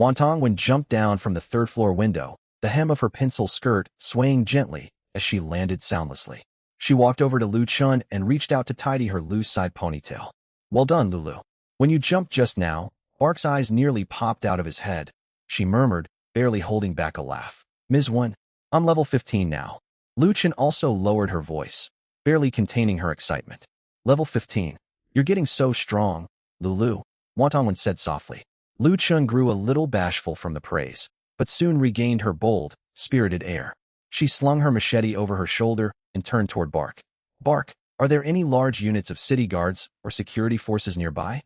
Wantongwen jumped down from the third-floor window, the hem of her pencil skirt swaying gently as she landed soundlessly. She walked over to Lu Chun and reached out to tidy her loose side ponytail. "Well done, Lulu. When you jumped just now," Bark's eyes nearly popped out of his head. She murmured, barely holding back a laugh. "Ms. Wen, I'm level 15 now." Lu Chun also lowered her voice, barely containing her excitement. "Level 15. You're getting so strong, Lulu," Wantongwen said softly. Lu Chun grew a little bashful from the praise, but soon regained her bold, spirited air. She slung her machete over her shoulder and turned toward Bark. "Bark, are there any large units of city guards or security forces nearby?"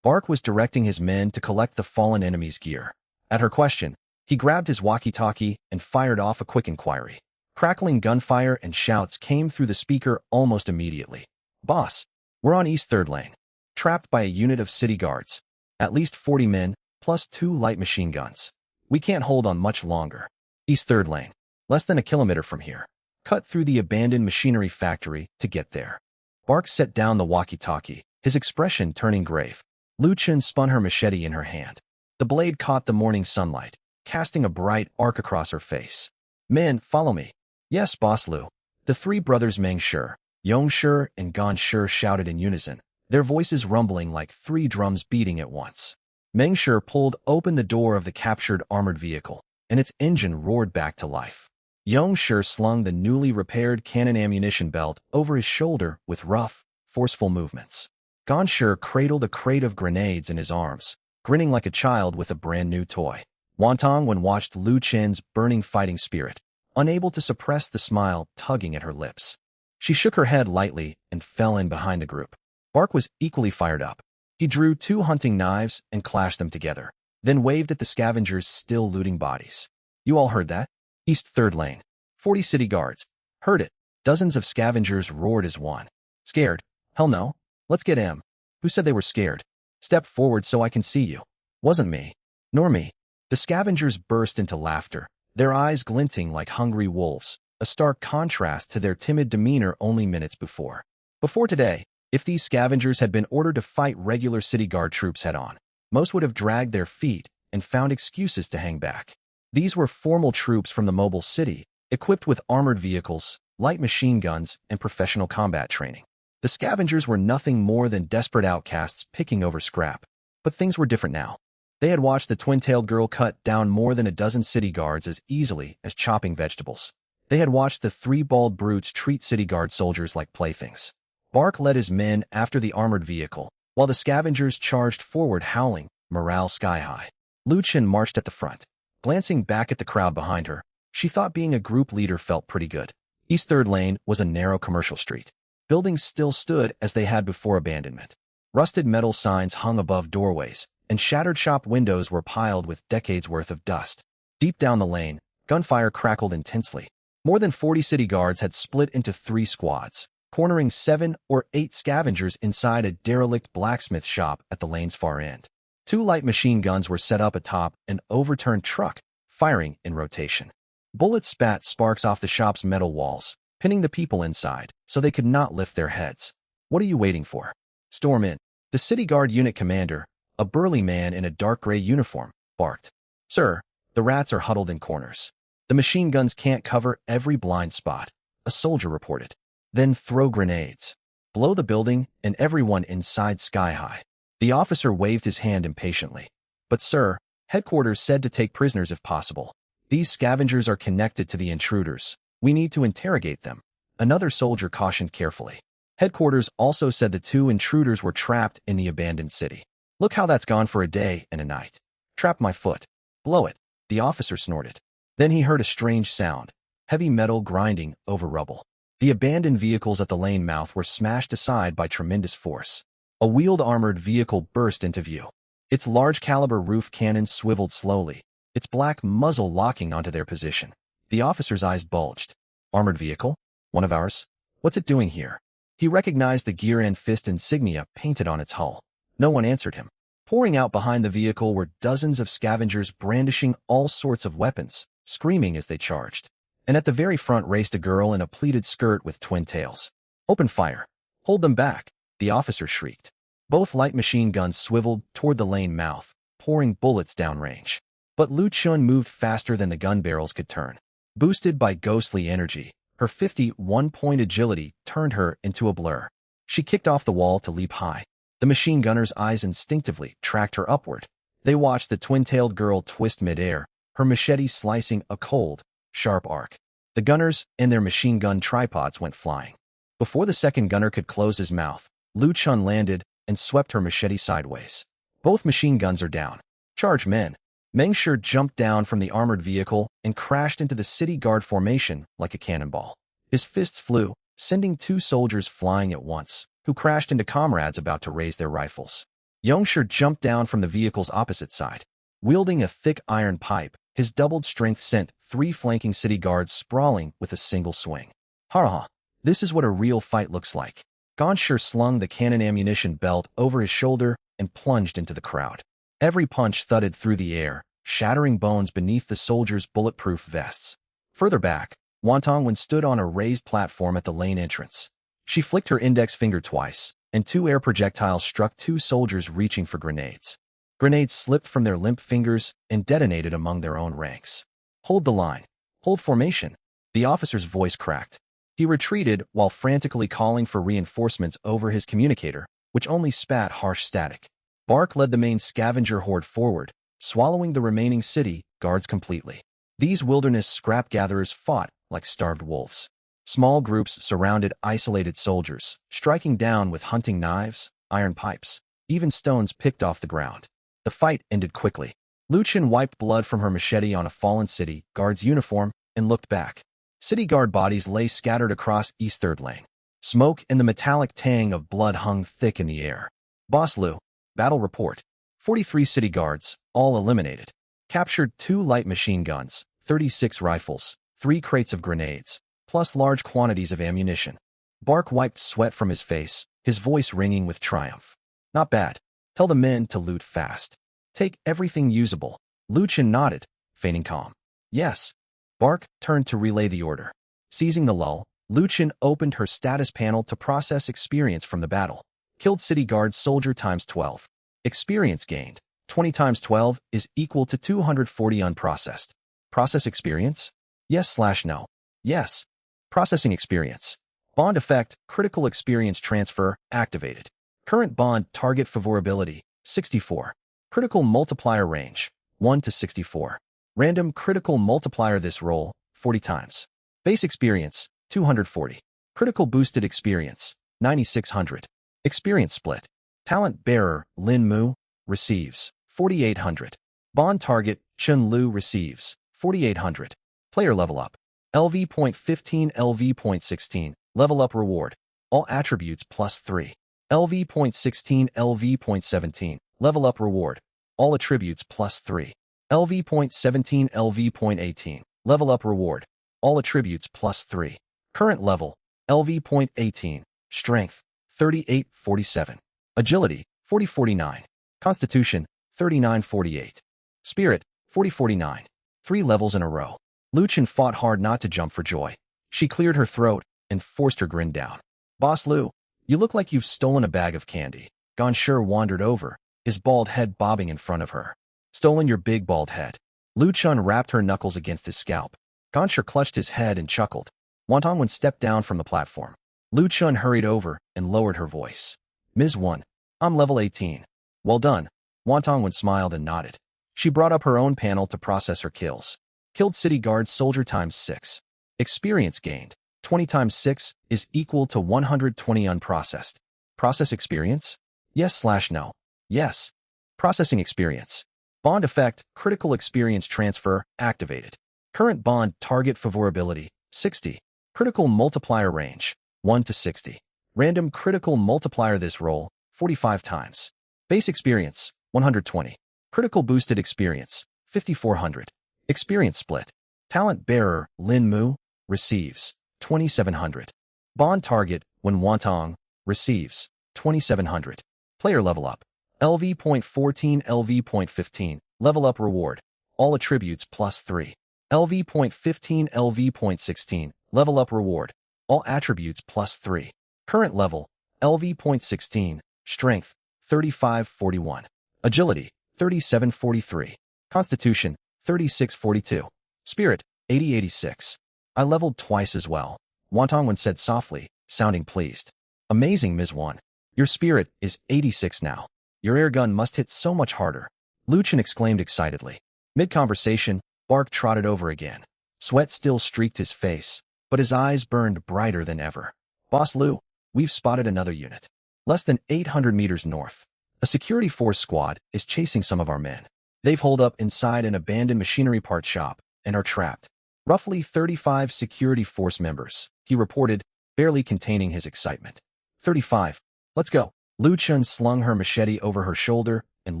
Bark was directing his men to collect the fallen enemy's gear. At her question, he grabbed his walkie-talkie and fired off a quick inquiry. Crackling gunfire and shouts came through the speaker almost immediately. "Boss, we're on East 3rd Lane, trapped by a unit of city guards. At least 40 men, plus 2 light machine guns. We can't hold on much longer. East 3rd Lane, less than a kilometer from here. Cut through the abandoned machinery factory to get there." Bark set down the walkie-talkie, his expression turning grave. Lu Chun spun her machete in her hand. The blade caught the morning sunlight, casting a bright arc across her face. "Men, follow me." "Yes, Boss Lu." The 3 brothers Meng Shi, Yong Shi, and Gan Shi shouted in unison, their voices rumbling like 3 drums beating at once. Meng Shi pulled open the door of the captured armored vehicle, and its engine roared back to life. Yong Shi slung the newly repaired cannon ammunition belt over his shoulder with rough, forceful movements. Gan Shi cradled a crate of grenades in his arms, grinning like a child with a brand-new toy. Wantongwen watched Lu Chun's burning fighting spirit, unable to suppress the smile tugging at her lips. She shook her head lightly and fell in behind the group. Bark was equally fired up. He drew 2 hunting knives and clashed them together, then waved at the scavengers still looting bodies. "You all heard that? East 3rd Lane. 40 city guards. Heard it." Dozens of scavengers roared as one. "Scared? Hell no. Let's get him." "Who said they were scared? Step forward so I can see you." "Wasn't me. Nor me." The scavengers burst into laughter, their eyes glinting like hungry wolves, a stark contrast to their timid demeanor only minutes before. Before today, if these scavengers had been ordered to fight regular city guard troops head-on, most would have dragged their feet and found excuses to hang back. These were formal troops from the mobile city, equipped with armored vehicles, light machine guns, and professional combat training. The scavengers were nothing more than desperate outcasts picking over scrap. But things were different now. They had watched the twin-tailed girl cut down more than a dozen city guards as easily as chopping vegetables. They had watched the 3 bald brutes treat city guard soldiers like playthings. Bark led his men after the armored vehicle, while the scavengers charged forward howling, morale sky-high. Lu Chun marched at the front. Glancing back at the crowd behind her, she thought being a group leader felt pretty good. East 3rd Lane was a narrow commercial street. Buildings still stood as they had before abandonment. Rusted metal signs hung above doorways, and shattered shop windows were piled with decades' worth of dust. Deep down the lane, gunfire crackled intensely. More than 40 city guards had split into 3 squads, cornering 7 or 8 scavengers inside a derelict blacksmith shop at the lane's far end. 2 light machine guns were set up atop an overturned truck, firing in rotation. Bullets spat sparks off the shop's metal walls, pinning the people inside so they could not lift their heads. "What are you waiting for? Storm in." The city guard unit commander, a burly man in a dark gray uniform, barked. "Sir, the rats are huddled in corners. The machine guns can't cover every blind spot," a soldier reported. "Then throw grenades. Blow the building and everyone inside sky high." The officer waved his hand impatiently. "But sir, headquarters said to take prisoners if possible. These scavengers are connected to the intruders. We need to interrogate them," another soldier cautioned carefully. Headquarters also said the 2 intruders were trapped in the abandoned city. "Look how that's gone for a day and a night." "Trap my foot." "Blow it," the officer snorted. Then he heard a strange sound, heavy metal grinding over rubble. The abandoned vehicles at the lane mouth were smashed aside by tremendous force. A wheeled armored vehicle burst into view. Its large-caliber roof cannons swiveled slowly, its black muzzle locking onto their position. The officer's eyes bulged. "Armored vehicle? One of ours? What's it doing here?" He recognized the gear and fist insignia painted on its hull. No one answered him. Pouring out behind the vehicle were dozens of scavengers brandishing all sorts of weapons, screaming as they charged. And at the very front raced a girl in a pleated skirt with twin tails. "Open fire! Hold them back!" the officer shrieked. Both light machine guns swiveled toward the lane mouth, pouring bullets downrange. But Lu Chun moved faster than the gun barrels could turn. Boosted by ghostly energy, her 51-point agility turned her into a blur. She kicked off the wall to leap high. The machine gunner's eyes instinctively tracked her upward. They watched the twin-tailed girl twist midair, her machete slicing a cold, sharp arc. The gunners and their machine gun tripods went flying. Before the second gunner could close his mouth, Lu Chun landed and swept her machete sideways. Both machine guns are down. Charge, men. Meng Shi jumped down from the armored vehicle and crashed into the city guard formation like a cannonball. His fists flew, sending 2 soldiers flying at once, who crashed into comrades about to raise their rifles. Yongshi jumped down from the vehicle's opposite side. Wielding a thick iron pipe, his doubled strength sent 3 flanking city guards sprawling with a single swing. Ha! This is what a real fight looks like. Ganshi slung the cannon ammunition belt over his shoulder and plunged into the crowd. Every punch thudded through the air, shattering bones beneath the soldiers' bulletproof vests. Further back, Wantongwen stood on a raised platform at the lane entrance. She flicked her index finger twice, and 2 air projectiles struck 2 soldiers reaching for grenades. Grenades slipped from their limp fingers and detonated among their own ranks. Hold the line. Hold formation. The officer's voice cracked. He retreated while frantically calling for reinforcements over his communicator, which only spat harsh static. Bark led the main scavenger horde forward, swallowing the remaining city guards completely. These wilderness scrap-gatherers fought like starved wolves. Small groups surrounded isolated soldiers, striking down with hunting knives, iron pipes, even stones picked off the ground. The fight ended quickly. Lu Chun wiped blood from her machete on a fallen city guard's uniform and looked back. City guard bodies lay scattered across East 3rd Lane. Smoke and the metallic tang of blood hung thick in the air. Boss Lu, battle report. 43 city guards, all eliminated. Captured 2 light machine guns, 36 rifles, 3 crates of grenades, plus large quantities of ammunition. Bark wiped sweat from his face, his voice ringing with triumph. Not bad. Tell the men to loot fast. Take everything usable. Lu Chun nodded, feigning calm. Yes. Bark turned to relay the order. Seizing the lull, Lu Chun opened her status panel to process experience from the battle. Killed city guard soldier times 12. Experience gained. 20 times 12 is equal to 240 unprocessed. Process experience? Yes/no. Yes. Processing experience. Bond effect, critical experience transfer, activated. Current bond target favorability, 64. Critical multiplier range, 1 to 64. Random critical multiplier this roll, 40 times. Base experience, 240. Critical boosted experience, 9600. Experience split. Talent bearer, Lin Mu, receives, 4800. Bond target, Chun Lu receives, 4800. Player level up. LV.15 LV.16, level up reward. All attributes plus 3. LV.16 LV.17, level up reward. All attributes plus 3. LV.17 LV.18, level up reward. All attributes plus 3. Current level, LV.18, strength, 3847. Agility, 4049. Constitution, 3948. Spirit, 4049. 3 levels in a row. Lu Chun fought hard not to jump for joy. She cleared her throat and forced her grin down. Boss Lu, you look like you've stolen a bag of candy. Ganshi wandered over, his bald head bobbing in front of her. Stolen your big bald head. Lu Chun rapped her knuckles against his scalp. Ganshi clutched his head and chuckled. Wantongwen stepped down from the platform. Lu Chun hurried over and lowered her voice. Ms. 1, I'm level 18. Well done. Wantongwen smiled and nodded. She brought up her own panel to process her kills. Killed city guard soldier times 6. Experience gained. 20 times 6 is equal to 120 unprocessed. Process experience? Yes/no. Yes. Processing experience. Bond effect, critical experience transfer, activated. Current bond target favorability, 60. Critical multiplier range, 1 to 60. Random critical multiplier this roll, 45 times. Base experience, 120. Critical boosted experience, 5400. Experience split. Talent bearer, Lin Mu, receives, 2700. Bond target, when Wantong, receives, 2700. Player level up. LV.14 LV.15, level up reward. All attributes plus 3. LV.15 LV.16, level up reward. All attributes plus 3. Current level, LV.16, strength, 3541. Agility, 3743. Constitution, 3642. Spirit, 8086. I leveled twice as well, Wantongwen said softly, sounding pleased. Amazing, Ms. 1. Your spirit is 86 now. Your air gun must hit so much harder. Luchin exclaimed excitedly. Mid-conversation, Bark trotted over again. Sweat still streaked his face, but his eyes burned brighter than ever. Boss Lu, we've spotted another unit. Less than 800 meters north. A security force squad is chasing some of our men. They've holed up inside an abandoned machinery part shop and are trapped. Roughly 35 security force members, he reported, barely containing his excitement. 35. Let's go. Lu Chun slung her machete over her shoulder and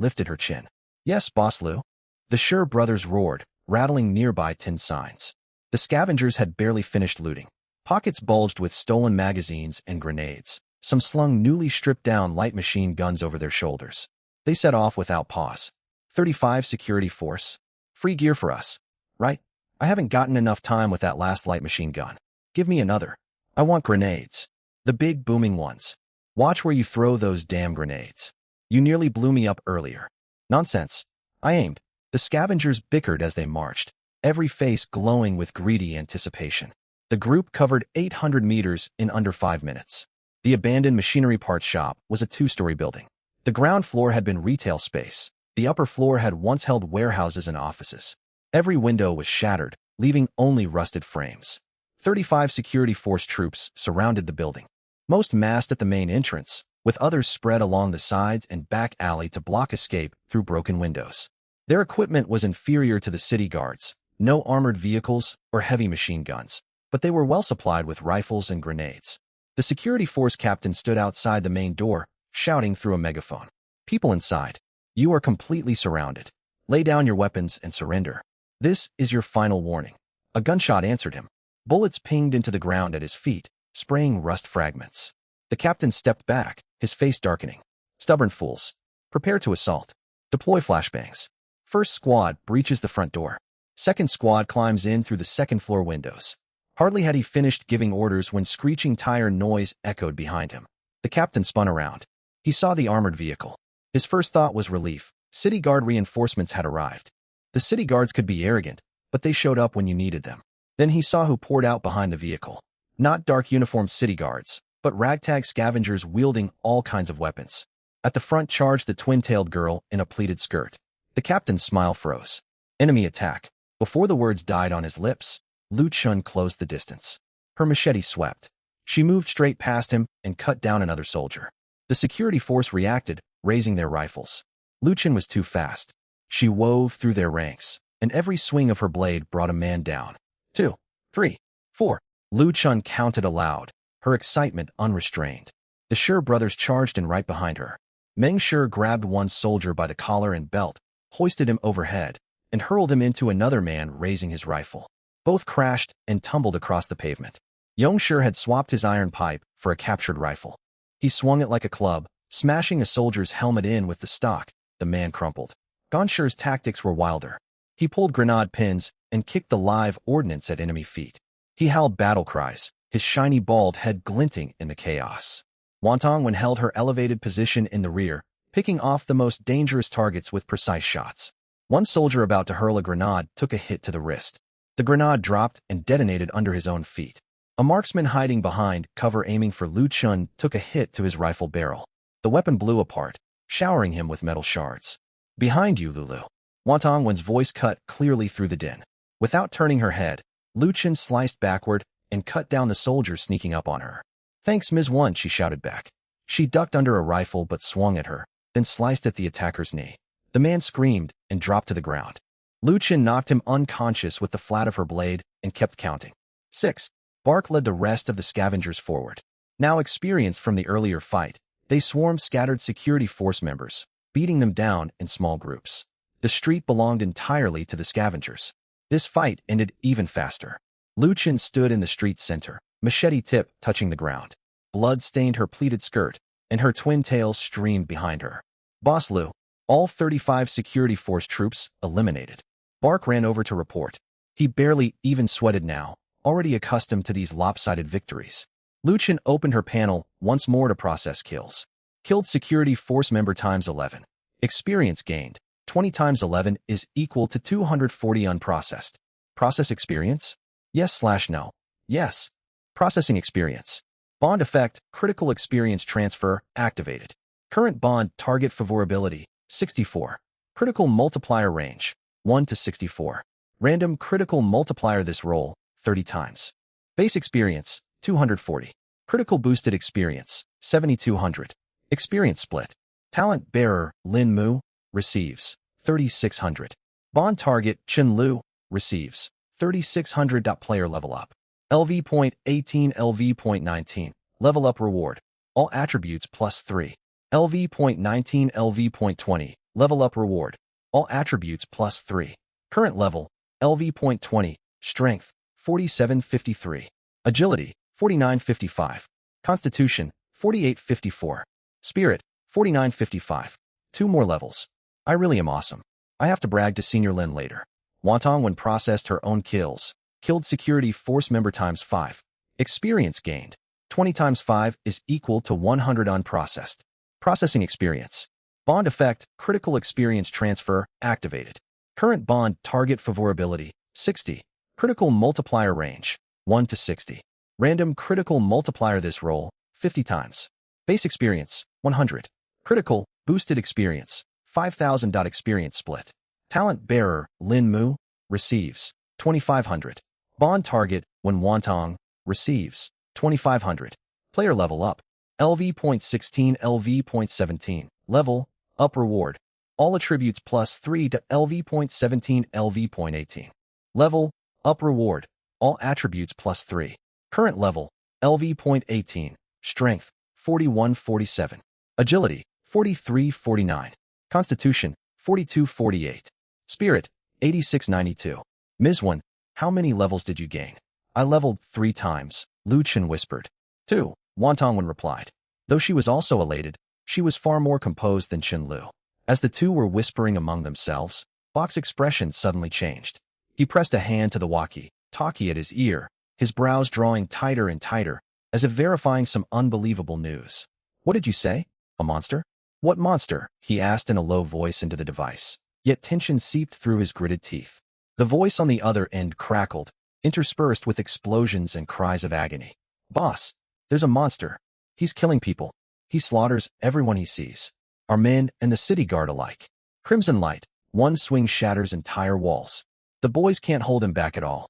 lifted her chin. Yes, Boss Lu. The Sher brothers roared, rattling nearby tin signs. The scavengers had barely finished looting. Pockets bulged with stolen magazines and grenades. Some slung newly stripped-down light machine guns over their shoulders. They set off without pause. 35 security force. Free gear for us. Right? I haven't gotten enough time with that last light machine gun. Give me another. I want grenades. The big booming ones. Watch where you throw those damn grenades. You nearly blew me up earlier. Nonsense. I aimed. The scavengers bickered as they marched, every face glowing with greedy anticipation. The group covered 800 meters in under 5 minutes. The abandoned machinery parts shop was a 2-story building. The ground floor had been retail space. The upper floor had once held warehouses and offices. Every window was shattered, leaving only rusted frames. 35 security force troops surrounded the building. Most massed at the main entrance, with others spread along the sides and back alley to block escape through broken windows. Their equipment was inferior to the city guards, no armored vehicles or heavy machine guns, but they were well supplied with rifles and grenades. The security force captain stood outside the main door, shouting through a megaphone. People inside, you are completely surrounded. Lay down your weapons and surrender. This is your final warning. A gunshot answered him. Bullets pinged into the ground at his feet, spraying rust fragments. The captain stepped back, his face darkening. Stubborn fools. Prepare to assault. Deploy flashbangs. First squad breaches the front door. Second squad climbs in through the second-floor windows. Hardly had he finished giving orders when screeching tire noise echoed behind him. The captain spun around. He saw the armored vehicle. His first thought was relief. City guard reinforcements had arrived. The city guards could be arrogant, but they showed up when you needed them. Then he saw who poured out behind the vehicle. Not dark-uniformed city guards, but ragtag scavengers wielding all kinds of weapons. At the front charged the twin-tailed girl in a pleated skirt. The captain's smile froze. Enemy attack. Before the words died on his lips, Lu Chun closed the distance. Her machete swept. She moved straight past him and cut down another soldier. The security force reacted, raising their rifles. Lu Chun was too fast. She wove through their ranks, and every swing of her blade brought a man down. 2, 3, 4. Lu Chun counted aloud, her excitement unrestrained. The Sher brothers charged in right behind her. Meng Shi grabbed one soldier by the collar and belt, hoisted him overhead, and hurled him into another man raising his rifle. Both crashed and tumbled across the pavement. Yong Shi had swapped his iron pipe for a captured rifle. He swung it like a club, smashing a soldier's helmet in with the stock. The man crumpled. Gonshir's tactics were wilder. He pulled grenade pins and kicked the live ordnance at enemy feet. He howled battle cries, his shiny bald head glinting in the chaos. Wantongwen held her elevated position in the rear, picking off the most dangerous targets with precise shots. One soldier about to hurl a grenade took a hit to the wrist. The grenade dropped and detonated under his own feet. A marksman hiding behind cover aiming for Lu Chun took a hit to his rifle barrel. The weapon blew apart, showering him with metal shards. Behind you, Lulu. Wantongwen's voice cut clearly through the din. Without turning her head, Lu Chun sliced backward and cut down the soldier sneaking up on her. Thanks, Ms. 1, she shouted back. She ducked under a rifle but swung at her, then sliced at the attacker's knee. The man screamed and dropped to the ground. Lu Chun knocked him unconscious with the flat of her blade and kept counting. 6. Bark led the rest of the scavengers forward. Now experienced from the earlier fight, they swarmed scattered security force members, beating them down in small groups. The street belonged entirely to the scavengers. This fight ended even faster. Lu Chun stood in the street's center, machete tip touching the ground. Blood stained her pleated skirt, and her twin tails streamed behind her. Boss Lu, all 35 security force troops eliminated. Bark ran over to report. He barely even sweated now, already accustomed to these lopsided victories. Lu Chun opened her panel once more to process kills. Killed security force member times 11. Experience gained. 20 times 11 is equal to 240 unprocessed. Process experience? Yes/no. Yes. Processing experience. Bond effect, critical experience transfer, activated. Current bond target favorability, 64. Critical multiplier range, 1 to 64. Random critical multiplier this roll, 30 times. Base experience, 240. Critical boosted experience, 7,200. Experience split. Talent bearer, Lin Mu, receives, 3,600. Bond target, Chen Lu, receives, 3,600. Player level up. LV.18 LV.19. Level up reward. All attributes plus 3. LV.19 LV.20. Level up reward. All attributes plus 3. Current level. LV.20. Strength. 4753. Agility. 4955. Constitution. 4854. Spirit. 4955. 2 more levels. I really am awesome. I have to brag to Senior Lin later. Wantong when processed her own kills. Killed security force member times 5. Experience gained. 20 times 5 is equal to 100 unprocessed. Processing experience. Bond effect, critical experience transfer, activated. Current bond target favorability, 60. Critical multiplier range, 1 to 60. Random critical multiplier this roll, 50 times. Base experience, 100. Critical, boosted experience, 5,000. Experience split. Talent bearer, Lin Mu, receives, 2,500. Bond target, when Wantong, receives, 2,500. Player level up. LV.16 LV.17. Level, up reward. All attributes plus 3 to LV.17 LV.18. Level, up reward. All attributes plus 3. Current level, LV.18. Strength, 4147. Agility, 4349. Constitution, 4248. Spirit, 8692. Ms. 1, how many levels did you gain? I leveled 3 times, Lu Chen whispered. 2, Wantongwen replied. Though she was also elated, she was far more composed than Chen Lu. As the two were whispering among themselves, Bok's expression suddenly changed. He pressed a hand to the walkie-talkie at his ear, his brows drawing tighter and tighter, as if verifying some unbelievable news. What did you say? A monster? What monster? He asked in a low voice into the device, yet tension seeped through his gritted teeth. The voice on the other end crackled, interspersed with explosions and cries of agony. Boss, there's a monster. He's killing people. He slaughters everyone he sees. Our men and the city guard alike. Crimson light, one swing shatters entire walls. The boys can't hold him back at all.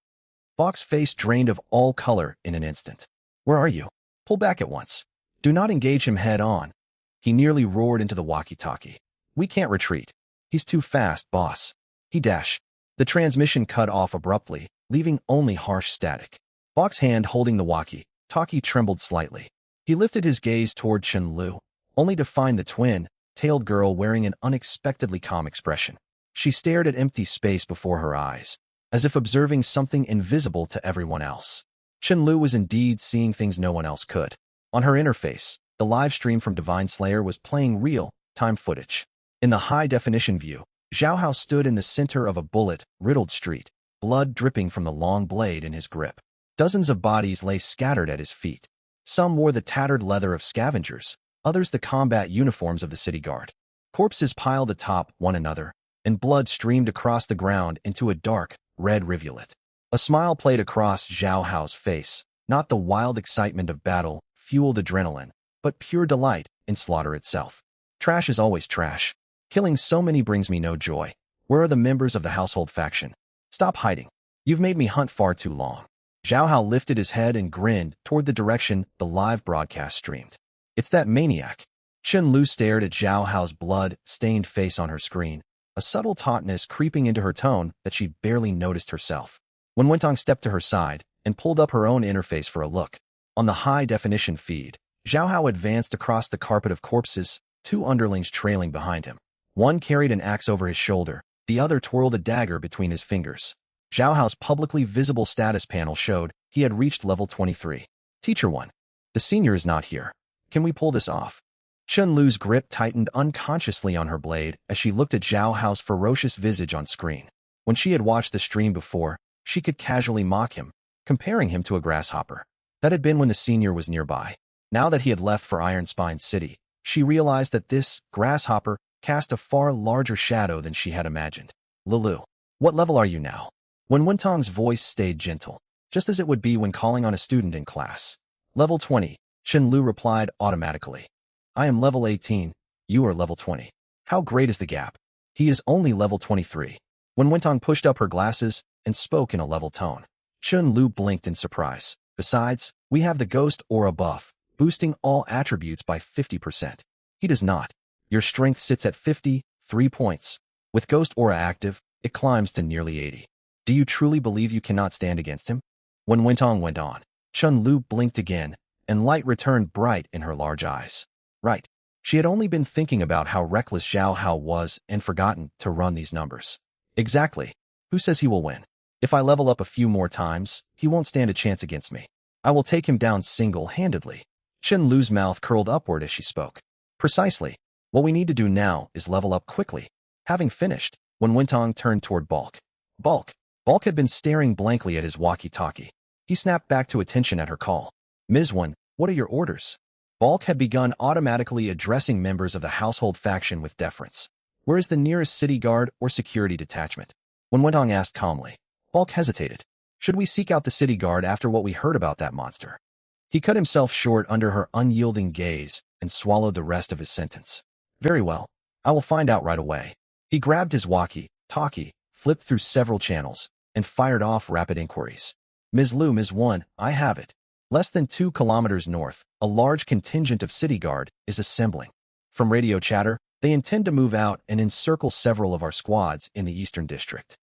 Bok's face drained of all color in an instant. Where are you? Pull back at once. Do not engage him head on. He nearly roared into the walkie-talkie. We can't retreat. He's too fast, boss. He dashed. The transmission cut off abruptly, leaving only harsh static. Bok's hand holding the walkie-talkie trembled slightly. He lifted his gaze toward Chen Lu, only to find the twin-tailed girl wearing an unexpectedly calm expression. She stared at empty space before her eyes, as if observing something invisible to everyone else. Chen Lu was indeed seeing things no one else could. On her interface, the live stream from Divine Slayer was playing real-time footage. In the high-definition view, Zhao Hao stood in the center of a bullet-riddled street, blood dripping from the long blade in his grip. Dozens of bodies lay scattered at his feet. Some wore the tattered leather of scavengers, others the combat uniforms of the city guard. Corpses piled atop one another, and blood streamed across the ground into a dark, red rivulet. A smile played across Zhao Hao's face, not the wild excitement of battle-fueled adrenaline, but pure delight in slaughter itself. Trash is always trash. Killing so many brings me no joy. Where are the members of the household faction? Stop hiding. You've made me hunt far too long. Zhao Hao lifted his head and grinned toward the direction the live broadcast streamed. It's that maniac. Chen Lu stared at Zhao Hao's blood-stained face on her screen, a subtle tautness creeping into her tone that she barely noticed herself. When Wentong stepped to her side and pulled up her own interface for a look, on the high-definition feed, Zhao Hao advanced across the carpet of corpses, 2 underlings trailing behind him. One carried an axe over his shoulder, the other twirled a dagger between his fingers. Zhao Hao's publicly visible status panel showed he had reached level 23. Teacher 1. The senior is not here. Can we pull this off? Chen Lu's grip tightened unconsciously on her blade as she looked at Zhao Hao's ferocious visage on screen. When she had watched the stream before, she could casually mock him, comparing him to a grasshopper. That had been when the senior was nearby. Now that he had left for Iron Spine City, she realized that this grasshopper cast a far larger shadow than she had imagined. Lulu, what level are you now? When Wentong's voice stayed gentle, just as it would be when calling on a student in class. Level 20, Lu replied automatically. I am level 18, you are level 20. How great is the gap? He is only level 23. When Wentong pushed up her glasses and spoke in a level tone, Lu blinked in surprise. Besides, we have the ghost aura buff, boosting all attributes by 50%. He does not. Your strength sits at 53 points. With ghost aura active, it climbs to nearly 80. Do you truly believe you cannot stand against him? When Wentong went on, Lu blinked again, and light returned bright in her large eyes. Right. She had only been thinking about how reckless Zhao Hao was and forgotten to run these numbers. Exactly. Who says he will win? If I level up a few more times, he won't stand a chance against me. I will take him down single-handedly. Lu's mouth curled upward as she spoke. Precisely. What we need to do now is level up quickly. Having finished, when Wentong turned toward Bulk. Bulk had been staring blankly at his walkie-talkie. He snapped back to attention at her call. Ms. Wen, what are your orders? Bulk had begun automatically addressing members of the household faction with deference. Where is the nearest city guard or security detachment? When Wentong asked calmly, Bulk hesitated. Should we seek out the city guard after what we heard about that monster? He cut himself short under her unyielding gaze and swallowed the rest of his sentence. Very well. I will find out right away. He grabbed his walkie-talkie, flipped through several channels, and fired off rapid inquiries. Ms. Wen, I have it. Less than 2 kilometers north, a large contingent of city guard is assembling. From radio chatter, they intend to move out and encircle several of our squads in the eastern district.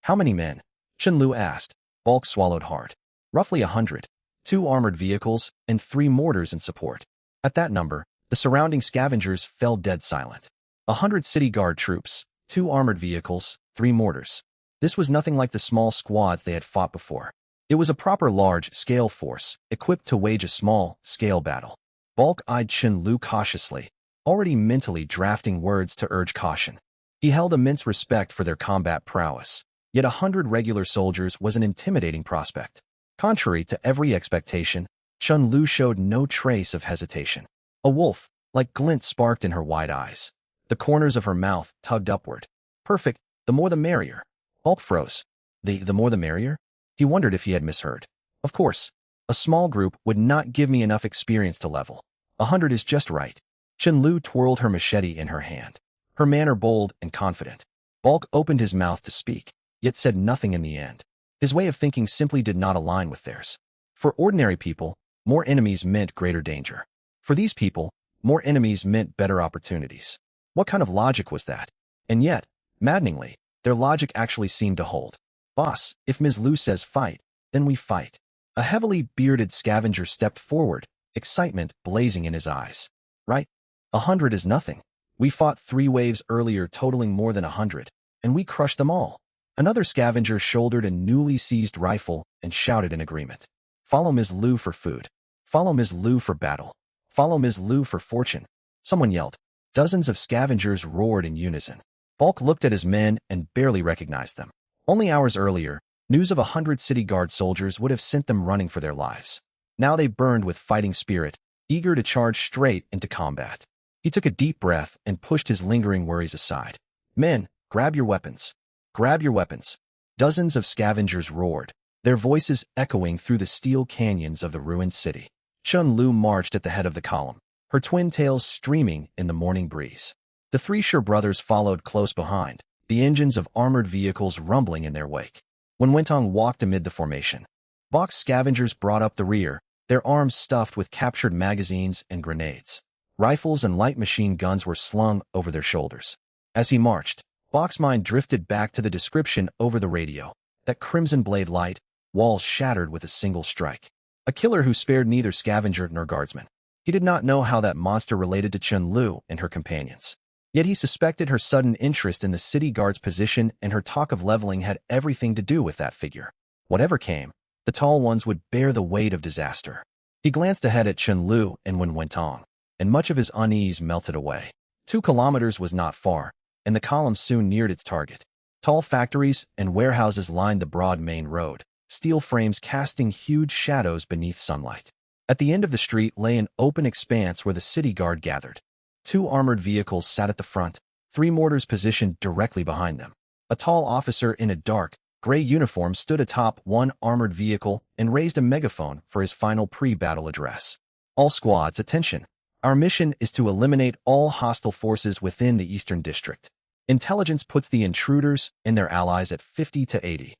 How many men? Lu asked. Bulk swallowed hard. Roughly 100. 2 armored vehicles and 3 mortars in support. At that number, the surrounding scavengers fell dead silent. 100 city guard troops, 2 armored vehicles, 3 mortars. This was nothing like the small squads they had fought before. It was a proper large-scale force, equipped to wage a small-scale battle. Bulk eyed Lu cautiously, already mentally drafting words to urge caution. He held immense respect for their combat prowess, yet 100 regular soldiers was an intimidating prospect. Contrary to every expectation, Lu showed no trace of hesitation. A wolf-like glint sparked in her wide eyes. The corners of her mouth tugged upward. Perfect, the more the merrier. Bulk froze. The more the merrier? He wondered if he had misheard. Of course, a small group would not give me enough experience to level. 100 is just right. Lu twirled her machete in her hand, her manner bold and confident. Bulk opened his mouth to speak, yet said nothing in the end. His way of thinking simply did not align with theirs. For ordinary people, more enemies meant greater danger. For these people, more enemies meant better opportunities. What kind of logic was that? And yet, maddeningly, their logic actually seemed to hold. Boss, if Ms. Lu says fight, then we fight. A heavily bearded scavenger stepped forward, excitement blazing in his eyes. Right? 100 is nothing. We fought 3 waves earlier totaling more than 100, and we crushed them all. Another scavenger shouldered a newly seized rifle and shouted in agreement. Follow Ms. Lu for food. Follow Ms. Lu for battle. Follow Ms. Lu for fortune. Someone yelled. Dozens of scavengers roared in unison. Bulk looked at his men and barely recognized them. Only hours earlier, news of 100 city guard soldiers would have sent them running for their lives. Now they burned with fighting spirit, eager to charge straight into combat. He took a deep breath and pushed his lingering worries aside. Men, grab your weapons. Grab your weapons. Dozens of scavengers roared, their voices echoing through the steel canyons of the ruined city. Lu marched at the head of the column, her twin tails streaming in the morning breeze. The 3 Sure brothers followed close behind, the engines of armored vehicles rumbling in their wake. When Wentong walked amid the formation, Bulk's scavengers brought up the rear, their arms stuffed with captured magazines and grenades. Rifles and light machine guns were slung over their shoulders. As he marched, Bulk's mind drifted back to the description over the radio, that crimson blade light, walls shattered with a single strike. A killer who spared neither scavenger nor guardsman. He did not know how that monster related to Lu and her companions. Yet he suspected her sudden interest in the city guard's position and her talk of leveling had everything to do with that figure. Whatever came, the tall ones would bear the weight of disaster. He glanced ahead at Lu and Wentong, and much of his unease melted away. 2 kilometers was not far, and the column soon neared its target. Tall factories and warehouses lined the broad main road, steel frames casting huge shadows beneath sunlight. At the end of the street lay an open expanse where the city guard gathered. 2 armored vehicles sat at the front, three mortars positioned directly behind them. A tall officer in a dark, gray uniform stood atop one armored vehicle and raised a megaphone for his final pre-battle address. All squads, attention. Our mission is to eliminate all hostile forces within the Eastern District. Intelligence puts the intruders and their allies at 50 to 80.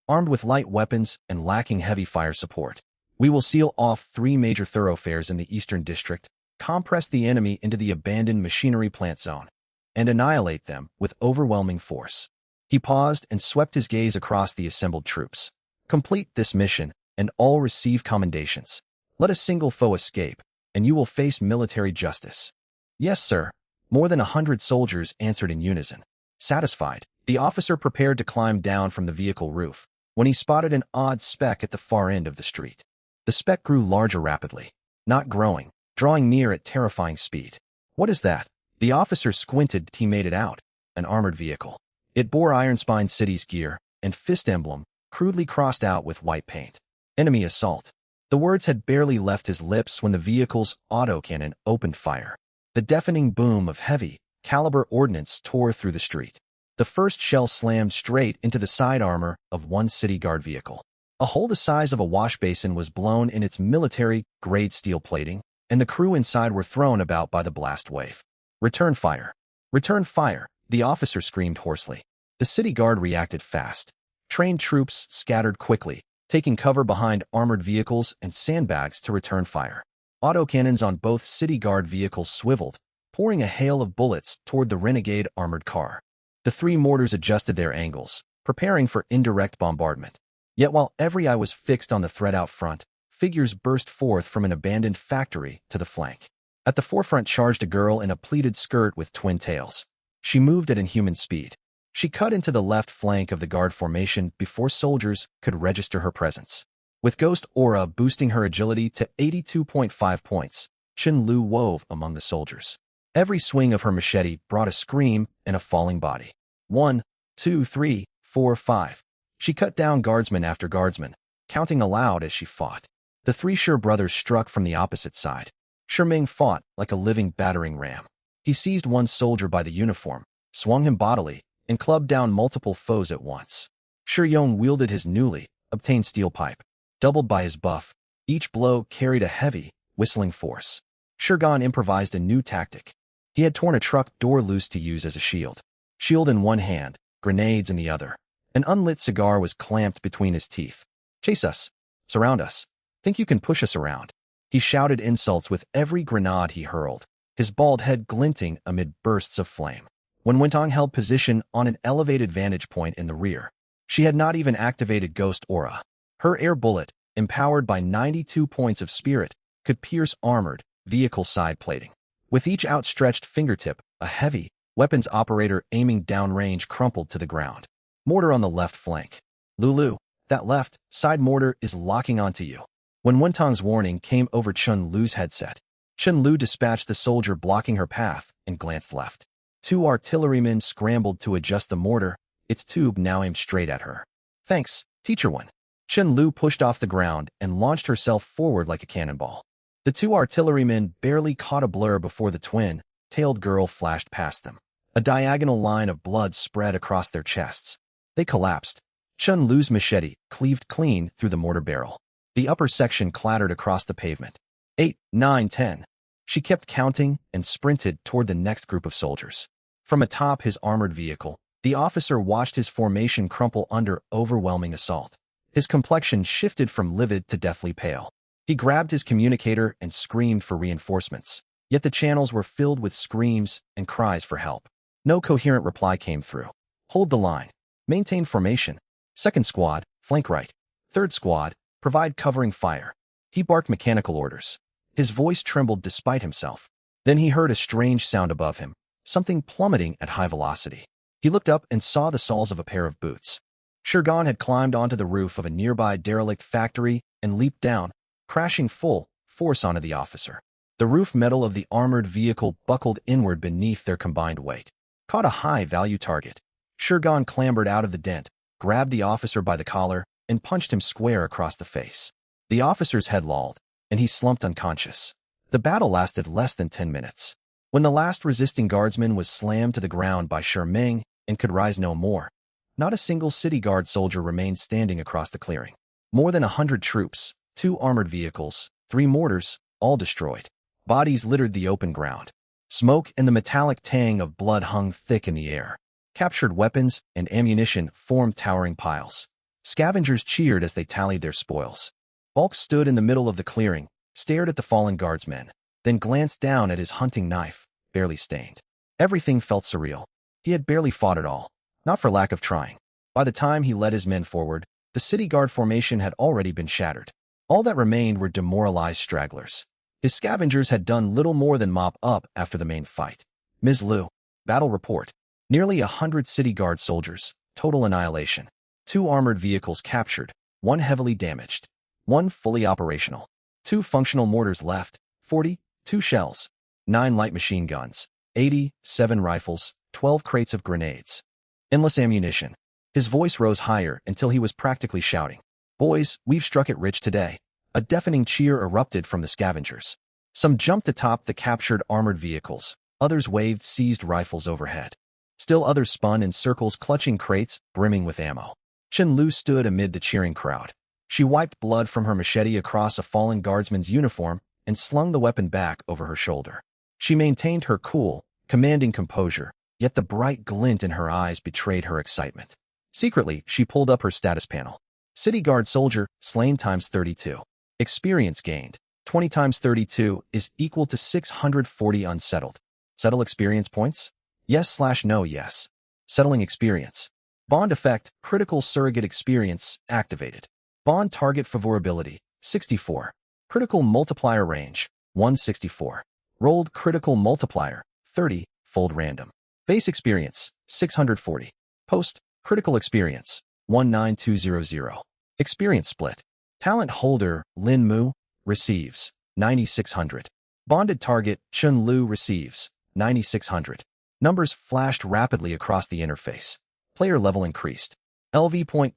Armed with light weapons and lacking heavy fire support, we will seal off 3 major thoroughfares in the Eastern District, compress the enemy into the abandoned machinery plant zone, and annihilate them with overwhelming force. He paused and swept his gaze across the assembled troops. Complete this mission, and all receive commendations. Let a single foe escape, and you will face military justice. Yes, sir. More than 100 soldiers answered in unison. Satisfied, the officer prepared to climb down from the vehicle roof when he spotted an odd speck at the far end of the street. The speck grew larger rapidly, not growing, drawing near at terrifying speed. What is that? The officer squinted. He made it out. An armored vehicle. It bore Ironspine City's gear and fist emblem, crudely crossed out with white paint. Enemy assault. The words had barely left his lips when the vehicle's autocannon opened fire. The deafening boom of heavy, caliber ordnance tore through the street. The first shell slammed straight into the side armor of one city guard vehicle. A hole the size of a wash basin was blown in its military-grade steel plating, and the crew inside were thrown about by the blast wave. Return fire. Return fire, the officer screamed hoarsely. The city guard reacted fast. Trained troops scattered quickly, taking cover behind armored vehicles and sandbags to return fire. Autocannons on both city guard vehicles swiveled, pouring a hail of bullets toward the renegade armored car. The 3 mortars adjusted their angles, preparing for indirect bombardment. Yet while every eye was fixed on the threat out front, figures burst forth from an abandoned factory to the flank. At the forefront charged a girl in a pleated skirt with twin tails. She moved at inhuman speed. She cut into the left flank of the guard formation before soldiers could register her presence. With Ghost Aura boosting her agility to 82.5 points, Chen Lu wove among the soldiers. Every swing of her machete brought a scream and a falling body. 1, 2, 3, 4, 5. She cut down guardsman after guardsman, counting aloud as she fought. The 3 Shi brothers struck from the opposite side. Shi Ming fought like a living battering ram. He seized one soldier by the uniform, swung him bodily, and clubbed down multiple foes at once. Shi Yong wielded his newly obtained steel pipe. Doubled by his buff, each blow carried a heavy, whistling force. Shirgan improvised a new tactic. He had torn a truck door loose to use as a shield. Shield in one hand, grenades in the other. An unlit cigar was clamped between his teeth. Chase us. Surround us. Think you can push us around. He shouted insults with every grenade he hurled, his bald head glinting amid bursts of flame. When Wentong held position on an elevated vantage point in the rear, she had not even activated Ghost Aura. Her air bullet, empowered by 92 points of spirit, could pierce armored vehicle side plating. With each outstretched fingertip, a heavy weapons operator aiming downrange crumpled to the ground. Mortar on the left flank. Lulu, that left side mortar is locking onto you. When Wentong's warning came over Chen Lu's headset, Chen Lu dispatched the soldier blocking her path and glanced left. 2 artillerymen scrambled to adjust the mortar, its tube now aimed straight at her. Thanks, Teacher One. Chen Lu pushed off the ground and launched herself forward like a cannonball. The 2 artillerymen barely caught a blur before the twin-tailed girl flashed past them. A diagonal line of blood spread across their chests. They collapsed. Chen Lu's machete cleaved clean through the mortar barrel. The upper section clattered across the pavement. 8, 9, 10. She kept counting and sprinted toward the next group of soldiers. From atop his armored vehicle, the officer watched his formation crumple under overwhelming assault. His complexion shifted from livid to deathly pale. He grabbed his communicator and screamed for reinforcements, yet the channels were filled with screams and cries for help. No coherent reply came through. Hold the line. Maintain formation. Second squad, flank right. Third squad, provide covering fire. He barked mechanical orders. His voice trembled despite himself. Then he heard a strange sound above him, something plummeting at high velocity. He looked up and saw the soles of a pair of boots. Shirgan had climbed onto the roof of a nearby derelict factory and leaped down, crashing full force onto the officer. The roof metal of the armored vehicle buckled inward beneath their combined weight. Caught a high-value target. Shirgan clambered out of the dent, grabbed the officer by the collar, and punched him square across the face. The officer's head lolled, and he slumped unconscious. The battle lasted less than 10 minutes. When the last resisting guardsman was slammed to the ground by Shi Ming and could rise no more, not a single city guard soldier remained standing across the clearing. More than 100 troops, 2 armored vehicles, 3 mortars, all destroyed. Bodies littered the open ground. Smoke and the metallic tang of blood hung thick in the air. Captured weapons and ammunition formed towering piles. Scavengers cheered as they tallied their spoils. Bulk stood in the middle of the clearing, stared at the fallen guardsmen, then glanced down at his hunting knife, barely stained. Everything felt surreal. He had barely fought at all, not for lack of trying. By the time he led his men forward, the city guard formation had already been shattered. All that remained were demoralized stragglers. His scavengers had done little more than mop up after the main fight. Ms. Liu. Battle report. Nearly 100 city guard soldiers. Total annihilation. 2 armored vehicles captured. 1 heavily damaged. 1 fully operational. 2 functional mortars left. 40. 2 shells. 9 light machine guns. 80. 7 rifles. 12 crates of grenades. Endless ammunition. His voice rose higher until he was practically shouting. Boys, we've struck it rich today. A deafening cheer erupted from the scavengers. Some jumped atop the captured armored vehicles. Others waved seized rifles overhead. Still others spun in circles clutching crates brimming with ammo. Chen Lu stood amid the cheering crowd. She wiped blood from her machete across a fallen guardsman's uniform and slung the weapon back over her shoulder. She maintained her cool, commanding composure, yet the bright glint in her eyes betrayed her excitement. Secretly, she pulled up her status panel. City Guard soldier, slain times 32. Experience gained. 20 times 32 is equal to 640 unsettled. Settle experience points? Yes/no yes. Settling experience. Bond effect, critical surrogate experience, activated. Bond target favorability, 64. Critical multiplier range, 164. Rolled critical multiplier, 30, fold random. Base experience, 640. Post, critical experience, 19200. Experience split. Talent holder, Lin Mu, receives, 9600. Bonded target, Chun Lu receives, 9600. Numbers flashed rapidly across the interface. Player level increased. LV.20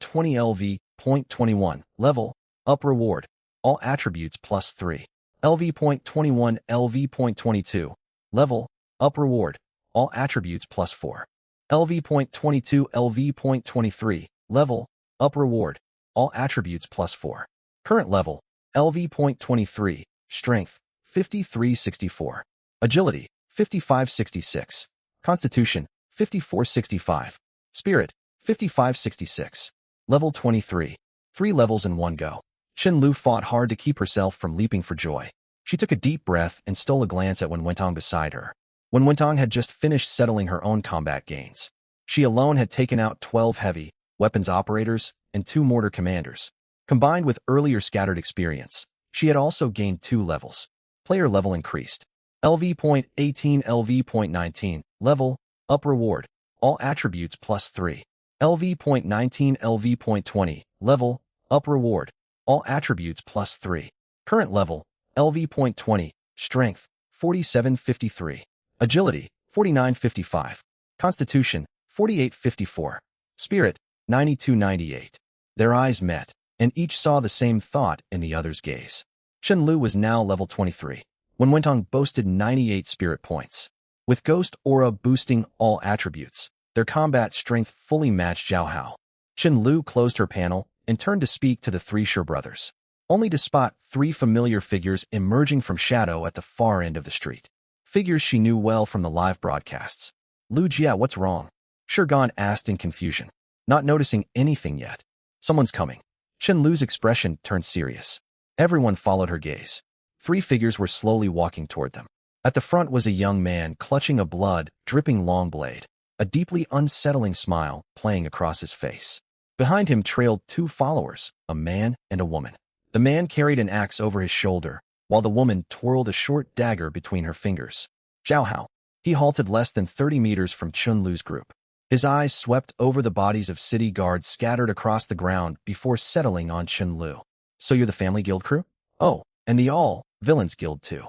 LV.21. Level. Up reward. All attributes +3. LV.21 LV.22. Level. Up reward. All attributes +4. LV.22 LV.23. Level. Up reward. All attributes +4. Current level. LV.23. Strength. 5364. Agility. 5566. Constitution. 5465. Spirit. 5566. Level 23. 3 levels in one go. Chen Lu fought hard to keep herself from leaping for joy. She took a deep breath and stole a glance at Wen Wentong beside her. Wen Wentong had just finished settling her own combat gains. She alone had taken out 12 heavy weapons operators and 2 mortar commanders. Combined with earlier scattered experience, she had also gained 2 levels. Player level increased. LV.18 LV.19. Level. Up reward. All attributes +3. LV.19 LV.20. Level. Up reward. All attributes +3. Current level. LV.20. Strength. 4753. Agility. 4955. Constitution. 4854. Spirit. 9298. Their eyes met, and each saw the same thought in the other's gaze. Chen Lu was now level 23. Wen Wentong boasted 98 spirit points. With Ghost Aura boosting all attributes, their combat strength fully matched Zhao Hao. Chen Lu closed her panel and turned to speak to the 3 Shi brothers, only to spot 3 familiar figures emerging from shadow at the far end of the street. Figures she knew well from the live broadcasts. Lu Jia, what's wrong? Shi Gan asked in confusion, not noticing anything yet. Someone's coming. Chen Lu's expression turned serious. Everyone followed her gaze. 3 figures were slowly walking toward them. At the front was a young man clutching a blood-dripping long blade, a deeply unsettling smile playing across his face. Behind him trailed 2 followers, a man and a woman. The man carried an axe over his shoulder, while the woman twirled a short dagger between her fingers. Zhao Hao. He halted less than 30 meters from Chun Lu's group. His eyes swept over the bodies of city guards scattered across the ground before settling on Chen Lu. So you're the Family Guild crew? Oh, and the All-Villains Guild too.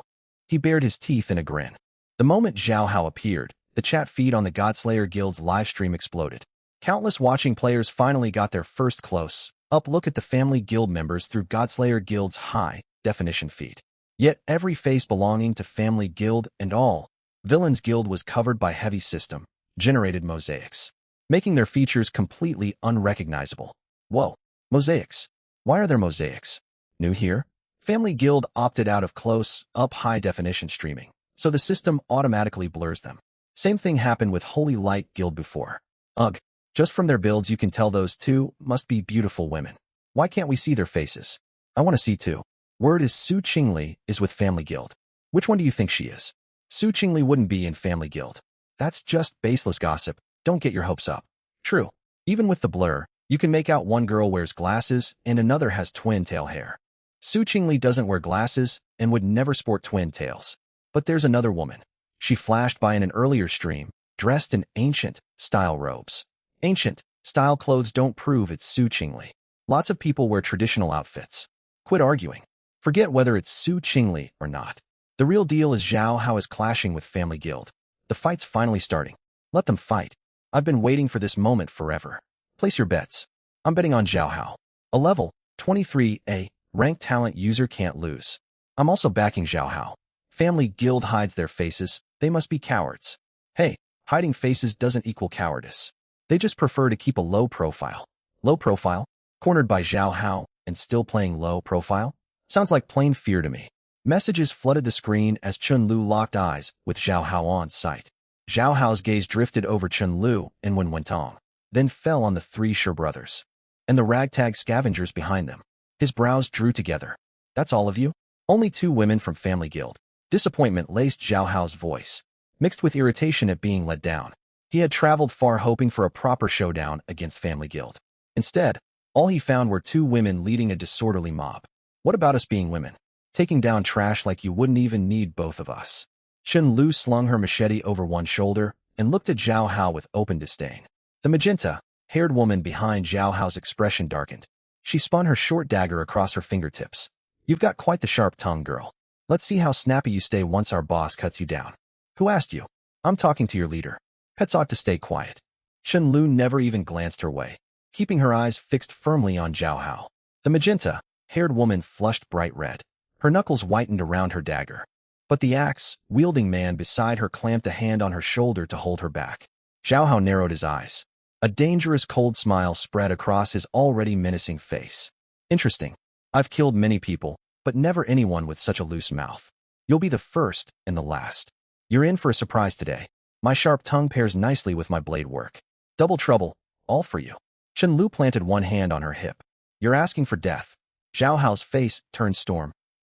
He bared his teeth in a grin. The moment Zhao Hao appeared, the chat feed on the Godslayer Guild's livestream exploded. Countless watching players finally got their first close-up look at the Family Guild members through Godslayer Guild's high-definition feed. Yet every face belonging to Family Guild and all Villain's guild was covered by heavy system-generated mosaics, making their features completely unrecognizable. Whoa, mosaics. Why are there mosaics? New here? Family Guild opted out of close-up high-definition streaming, so the system automatically blurs them. Same thing happened with Holy Light Guild before. Ugh, just from their builds you can tell those two must be beautiful women. Why can't we see their faces? I want to see too. Word is Su Qingli is with Family Guild. Which one do you think she is? Su Qingli wouldn't be in Family Guild. That's just baseless gossip. Don't get your hopes up. True. Even with the blur, you can make out one girl wears glasses and another has twin tail hair. Su Qingli doesn't wear glasses and would never sport twin tails. But there's another woman. She flashed by in an earlier stream, dressed in ancient-style robes. Ancient-style clothes don't prove it's Su Qingli. Lots of people wear traditional outfits. Quit arguing. Forget whether it's Su Qingli or not. The real deal is Zhao Hao is clashing with Family Guild. The fight's finally starting. Let them fight. I've been waiting for this moment forever. Place your bets. I'm betting on Zhao Hao. A level 23A ranked talent user can't lose. I'm also backing Zhao Hao. Family Guild hides their faces. They must be cowards. Hey, hiding faces doesn't equal cowardice. They just prefer to keep a low profile. Low profile? Cornered by Zhao Hao and still playing low profile? Sounds like plain fear to me. Messages flooded the screen as Chun-Lu locked eyes with Zhao Hao on sight. Zhao Hao's gaze drifted over Chun-Lu and Wen Wentong, then fell on the three Shi brothers and the ragtag scavengers behind them. His brows drew together. That's all of you? Only two women from Family Guild. Disappointment laced Zhao Hao's voice, mixed with irritation at being let down. He had traveled far hoping for a proper showdown against Family Guild. Instead, all he found were two women leading a disorderly mob. What about us being women? Taking down trash like you wouldn't even need both of us. Chun-Lu slung her machete over one shoulder and looked at Zhao Hao with open disdain. The magenta-haired woman behind Zhao Hao's expression darkened. She spun her short dagger across her fingertips. You've got quite the sharp tongue, girl. Let's see how snappy you stay once our boss cuts you down. Who asked you? I'm talking to your leader. Pets ought to stay quiet. Chun-Lu never even glanced her way, keeping her eyes fixed firmly on Zhao Hao. The magenta-haired woman flushed bright red. Her knuckles whitened around her dagger. But the axe-wielding man beside her clamped a hand on her shoulder to hold her back. Zhao Hao narrowed his eyes. A dangerous cold smile spread across his already menacing face. Interesting. I've killed many people, but never anyone with such a loose mouth. You'll be the first and the last. You're in for a surprise today. My sharp tongue pairs nicely with my blade work. Double trouble, all for you. Chun-Lu planted one hand on her hip. You're asking for death. Zhao Hao's face turned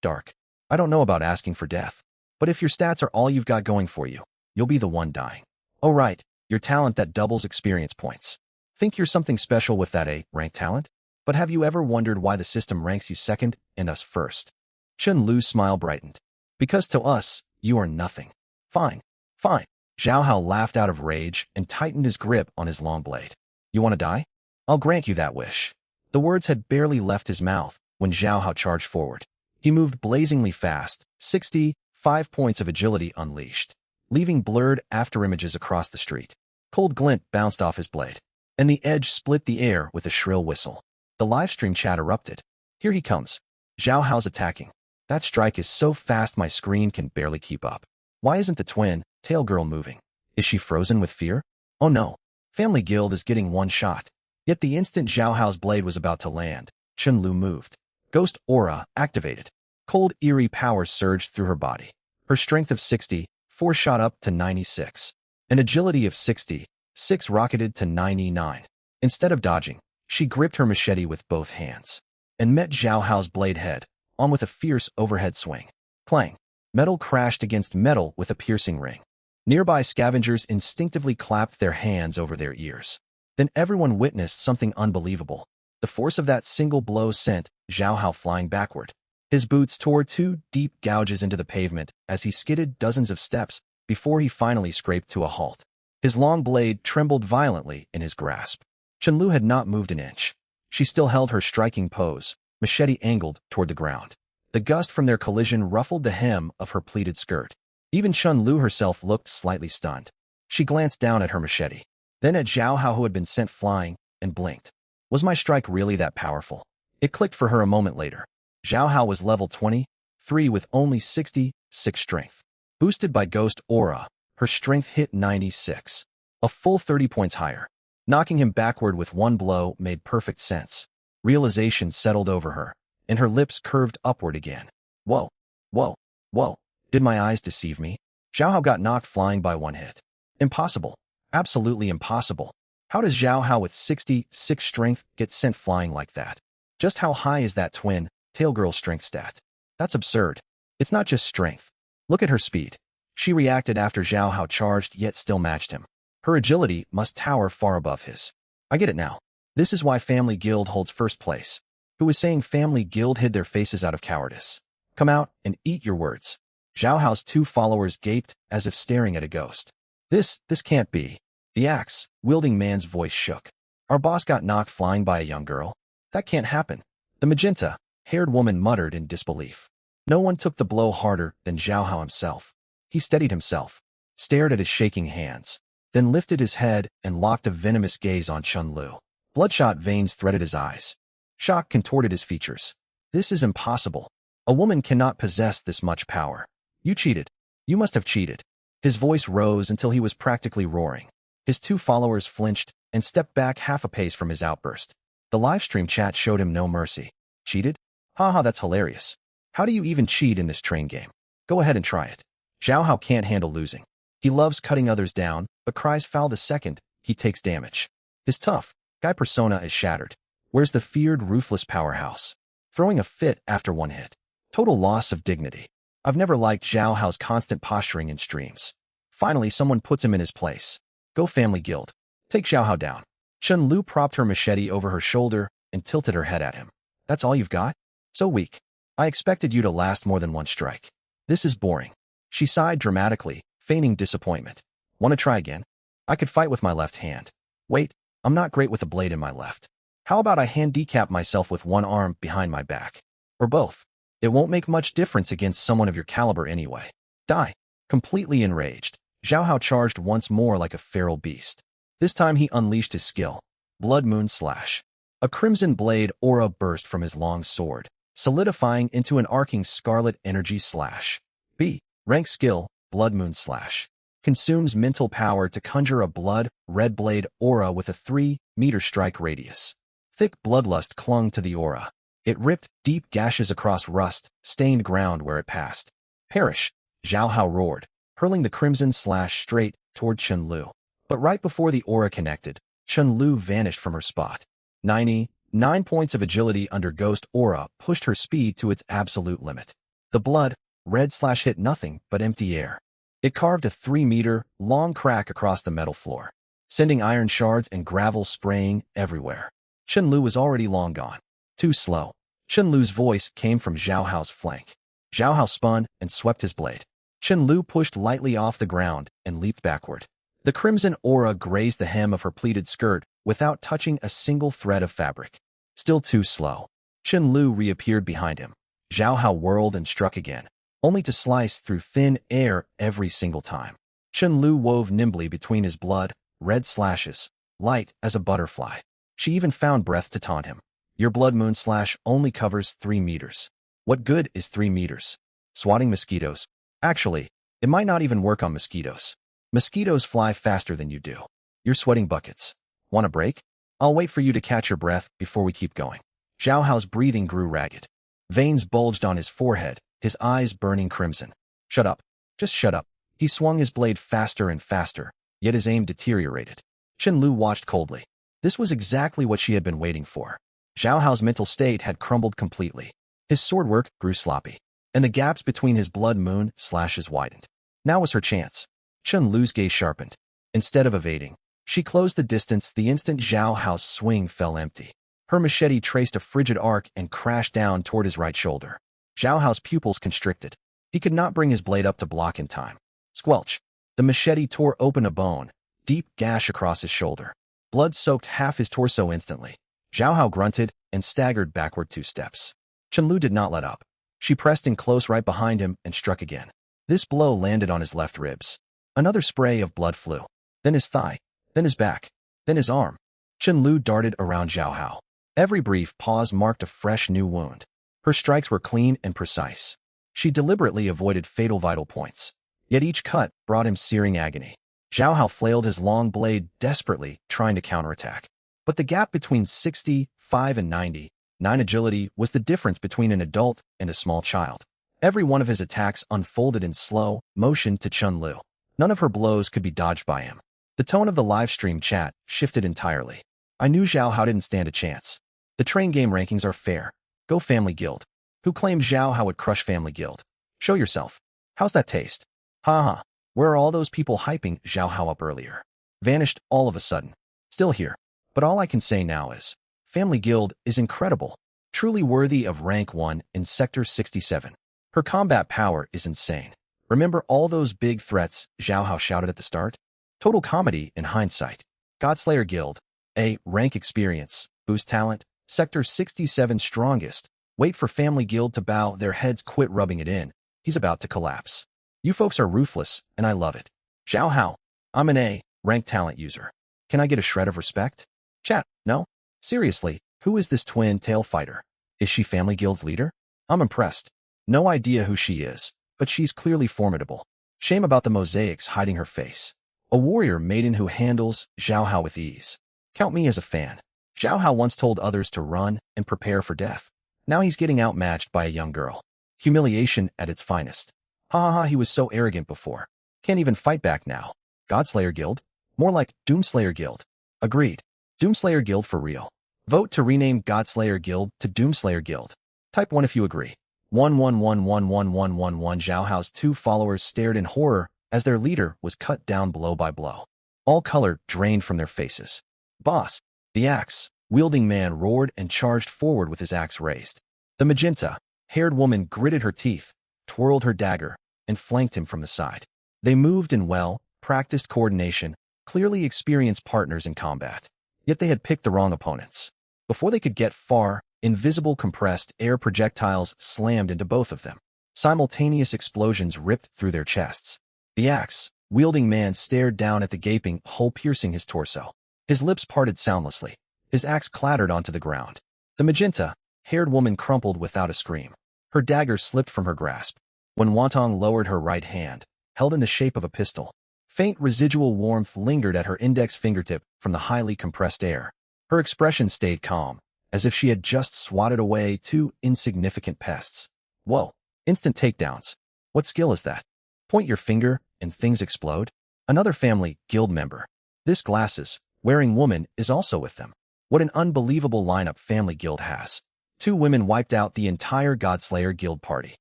dark. I don't know about asking for death. But if your stats are all you've got going for you, you'll be the one dying. Oh right, your talent that doubles experience points. Think you're something special with that A-rank talent? But have you ever wondered why the system ranks you second and us first? Chun-Lu's smile brightened. Because to us, you are nothing. Fine. Zhao Hao laughed out of rage and tightened his grip on his long blade. You want to die? I'll grant you that wish. The words had barely left his mouth when Zhao Hao charged forward. He moved blazingly fast, 65 points of agility unleashed, leaving blurred afterimages across the street. Cold glint bounced off his blade, and the edge split the air with a shrill whistle. The livestream chat erupted. Here he comes. Zhao Hao's attacking. That strike is so fast my screen can barely keep up. Why isn't the twin-tail girl moving? Is she frozen with fear? Oh no. Family Guild is getting one shot. Yet the instant Zhao Hao's blade was about to land, Chun-Lu moved. Ghost aura activated. Cold, eerie power surged through her body. Her strength of 64 shot up to 96. An agility of 66 rocketed to 99. Instead of dodging, she gripped her machete with both hands and met Zhao Hao's blade head on with a fierce overhead swing. Clang. Metal crashed against metal with a piercing ring. Nearby scavengers instinctively clapped their hands over their ears. Then everyone witnessed something unbelievable. The force of that single blow sent Zhao Hao flying backward. His boots tore two deep gouges into the pavement as he skidded dozens of steps before he finally scraped to a halt. His long blade trembled violently in his grasp. Chun-Lu had not moved an inch. She still held her striking pose, machete angled toward the ground. The gust from their collision ruffled the hem of her pleated skirt. Even Chun-Lu herself looked slightly stunned. She glanced down at her machete, then at Zhao Hao who had been sent flying, and blinked. Was my strike really that powerful? It clicked for her a moment later. Zhao Hao was level 23 with only 66 strength. Boosted by Ghost Aura, Her strength hit 96, a full 30 points higher. Knocking him backward with one blow made perfect sense. Realization settled over her, and her lips curved upward again. Whoa, whoa, whoa. Did my eyes deceive me? Zhao Hao got knocked flying by one hit. Impossible. Absolutely impossible. How does Zhao Hao with 66 strength get sent flying like that? Just how high is that twin, tail girl strength stat? That's absurd. It's not just strength. Look at her speed. She reacted after Zhao Hao charged yet still matched him. Her agility must tower far above his. I get it now. This is why Family Guild holds first place. Who was saying Family Guild hid their faces out of cowardice? Come out and eat your words. Zhao Hao's two followers gaped as if staring at a ghost. This can't be. The axe-wielding man's voice shook. Our boss got knocked flying by a young girl? That can't happen. The magenta-haired woman muttered in disbelief. No one took the blow harder than Zhao Hao himself. He steadied himself, stared at his shaking hands, then lifted his head and locked a venomous gaze on Chun Lu. Bloodshot veins threaded his eyes. Shock contorted his features. This is impossible. A woman cannot possess this much power. You cheated. You must have cheated. His voice rose until he was practically roaring. His two followers flinched and stepped back half a pace from his outburst. The livestream chat showed him no mercy. Cheated? Haha, that's hilarious. How do you even cheat in this train game? Go ahead and try it. Zhao Hao can't handle losing. He loves cutting others down, but cries foul the second he takes damage. His tough guy persona is shattered. Where's the feared, ruthless powerhouse? Throwing a fit after one hit. Total loss of dignity. I've never liked Zhao Hao's constant posturing in streams. Finally, someone puts him in his place. Go Family Guild. Take Zhao Hao down. Chun Lu propped her machete over her shoulder and tilted her head at him. That's all you've got? So weak. I expected you to last more than one strike. This is boring. She sighed dramatically, feigning disappointment. Want to try again? I could fight with my left hand. Wait, I'm not great with a blade in my left. How about I handicap myself with one arm behind my back? Or both. It won't make much difference against someone of your caliber anyway. Die. Completely enraged, Zhao Hao charged once more like a feral beast. This time he unleashed his skill. Blood Moon Slash. A crimson blade aura burst from his long sword, solidifying into an arcing scarlet energy slash. B. Rank skill, Blood Moon Slash. Consumes mental power to conjure a blood-red blade aura with a 3-meter strike radius. Thick bloodlust clung to the aura. It ripped deep gashes across rust-stained ground where it passed. Perish, Zhao Hao roared, hurling the crimson slash straight toward Chun Lu. But right before the aura connected, Chun Lu vanished from her spot. 99 points of agility under Ghost Aura pushed her speed to its absolute limit. The blood-red slash hit nothing but empty air. It carved a 3-meter-long crack across the metal floor, sending iron shards and gravel spraying everywhere. Chun Lu was already long gone. Too slow. Chun Lu's voice came from Zhao Hao's flank. Zhao Hao spun and swept his blade. Chun Lu pushed lightly off the ground and leaped backward. The crimson aura grazed the hem of her pleated skirt without touching a single thread of fabric. Still too slow. Chun Lu reappeared behind him. Zhao Hao whirled and struck again, only to slice through thin air every single time. Chun Lu wove nimbly between his blood-red slashes, light as a butterfly. She even found breath to taunt him. Your Blood Moon Slash only covers 3 meters. What good is 3 meters? Swatting mosquitoes. Actually, it might not even work on mosquitoes. Mosquitoes fly faster than you do. You're sweating buckets. Want a break? I'll wait for you to catch your breath before we keep going. Zhao Hao's breathing grew ragged. Veins bulged on his forehead, his eyes burning crimson. Shut up. Just shut up. He swung his blade faster and faster, yet his aim deteriorated. Chun Lu watched coldly. This was exactly what she had been waiting for. Zhao Hao's mental state had crumbled completely. His swordwork grew sloppy, and the gaps between his blood moon slashes widened. Now was her chance. Chun Lu's gaze sharpened. Instead of evading, she closed the distance the instant Zhao Hao's swing fell empty. Her machete traced a frigid arc and crashed down toward his right shoulder. Zhao Hao's pupils constricted. He could not bring his blade up to block in time. Squelch. The machete tore open a bone, deep gash across his shoulder. Blood soaked half his torso instantly. Zhao Hao grunted and staggered backward 2 steps. Chun Lu did not let up. She pressed in close right behind him and struck again. This blow landed on his left ribs. Another spray of blood flew. Then his thigh. Then his back. Then his arm. Chun Lu darted around Zhao Hao. Every brief pause marked a fresh new wound. Her strikes were clean and precise. She deliberately avoided fatal vital points. Yet each cut brought him searing agony. Zhao Hao flailed his long blade desperately, trying to counterattack. But the gap between 65 and 99 agility was the difference between an adult and a small child. Every one of his attacks unfolded in slow motion to Chun Lu. None of her blows could be dodged by him. The tone of the livestream chat shifted entirely. I knew Zhao Hao didn't stand a chance. The train game rankings are fair. Go Family Guild. Who claimed Zhao Hao would crush Family Guild? Show yourself. How's that taste? Ha ha. Where are all those people hyping Zhao Hao up earlier? Vanished all of a sudden. Still here. But all I can say now is, Family Guild is incredible. Truly worthy of rank 1 in Sector 67. Her combat power is insane. Remember all those big threats Zhao Hao shouted at the start? Total comedy in hindsight. Godslayer Guild. A. Rank experience. Boost talent. Sector 67 strongest. Wait for Family Guild to bow their heads, quit rubbing it in. He's about to collapse. You folks are ruthless, and I love it. Zhao Hao. I'm an A. Rank talent user. Can I get a shred of respect? Chat, no? Seriously, who is this twin tail fighter? Is she Family Guild's leader? I'm impressed. No idea who she is, but she's clearly formidable. Shame about the mosaics hiding her face. A warrior maiden who handles Zhao Hao with ease. Count me as a fan. Zhao Hao once told others to run and prepare for death. Now he's getting outmatched by a young girl. Humiliation at its finest. Ha ha ha, he was so arrogant before. Can't even fight back now. Godslayer Guild? More like Doomslayer Guild. Agreed. Doomslayer Guild for real. Vote to rename Godslayer Guild to Doomslayer Guild. Type 1 if you agree. 111111111. Zhao Hao's 2 followers stared in horror as their leader was cut down blow by blow. All color drained from their faces. Boss, the axe-wielding man roared and charged forward with his axe raised. The magenta-haired woman gritted her teeth, twirled her dagger, and flanked him from the side. They moved in well-practiced coordination, clearly experienced partners in combat. Yet they had picked the wrong opponents. Before they could get far, invisible compressed air projectiles slammed into both of them. Simultaneous explosions ripped through their chests. The axe-wielding man stared down at the gaping hole piercing his torso. His lips parted soundlessly. His axe clattered onto the ground. The magenta-haired woman crumpled without a scream. Her dagger slipped from her grasp. When Wantong lowered her right hand, held in the shape of a pistol, faint residual warmth lingered at her index fingertip from the highly compressed air. Her expression stayed calm, as if she had just swatted away 2 insignificant pests. Whoa, instant takedowns. What skill is that? Point your finger and things explode? Another Family Guild member. This glasses-wearing woman is also with them. What an unbelievable lineup Family Guild has. 2 women wiped out the entire Godslayer Guild party.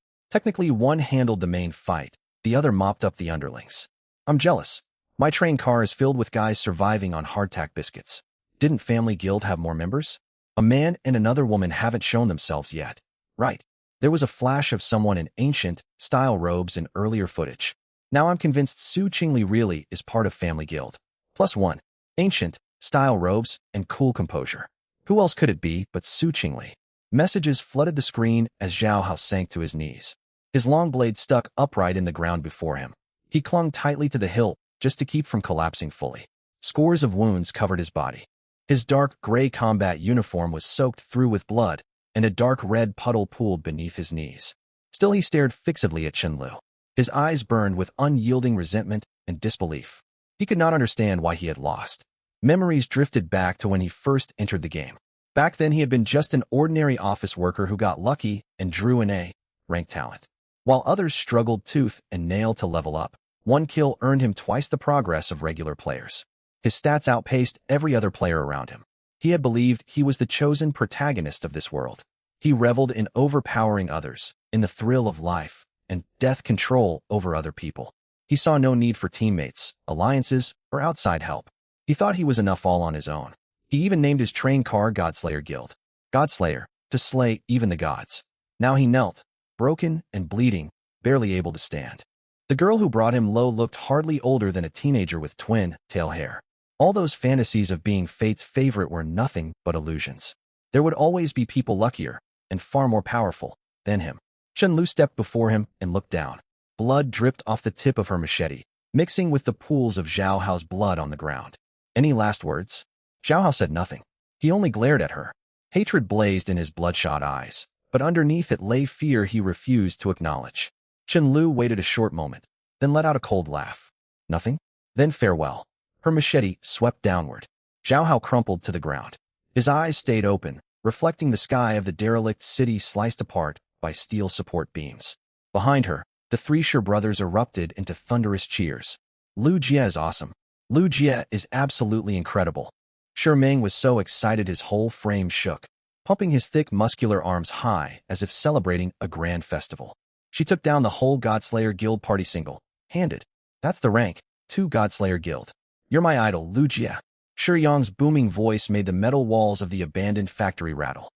Technically, one handled the main fight, the other mopped up the underlings. I'm jealous. My train car is filled with guys surviving on hardtack biscuits. Didn't Family Guild have more members? A man and another woman haven't shown themselves yet. Right. There was a flash of someone in ancient-style robes in earlier footage. Now I'm convinced Su Qingli really is part of Family Guild. +1. Ancient-style robes and cool composure. Who else could it be but Su Qingli? Messages flooded the screen as Zhao Hao sank to his knees. His long blade stuck upright in the ground before him. He clung tightly to the hilt just to keep from collapsing fully. Scores of wounds covered his body. His dark gray combat uniform was soaked through with blood, and a dark red puddle pooled beneath his knees. Still he stared fixedly at Chun Lu. His eyes burned with unyielding resentment and disbelief. He could not understand why he had lost. Memories drifted back to when he first entered the game. Back then he had been just an ordinary office worker who got lucky and drew an A-rank talent. While others struggled tooth and nail to level up, 1 kill earned him twice the progress of regular players. His stats outpaced every other player around him. He had believed he was the chosen protagonist of this world. He reveled in overpowering others, in the thrill of life, and death control over other people. He saw no need for teammates, alliances, or outside help. He thought he was enough all on his own. He even named his train car Godslayer Guild. Godslayer, to slay even the gods. Now he knelt, broken and bleeding, barely able to stand. The girl who brought him low looked hardly older than a teenager with twin-tail hair. All those fantasies of being fate's favorite were nothing but illusions. There would always be people luckier and far more powerful than him. Chun Lu stepped before him and looked down. Blood dripped off the tip of her machete, mixing with the pools of Zhao Hao's blood on the ground. Any last words? Zhao Hao said nothing. He only glared at her. Hatred blazed in his bloodshot eyes, but underneath it lay fear he refused to acknowledge. Chun Lu waited a short moment, then let out a cold laugh. Nothing? Then farewell. Her machete swept downward. Zhao Hao crumpled to the ground. His eyes stayed open, reflecting the sky of the derelict city sliced apart by steel support beams. Behind her, the three Shi brothers erupted into thunderous cheers. Lu Jie is awesome. Lu Jie is absolutely incredible. Shi Ming was so excited his whole frame shook, pumping his thick muscular arms high as if celebrating a grand festival. She took down the whole Godslayer Guild party single-handed. That's the rank, 2 Godslayer Guild. You're my idol, Lu Jie. Shi Yang's booming voice made the metal walls of the abandoned factory rattle.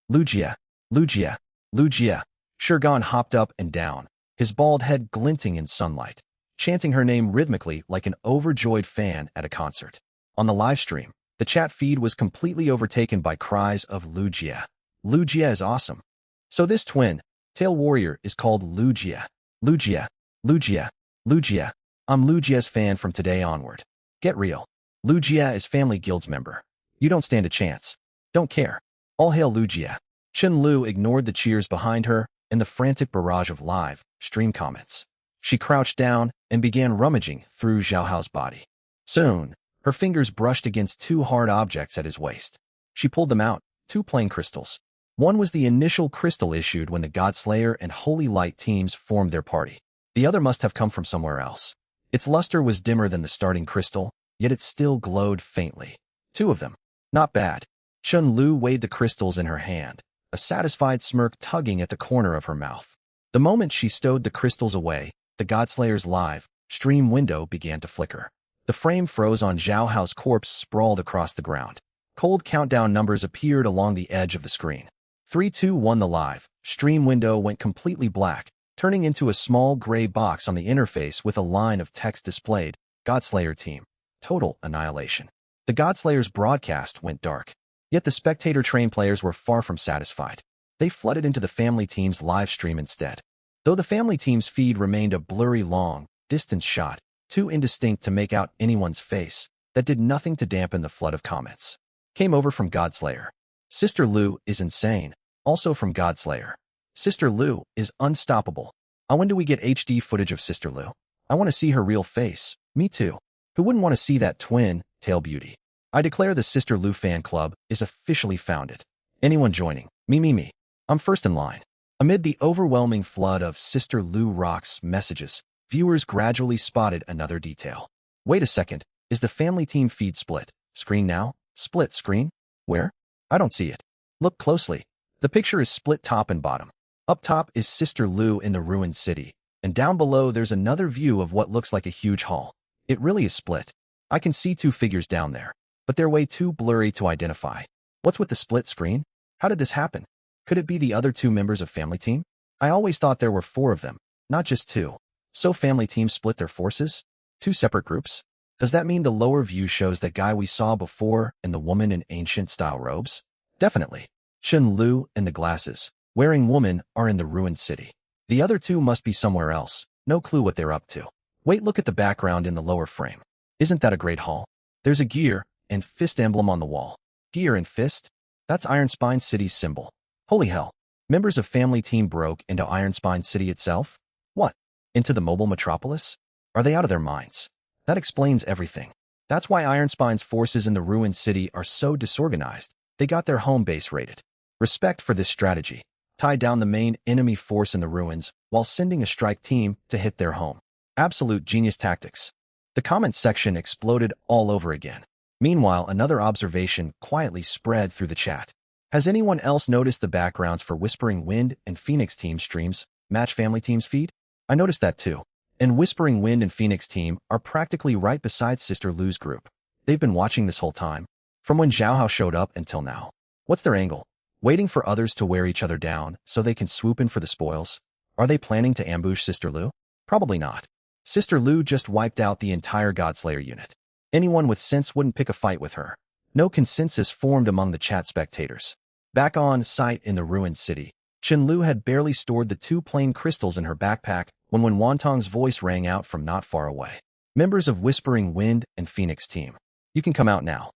Lu Jie, Lu Jie, Lu Jie. Shi Gan hopped up and down, his bald head glinting in sunlight, chanting her name rhythmically like an overjoyed fan at a concert. On the live stream, the chat feed was completely overtaken by cries of Lu Jie. Lu Jie is awesome. So this twin-tail warrior is called Lu Jie. Lu Jie, Lu Jie, Lu Jie. I'm Lu Jie's fan from today onward. Get real. Lu Jie is Family Guild's member. You don't stand a chance. Don't care. All hail Lu Jie. Chen Lu ignored the cheers behind her and the frantic barrage of live stream comments. She crouched down and began rummaging through Zhao Hao's body. Soon, her fingers brushed against 2 hard objects at his waist. She pulled them out, 2 plain crystals. One was the initial crystal issued when the Godslayer and Holy Light teams formed their party. The other must have come from somewhere else. Its luster was dimmer than the starting crystal, yet it still glowed faintly. 2 of them. Not bad. Chen Lu weighed the crystals in her hand, a satisfied smirk tugging at the corner of her mouth. The moment she stowed the crystals away, the Godslayer's live stream window began to flicker. The frame froze on Zhao Hao's corpse sprawled across the ground. Cold countdown numbers appeared along the edge of the screen. 3, 2, 1. The live stream window went completely black, turning into a small gray box on the interface with a line of text displayed. Godslayer team. Total annihilation. The Godslayer's broadcast went dark. Yet the spectator-trained players were far from satisfied. They flooded into the family team's live stream instead. Though the family team's feed remained a blurry, long, distance shot, too indistinct to make out anyone's face, that did nothing to dampen the flood of comments. Came over from Godslayer. Sister Lu is insane. Also from Godslayer. Sister Lu is unstoppable. When do we get HD footage of Sister Lu? I want to see her real face. Me too. Who wouldn't want to see that twin-tail beauty? I declare the Sister Lu fan club is officially founded. Anyone joining? Me. I'm first in line. Amid the overwhelming flood of Sister Lu rocks messages, viewers gradually spotted another detail. Wait a second, is the family team feed split screen now? Split screen? Where? I don't see it. Look closely. The picture is split top and bottom. Up top is Sister Lu in the ruined city, and down below there's another view of what looks like a huge hall. It really is split. I can see 2 figures down there, but they're way too blurry to identify. What's with the split screen? How did this happen? Could it be the other 2 members of family team? I always thought there were 4 of them, not just 2. So family team split their forces? 2 separate groups? Does that mean the lower view shows that guy we saw before and the woman in ancient-style robes? Definitely. Chen Lu and the glasses, wearing woman, are in the ruined city. The other 2 must be somewhere else. No clue what they're up to. Wait, look at the background in the lower frame. Isn't that a great hall? There's a gear and fist emblem on the wall. Gear and fist? That's Ironspine City's symbol. Holy hell. Members of family team broke into Ironspine City itself? What? Into the mobile metropolis? Are they out of their minds? That explains everything. That's why Ironspine's forces in the ruined city are so disorganized. They got their home base raided. Respect for this strategy. Tie down the main enemy force in the ruins while sending a strike team to hit their home. Absolute genius tactics. The comments section exploded all over again. Meanwhile, another observation quietly spread through the chat. Has anyone else noticed the backgrounds for Whispering Wind and Phoenix Team streams match family team's feed? I noticed that too. And Whispering Wind and Phoenix Team are practically right beside Sister Lu's group. They've been watching this whole time, from when Zhao Hao showed up until now. What's their angle? Waiting for others to wear each other down so they can swoop in for the spoils? Are they planning to ambush Sister Lu? Probably not. Sister Lu just wiped out the entire Godslayer unit. Anyone with sense wouldn't pick a fight with her. No consensus formed among the chat spectators. Back on site in the ruined city, Chen Lu had barely stored the 2 plain crystals in her backpack when Wantong's voice rang out from not far away. Members of Whispering Wind and Phoenix Team, you can come out now.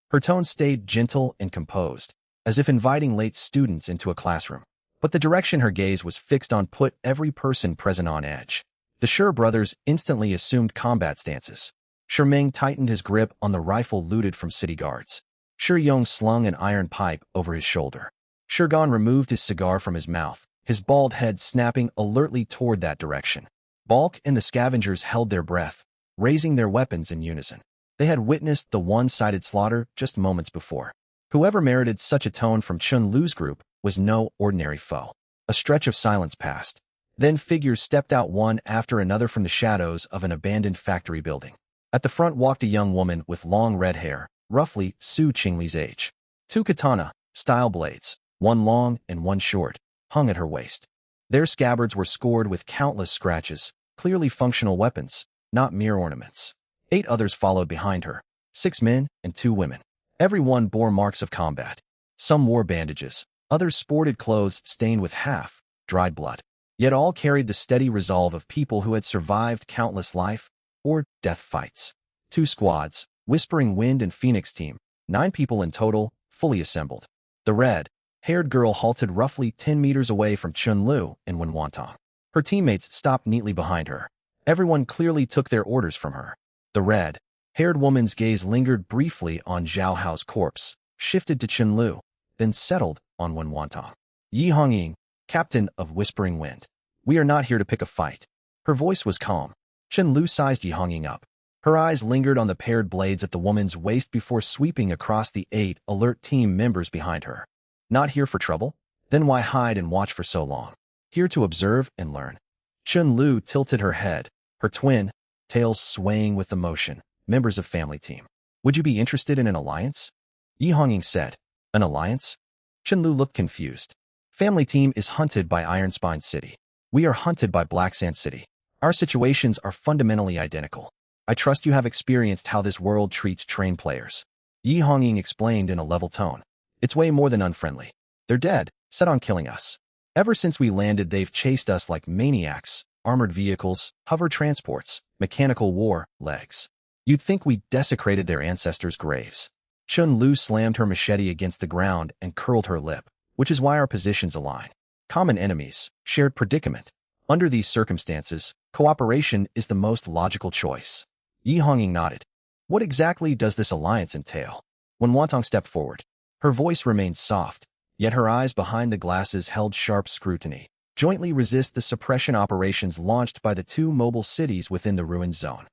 Her tone stayed gentle and composed, as if inviting late students into a classroom. But the direction her gaze was fixed on put every person present on edge. The Shi brothers instantly assumed combat stances. Shi Ming tightened his grip on the rifle looted from city guards. Shi Yong slung an iron pipe over his shoulder. Shi Gan removed his cigar from his mouth, his bald head snapping alertly toward that direction. Balk and the scavengers held their breath, raising their weapons in unison. They had witnessed the one-sided slaughter just moments before. Whoever merited such a tone from Chun Lu's group was no ordinary foe. A stretch of silence passed. Then figures stepped out one after another from the shadows of an abandoned factory building. At the front walked a young woman with long red hair, roughly Su Qingli's age. Two katana, style blades, one long and one short, hung at her waist. Their scabbards were scored with countless scratches, clearly functional weapons, not mere ornaments. 8 others followed behind her, 6 men and 2 women. Every one bore marks of combat. Some wore bandages, others sported clothes stained with half-dried blood. Yet all carried the steady resolve of people who had survived countless life or death fights. 2 squads, Whispering Wind and Phoenix team, 9 people in total, fully assembled. The red-haired girl halted roughly 10 meters away from Chun Lu and Wen Wantong. Her teammates stopped neatly behind her. Everyone clearly took their orders from her. The red-haired woman's gaze lingered briefly on Zhao Hao's corpse, shifted to Chun Lu, then settled on Wen Wantong. Yi Hongying, captain of Whispering Wind. We are not here to pick a fight. Her voice was calm. Chun Lu sized Yi Hongying up. Her eyes lingered on the paired blades at the woman's waist before sweeping across the 8 alert team members behind her. Not here for trouble? Then why hide and watch for so long? Here to observe and learn. Chun Lu tilted her head, her twin tails swaying with emotion. Members of family team. Would you be interested in an alliance? Yi Hongying said. An alliance? Chun Lu looked confused. Family team is hunted by Iron Spine City. We are hunted by Black Sand City. Our situations are fundamentally identical. I trust you have experienced how this world treats trained players. Yi Hongying explained in a level tone. It's way more than unfriendly. They're dead, set on killing us. Ever since we landed, they've chased us like maniacs, armored vehicles, hover transports, mechanical war, legs. You'd think we desecrated their ancestors' graves. Chun Lu slammed her machete against the ground and curled her lip, which is why our positions align. Common enemies, shared predicament. Under these circumstances, cooperation is the most logical choice. Yi Hongying nodded. What exactly does this alliance entail? When Wantong stepped forward, her voice remained soft, yet her eyes behind the glasses held sharp scrutiny. Jointly resist the suppression operations launched by the 2 mobile cities within the ruined zone.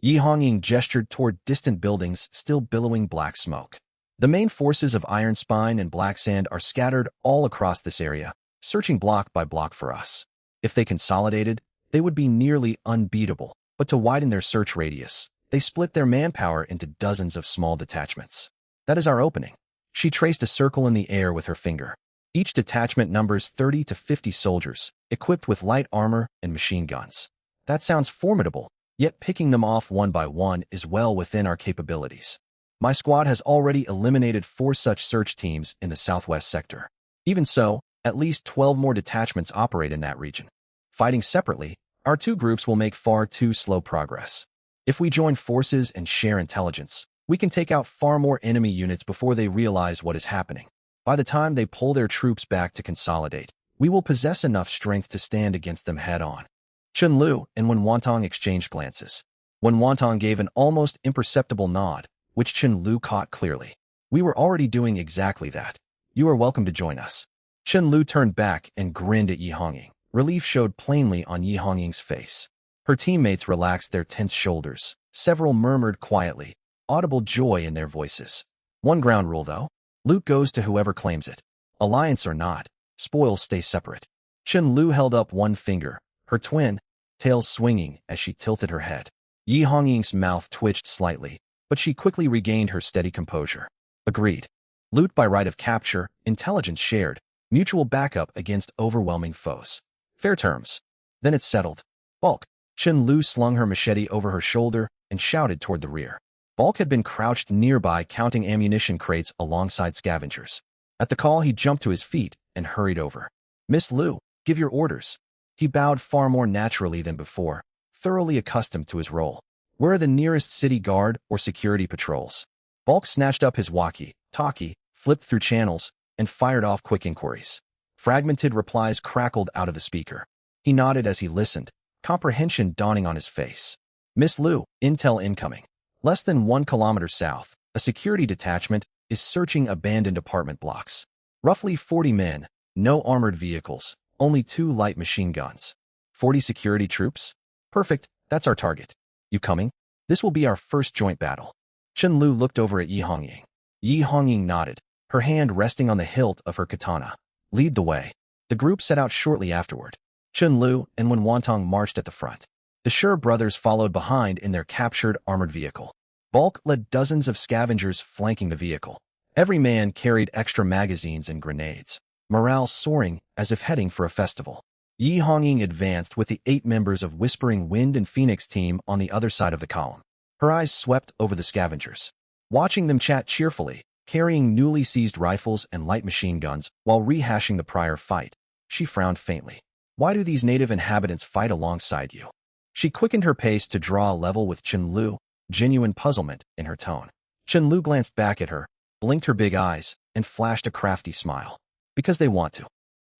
Yi Hongying gestured toward distant buildings still billowing black smoke. The main forces of Iron Spine and Black Sand are scattered all across this area, searching block by block for us. If they consolidated, they would be nearly unbeatable, but to widen their search radius, they split their manpower into dozens of small detachments. That is our opening. She traced a circle in the air with her finger. Each detachment numbers 30 to 50 soldiers, equipped with light armor and machine guns. That sounds formidable, yet picking them off one by one is well within our capabilities. My squad has already eliminated 4 such search teams in the southwest sector. Even so, at least 12 more detachments operate in that region. Fighting separately, our 2 groups will make far too slow progress. If we join forces and share intelligence, we can take out far more enemy units before they realize what is happening. By the time they pull their troops back to consolidate, we will possess enough strength to stand against them head-on. Chun Lu and Wen Wantong exchanged glances. Wen Wantong gave an almost imperceptible nod, which Chun Lu caught clearly. We were already doing exactly that. You are welcome to join us. Chun Lu turned back and grinned at Yi Hongying. Relief showed plainly on Yi Hongying's face. Her teammates relaxed their tense shoulders. Several murmured quietly, audible joy in their voices. One ground rule, though. Loot goes to whoever claims it. Alliance or not, spoils stay separate. Chun Lu held up one finger, her twin tails swinging as she tilted her head. Yi Hongying's mouth twitched slightly, but she quickly regained her steady composure. Agreed. Loot by right of capture, intelligence shared, mutual backup against overwhelming foes. Fair terms. Then it's settled. Bulk. Chun Lu slung her machete over her shoulder and shouted toward the rear. Bulk had been crouched nearby counting ammunition crates alongside scavengers. At the call, he jumped to his feet and hurried over. Miss Lu, give your orders. He bowed far more naturally than before, thoroughly accustomed to his role. Where are the nearest city guard or security patrols? Bulk snatched up his walkie-talkie, flipped through channels, and fired off quick inquiries. Fragmented replies crackled out of the speaker. He nodded as he listened, comprehension dawning on his face. Miss Liu, intel incoming. Less than 1 kilometer south, a security detachment is searching abandoned apartment blocks. Roughly 40 men, no armored vehicles, only 2 light machine guns. 40 security troops? Perfect, that's our target. You coming? This will be our first joint battle. Chen Lu looked over at Yi Hongying. Yi Hongying nodded, her hand resting on the hilt of her katana. Lead the way. The group set out shortly afterward. Chen Lu and Wen Wantong marched at the front. The Shi brothers followed behind in their captured armored vehicle. Bulk led dozens of scavengers flanking the vehicle. Every man carried extra magazines and grenades, morale soaring as if heading for a festival. Yi Hongying advanced with the 8 members of Whispering Wind and Phoenix team on the other side of the column. Her eyes swept over the scavengers, watching them chat cheerfully, carrying newly seized rifles and light machine guns while rehashing the prior fight. She frowned faintly. Why do these native inhabitants fight alongside you? She quickened her pace to draw a level with Chen Lu, genuine puzzlement in her tone. Chen Lu glanced back at her, blinked her big eyes, and flashed a crafty smile. Because they want to.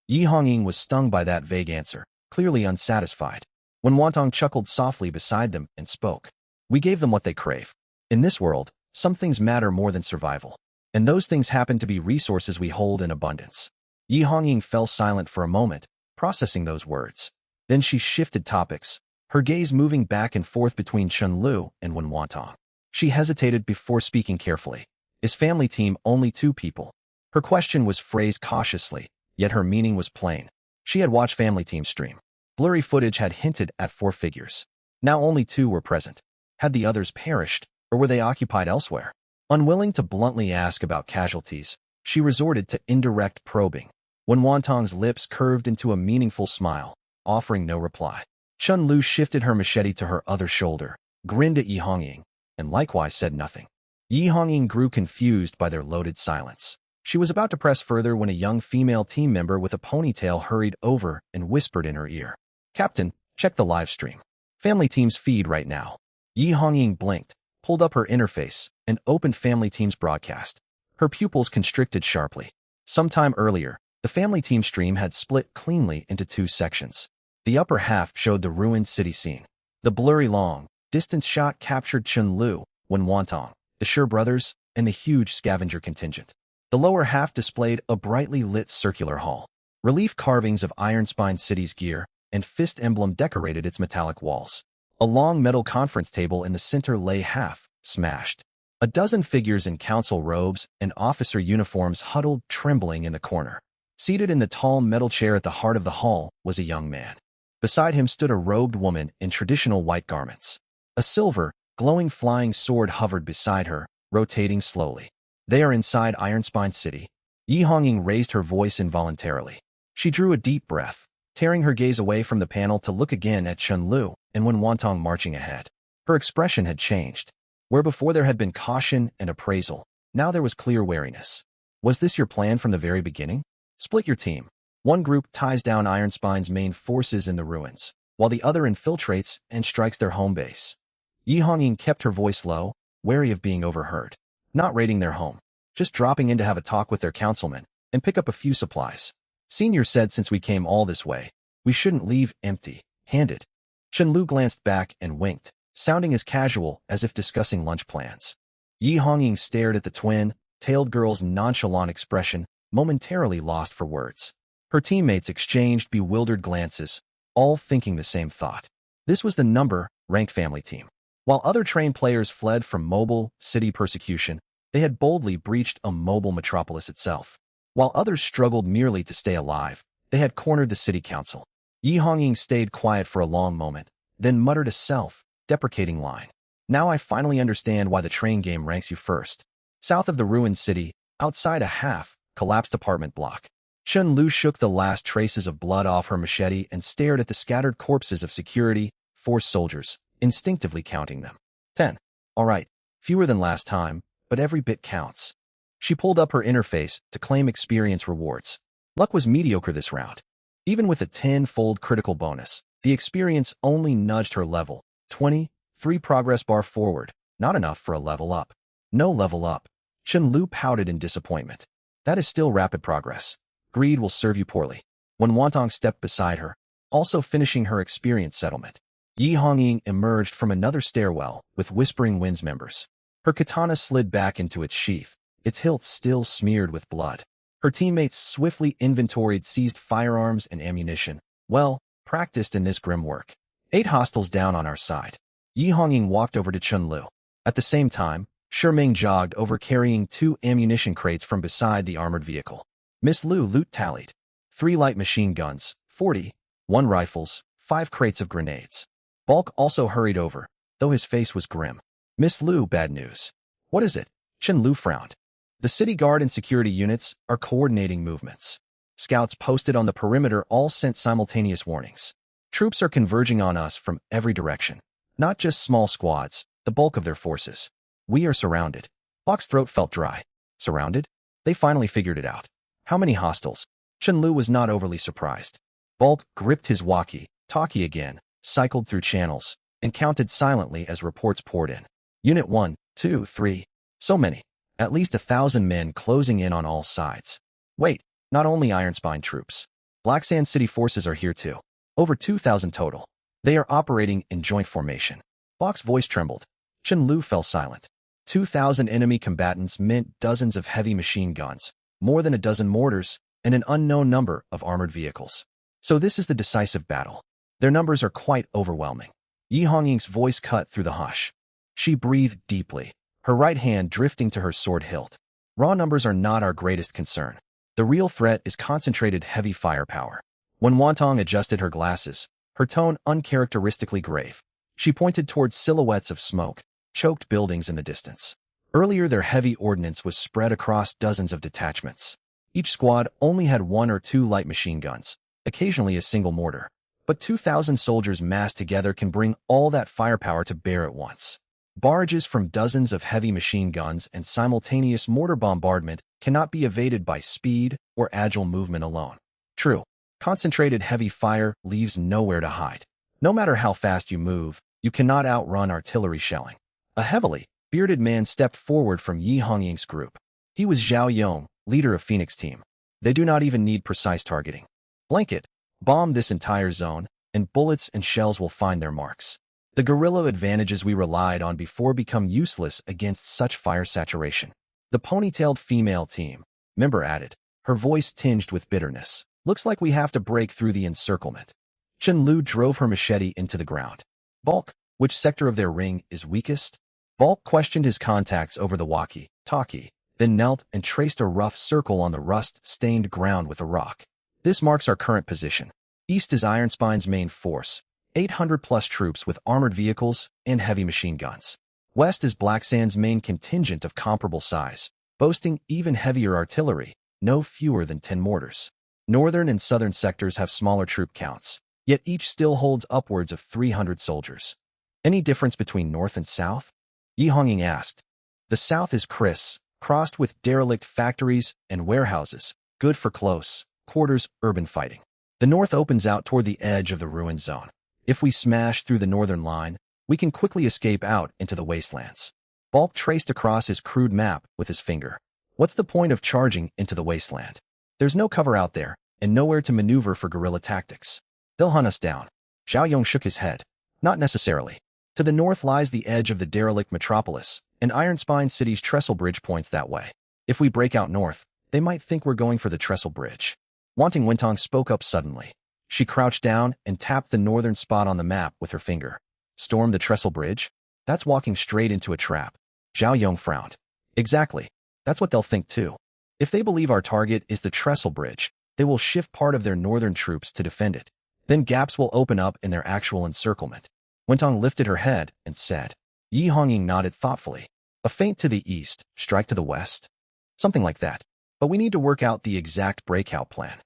Yi Hongying was stung by that vague answer, clearly unsatisfied. When Wantong chuckled softly beside them and spoke. We gave them what they crave. In this world, some things matter more than survival. And those things happen to be resources we hold in abundance. Yi Hongying fell silent for a moment, processing those words. Then she shifted topics, her gaze moving back and forth between Chen Lu and Wen Wantong. She hesitated before speaking carefully. Is family team only 2 people? Her question was phrased cautiously, yet her meaning was plain. She had watched family team stream. Blurry footage had hinted at 4 figures. Now only 2 were present. Had the others perished, or were they occupied elsewhere? Unwilling to bluntly ask about casualties, she resorted to indirect probing. When Wantong's lips curved into a meaningful smile, offering no reply. Chen Lu shifted her machete to her other shoulder, grinned at Yi Hongying, and likewise said nothing. Yi Hongying grew confused by their loaded silence. She was about to press further when a young female team member with a ponytail hurried over and whispered in her ear. Captain, check the live stream. Family team's feed right now. Yi Hongying blinked, pulled up her interface, and opened family team's broadcast. Her pupils constricted sharply. Sometime earlier, the family team stream had split cleanly into 2 sections. The upper half showed the ruined city scene. The blurry long, distance shot captured Chen Lu, Wen Wantong, the Shi brothers, and the huge scavenger contingent. The lower half displayed a brightly lit circular hall. Relief carvings of Ironspine City's gear and fist emblem decorated its metallic walls. A long metal conference table in the center lay half smashed. A dozen figures in council robes and officer uniforms huddled trembling in the corner. Seated in the tall metal chair at the heart of the hall was a young man. Beside him stood a robed woman in traditional white garments. A silver, glowing flying sword hovered beside her, rotating slowly. They are inside Ironspine City. Yi Hongying raised her voice involuntarily. She drew a deep breath, tearing her gaze away from the panel to look again at Chen Lu and Wen Wantong marching ahead. Her expression had changed. Where before there had been caution and appraisal, now there was clear wariness. Was this your plan from the very beginning? Split your team. One group ties down Ironspine's main forces in the ruins, while the other infiltrates and strikes their home base. Yi Hongying kept her voice low, wary of being overheard. Not raiding their home, just dropping in to have a talk with their councilmen and pick up a few supplies. Senior said since we came all this way, we shouldn't leave empty-handed. Chen Lu glanced back and winked, sounding as casual as if discussing lunch plans. Yi Hongying stared at the twin-tailed girl's nonchalant expression, momentarily lost for words. Her teammates exchanged bewildered glances, all thinking the same thought. This was the number-ranked family team. While other trained players fled from mobile city persecution, they had boldly breached a mobile metropolis itself. While others struggled merely to stay alive, they had cornered the city council. Yi Hongying stayed quiet for a long moment, then muttered a self-deprecating line. Now I finally understand why the train game ranks you first. South of the ruined city, outside a half-collapsed apartment block. Chen Lu shook the last traces of blood off her machete and stared at the scattered corpses of security force soldiers, instinctively counting them. 10. All right, fewer than last time, but every bit counts. She pulled up her interface to claim experience rewards. Luck was mediocre this round. Even with a 10-fold critical bonus, the experience only nudged her level. 23 progress bar forward, not enough for a level up. No level up. Chen Lu pouted in disappointment. That is still rapid progress. Greed will serve you poorly. When Wantong stepped beside her, also finishing her experience settlement. Yi Hongying emerged from another stairwell with Whispering Winds members. Her katana slid back into its sheath, its hilt still smeared with blood. Her teammates swiftly inventoried seized firearms and ammunition, well practiced in this grim work. 8 hostiles down on our side. Yi Hongying walked over to Chun Lu. At the same time, Ming jogged over carrying 2 ammunition crates from beside the armored vehicle. Miss Lu loot tallied. 3 light machine guns, 40, 1 rifles, 5 crates of grenades. Bulk also hurried over, though his face was grim. Miss Lu, bad news. What is it? Chen Lu frowned. The city guard and security units are coordinating movements. Scouts posted on the perimeter all sent simultaneous warnings. Troops are converging on us from every direction. Not just small squads, the bulk of their forces. We are surrounded. Bulk's throat felt dry. Surrounded? They finally figured it out. How many hostiles? Chen Lu was not overly surprised. Bulk gripped his walkie-talkie again, cycled through channels, and counted silently as reports poured in. Unit 1, 2, 3. So many. At least 1,000 men closing in on all sides. Wait, not only Iron Spine troops. Black Sand City forces are here too. Over 2,000 total. They are operating in joint formation. Bulk's voice trembled. Chen Lu fell silent. 2,000 enemy combatants meant dozens of heavy machine guns, more than a dozen mortars, and an unknown number of armored vehicles. So this is the decisive battle. Their numbers are quite overwhelming. Yi Hongying's voice cut through the hush. She breathed deeply, her right hand drifting to her sword hilt. Raw numbers are not our greatest concern. The real threat is concentrated heavy firepower. When Wantong adjusted her glasses, her tone uncharacteristically grave, she pointed towards silhouettes of smoke, choked buildings in the distance. Earlier their heavy ordnance was spread across dozens of detachments. Each squad only had 1 or 2 light machine guns, occasionally a single mortar. But 2,000 soldiers massed together can bring all that firepower to bear at once. Barrages from dozens of heavy machine guns and simultaneous mortar bombardment cannot be evaded by speed or agile movement alone. True, concentrated heavy fire leaves nowhere to hide. No matter how fast you move, you cannot outrun artillery shelling. A heavily bearded man stepped forward from Yi Hongying's group. He was Zhao Yong, leader of Phoenix Team. They do not even need precise targeting. Blanket, bomb this entire zone, and bullets and shells will find their marks. The guerrilla advantages we relied on before become useless against such fire saturation. The ponytailed female team member added, her voice tinged with bitterness. Looks like we have to break through the encirclement. Chen Lu drove her machete into the ground. Bulk, which sector of their ring is weakest? Bulk questioned his contacts over the walkie-talkie, then knelt and traced a rough circle on the rust-stained ground with a rock. This marks our current position. East is Iron Spine's main force, 800-plus troops with armored vehicles and heavy machine guns. West is Black Sand's main contingent of comparable size, boasting even heavier artillery, no fewer than 10 mortars. Northern and southern sectors have smaller troop counts, yet each still holds upwards of 300 soldiers. Any difference between north and south? Yi Hongying asked. The south is crossed with derelict factories and warehouses, good for close quarters urban fighting. The north opens out toward the edge of the ruined zone. If we smash through the northern line, we can quickly escape out into the wastelands. Bulk traced across his crude map with his finger. What's the point of charging into the wasteland? There's no cover out there, and nowhere to maneuver for guerrilla tactics. They'll hunt us down. Zhao Yong shook his head. Not necessarily. To the north lies the edge of the derelict metropolis, and Iron Spine City's trestle bridge points that way. If we break out north, they might think we're going for the trestle bridge. Wanting Wintong spoke up suddenly. She crouched down and tapped the northern spot on the map with her finger. Storm the trestle bridge? That's walking straight into a trap. Zhao Yong frowned. Exactly. That's what they'll think too. If they believe our target is the trestle bridge, they will shift part of their northern troops to defend it. Then gaps will open up in their actual encirclement. Wintong lifted her head and said. Yi Hongying nodded thoughtfully. A feint to the east, strike to the west? Something like that. But we need to work out the exact breakout plan.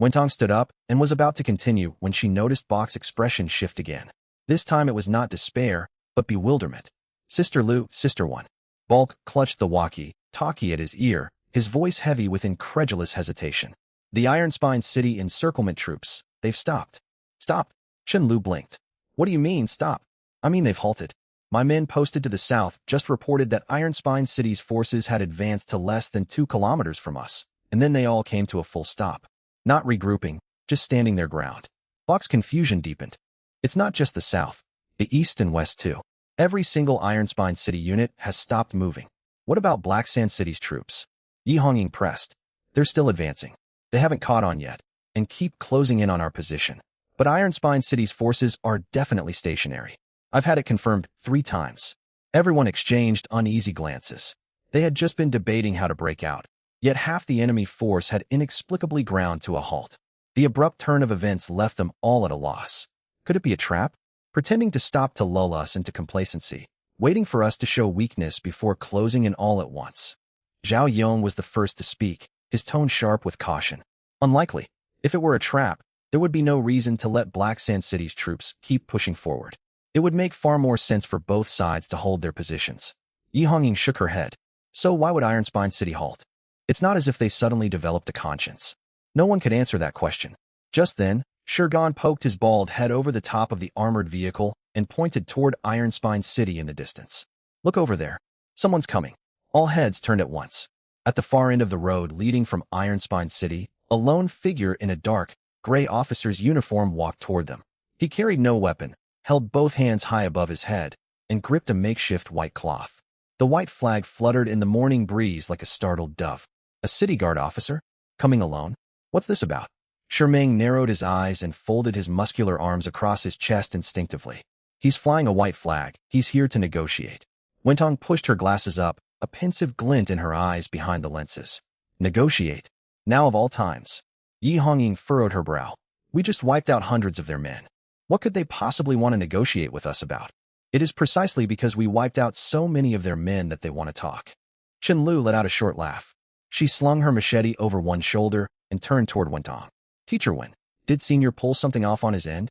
Wintong stood up and was about to continue when she noticed Bok's expression shift again. This time it was not despair, but bewilderment. Sister Lu, Sister One. Bulk clutched the walkie-talkie at his ear, his voice heavy with incredulous hesitation. The Iron Spine City encirclement troops, they've stopped. Stopped? Chen Lu blinked. What do you mean, stop? I mean they've halted. My men posted to the south just reported that Iron Spine City's forces had advanced to less than 2 kilometers from us, and then they all came to a full stop. Not regrouping, just standing their ground. Bach's confusion deepened. It's not just the south. The east and west too. Every single Iron Spine City unit has stopped moving. What about Black Sand City's troops? Yi Honging pressed. They're still advancing. They haven't caught on yet, and keep closing in on our position. But Iron Spine City's forces are definitely stationary. I've had it confirmed 3 times. Everyone exchanged uneasy glances. They had just been debating how to break out, yet half the enemy force had inexplicably ground to a halt. The abrupt turn of events left them all at a loss. Could it be a trap? Pretending to stop to lull us into complacency, waiting for us to show weakness before closing in all at once. Zhao Yong was the first to speak, his tone sharp with caution. Unlikely. If it were a trap, there would be no reason to let Black Sand City's troops keep pushing forward. It would make far more sense for both sides to hold their positions. Yi Honging shook her head. So why would Iron Spine City halt? It's not as if they suddenly developed a conscience. No one could answer that question. Just then, Shurgan poked his bald head over the top of the armored vehicle and pointed toward Iron Spine City in the distance. Look over there. Someone's coming. All heads turned at once. At the far end of the road leading from Iron Spine City, a lone figure in a dark, gray officer's uniform walked toward them. He carried no weapon, held both hands high above his head, and gripped a makeshift white cloth. The white flag fluttered in the morning breeze like a startled dove. A city guard officer? Coming alone? What's this about? Shermang narrowed his eyes and folded his muscular arms across his chest instinctively. He's flying a white flag. He's here to negotiate. Wentong pushed her glasses up, a pensive glint in her eyes behind the lenses. Negotiate? Now of all times. Yi Honging furrowed her brow. We just wiped out hundreds of their men. What could they possibly want to negotiate with us about? It is precisely because we wiped out so many of their men that they want to talk. Chen Lu let out a short laugh. She slung her machete over one shoulder and turned toward Wentong. Teacher Wen, did Senior pull something off on his end?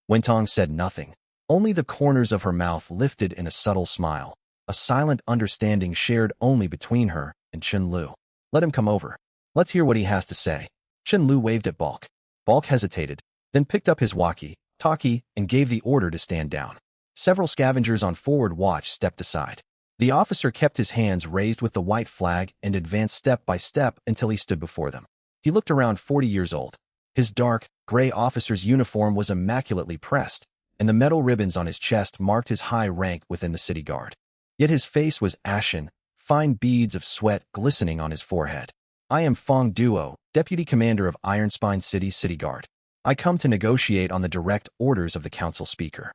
Wentong said nothing. Only the corners of her mouth lifted in a subtle smile, a silent understanding shared only between her and Chen Lu. Let him come over. Let's hear what he has to say. Chen Lu waved at Balk. Balk hesitated, then picked up his walkie-talkie and gave the order to stand down. Several scavengers on forward watch stepped aside. The officer kept his hands raised with the white flag and advanced step by step until he stood before them. He looked around 40 years old. His dark, gray officer's uniform was immaculately pressed, and the metal ribbons on his chest marked his high rank within the city guard. Yet his face was ashen, fine beads of sweat glistening on his forehead. I am Fong Duo, Deputy Commander of Iron Spine City Guard. I come to negotiate on the direct orders of the council speaker.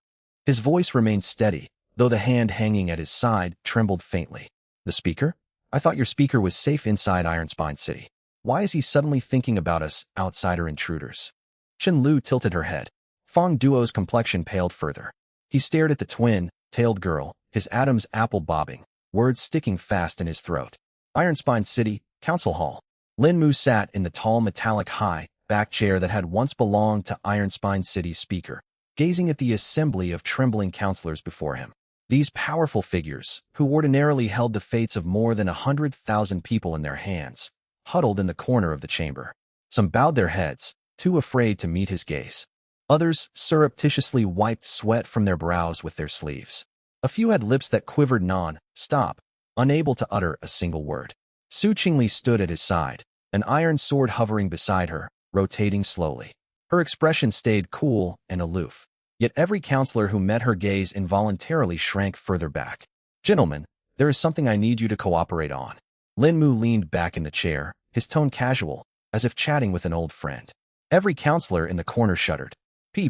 His voice remained steady, though the hand hanging at his side trembled faintly. The speaker? I thought your speaker was safe inside Iron Spine City. Why is he suddenly thinking about us, outsider intruders? Chen Lu tilted her head. Fong Duo's complexion paled further. He stared at the twin-tailed girl, his Adam's apple bobbing, words sticking fast in his throat. Iron Spine City, Council Hall. Lin Mu sat in the tall metallic high-back chair that had once belonged to Iron Spine City's speaker, gazing at the assembly of trembling counselors before him. These powerful figures, who ordinarily held the fates of more than 100,000 people in their hands, huddled in the corner of the chamber. Some bowed their heads, too afraid to meet his gaze. Others surreptitiously wiped sweat from their brows with their sleeves. A few had lips that quivered non-stop, unable to utter a single word. Su Qingli stood at his side, an iron sword hovering beside her, rotating slowly. Her expression stayed cool and aloof, yet every counselor who met her gaze involuntarily shrank further back. Gentlemen, there is something I need you to cooperate on. Lin Mu leaned back in the chair, his tone casual, as if chatting with an old friend. Every counselor in the corner shuddered.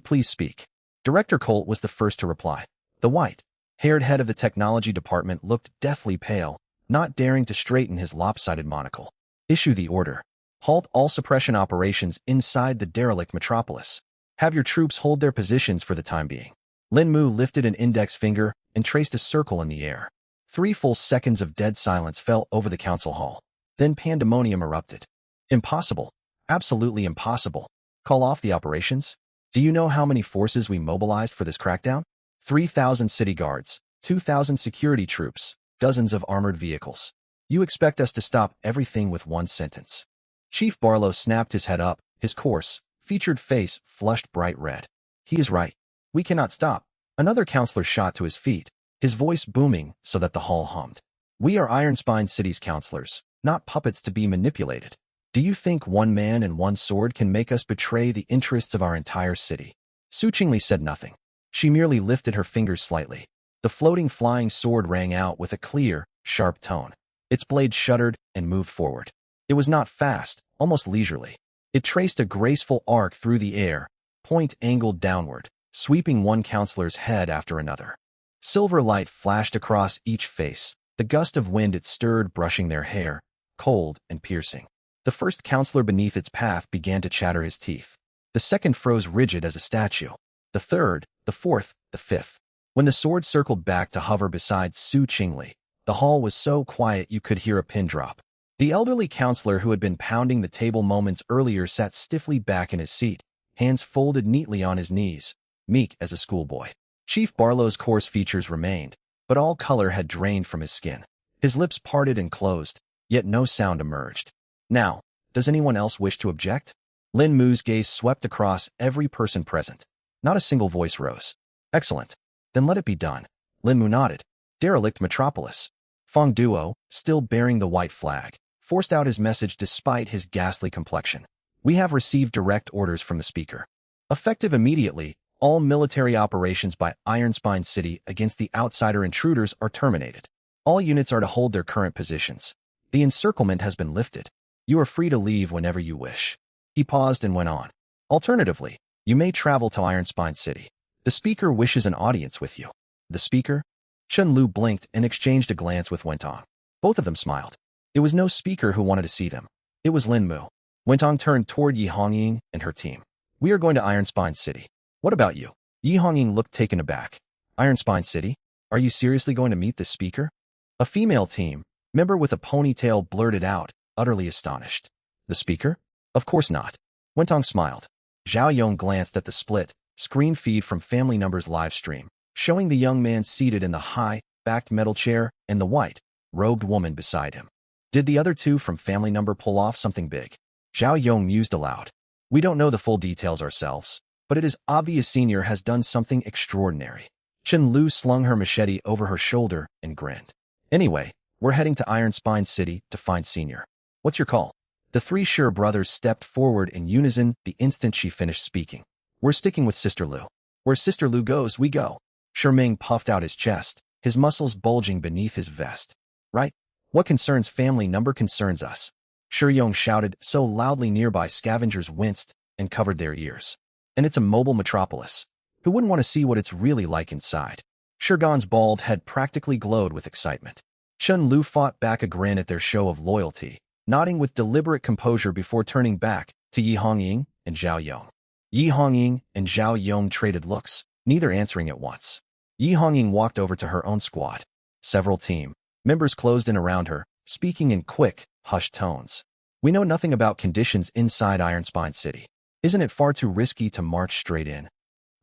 Please speak. Director Colt was the first to reply. The white-haired head of the technology department looked deathly pale, not daring to straighten his lopsided monocle. Issue the order. Halt all suppression operations inside the derelict metropolis. Have your troops hold their positions for the time being. Lin Mu lifted an index finger and traced a circle in the air. 3 full seconds of dead silence fell over the council hall. Then pandemonium erupted. Impossible. Absolutely impossible. Call off the operations? Do you know how many forces we mobilized for this crackdown? 3,000 city guards, 2,000 security troops, dozens of armored vehicles. You expect us to stop everything with one sentence. Chief Barlow snapped his head up, his coarse, featured face flushed bright red. He is right. We cannot stop. Another counselor shot to his feet, his voice booming so that the hall hummed. We are Iron Spine City's counselors, not puppets to be manipulated. Do you think one man and one sword can make us betray the interests of our entire city? Su Qingli said nothing. She merely lifted her fingers slightly. The floating flying sword rang out with a clear, sharp tone. Its blade shuddered and moved forward. It was not fast, almost leisurely. It traced a graceful arc through the air, point angled downward, sweeping one counselor's head after another. Silver light flashed across each face, the gust of wind it stirred brushing their hair, cold and piercing. The first counselor beneath its path began to chatter his teeth. The second froze rigid as a statue. The third, the fourth, the fifth. When the sword circled back to hover beside Su Qingli, the hall was so quiet you could hear a pin drop. The elderly counselor who had been pounding the table moments earlier sat stiffly back in his seat, hands folded neatly on his knees, meek as a schoolboy. Chief Barlow's coarse features remained, but all color had drained from his skin. His lips parted and closed, yet no sound emerged. Now, does anyone else wish to object? Lin Mu's gaze swept across every person present. Not a single voice rose. Excellent. Then let it be done. Lin Mu nodded. Derelict Metropolis. Feng Duo, still bearing the white flag, forced out his message despite his ghastly complexion. We have received direct orders from the speaker. Effective immediately, all military operations by Ironspine City against the outsider intruders are terminated. All units are to hold their current positions. The encirclement has been lifted. You are free to leave whenever you wish. He paused and went on. Alternatively, you may travel to Ironspine City. The speaker wishes an audience with you. The speaker? Chen Lu blinked and exchanged a glance with Wentong. Both of them smiled. It was no speaker who wanted to see them. It was Lin Mu. Wentong turned toward Yi Hongying and her team. We are going to Ironspine City. What about you? Yi Hongying looked taken aback. Ironspine City? Are you seriously going to meet the speaker? A female team member with a ponytail blurted out, utterly astonished. The speaker? Of course not. Wentong smiled. Zhao Yong glanced at the split screen feed from Family Number's live stream, showing the young man seated in the high-backed metal chair and the white-robed woman beside him. Did the other two from Family Number pull off something big? Zhao Yong mused aloud. We don't know the full details ourselves, but it is obvious Senior has done something extraordinary. Chen Lu slung her machete over her shoulder and grinned. Anyway, we're heading to Ironspine City to find Senior. What's your call? The three Sure brothers stepped forward in unison the instant she finished speaking. We're sticking with Sister Lu. Where Sister Lu goes, we go. Sherming puffed out his chest, his muscles bulging beneath his vest. Right? What concerns Family Number concerns us. Shiyong shouted so loudly nearby scavengers winced and covered their ears. And it's a mobile metropolis. Who wouldn't want to see what it's really like inside? Shurgan's bald head practically glowed with excitement. Chen Lu fought back a grin at their show of loyalty, nodding with deliberate composure before turning back to Yi Hongying and Zhao Yong. Yi Hongying and Zhao Yong traded looks, neither answering at once. Yi Hongying walked over to her own squad. Several team members closed in around her, speaking in quick, hushed tones. We know nothing about conditions inside Ironspine City. Isn't it far too risky to march straight in?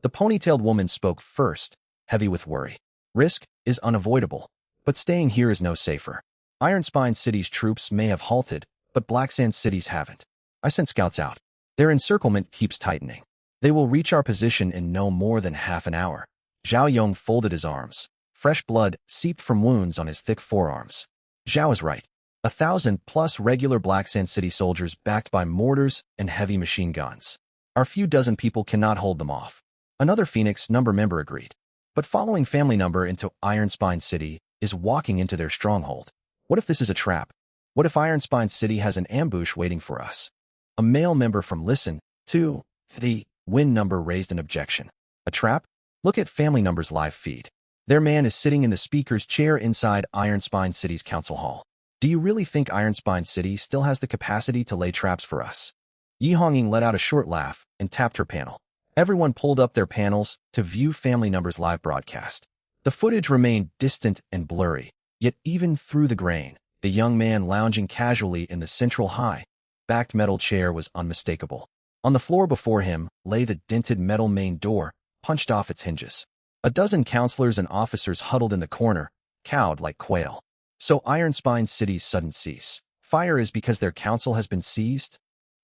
The ponytailed woman spoke first, heavy with worry. Risk is unavoidable, but staying here is no safer. Ironspine City's troops may have halted, but Blacksand City's haven't. I sent scouts out. Their encirclement keeps tightening. They will reach our position in no more than half an hour. Zhao Yong folded his arms. Fresh blood seeped from wounds on his thick forearms. Zhao is right. 1,000+ regular Blacksand City soldiers backed by mortars and heavy machine guns. Our few dozen people cannot hold them off. Another Phoenix Number member agreed. But following Family Number into Ironspine City is walking into their stronghold. What if this is a trap? What if Ironspine City has an ambush waiting for us? A male member from Listen to the Win Number raised an objection. A trap? Look at Family Number's live feed. Their man is sitting in the speaker's chair inside Ironspine City's council hall. Do you really think Ironspine City still has the capacity to lay traps for us? Yi Hongying let out a short laugh and tapped her panel. Everyone pulled up their panels to view Family Number's live broadcast. The footage remained distant and blurry, yet even through the grain, the young man lounging casually in the central high-backed metal chair was unmistakable. On the floor before him lay the dented metal main door, punched off its hinges. A dozen counselors and officers huddled in the corner, cowed like quail. So Ironspine City's sudden cease fire is because their council has been seized?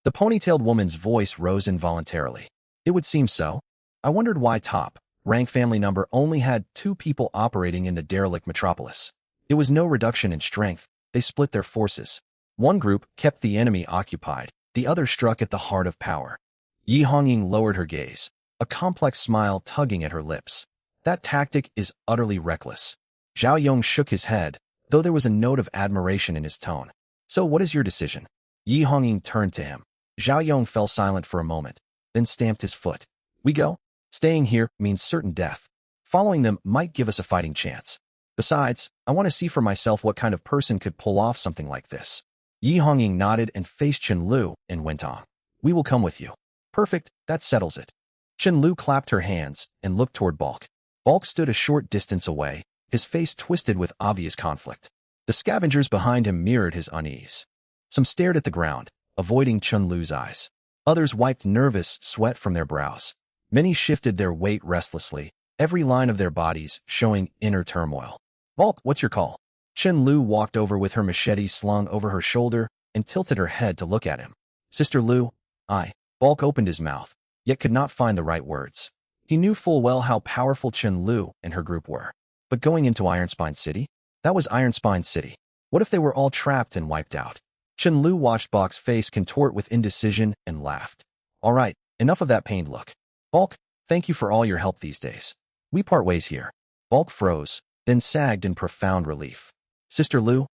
The ponytailed woman's voice rose involuntarily. It would seem so. I wondered why top-rank Family Number only had 2 people operating in the derelict metropolis. It was no reduction in strength. They split their forces. One group kept the enemy occupied. The other struck at the heart of power. Yi Hongying lowered her gaze. a complex smile tugging at her lips. That tactic is utterly reckless. Zhao Yong shook his head, though there was a note of admiration in his tone. So what is your decision? Yi Hongying turned to him. Zhao Yong fell silent for a moment, then stamped his foot. We go? Staying here means certain death. Following them might give us a fighting chance. Besides, I want to see for myself what kind of person could pull off something like this. Yi Hongying nodded and faced Chen Lu and went on. We will come with you. Perfect, that settles it. Chen Lu clapped her hands and looked toward Balk. Balk stood a short distance away, his face twisted with obvious conflict. The scavengers behind him mirrored his unease. Some stared at the ground, avoiding Chen Lu's eyes. Others wiped nervous sweat from their brows. Many shifted their weight restlessly, every line of their bodies showing inner turmoil. Balk, what's your call? Chen Lu walked over with her machete slung over her shoulder and tilted her head to look at him. Sister Lu, I. Balk opened his mouth, yet could not find the right words. He knew full well how powerful Chen Lu and her group were. But going into Ironspine City? That was Ironspine City. What if they were all trapped and wiped out? Chen Lu watched Balk's face contort with indecision and laughed. All right, enough of that pained look. Balk, thank you for all your help these days. We part ways here. Balk froze, then sagged in profound relief. Sister Lu,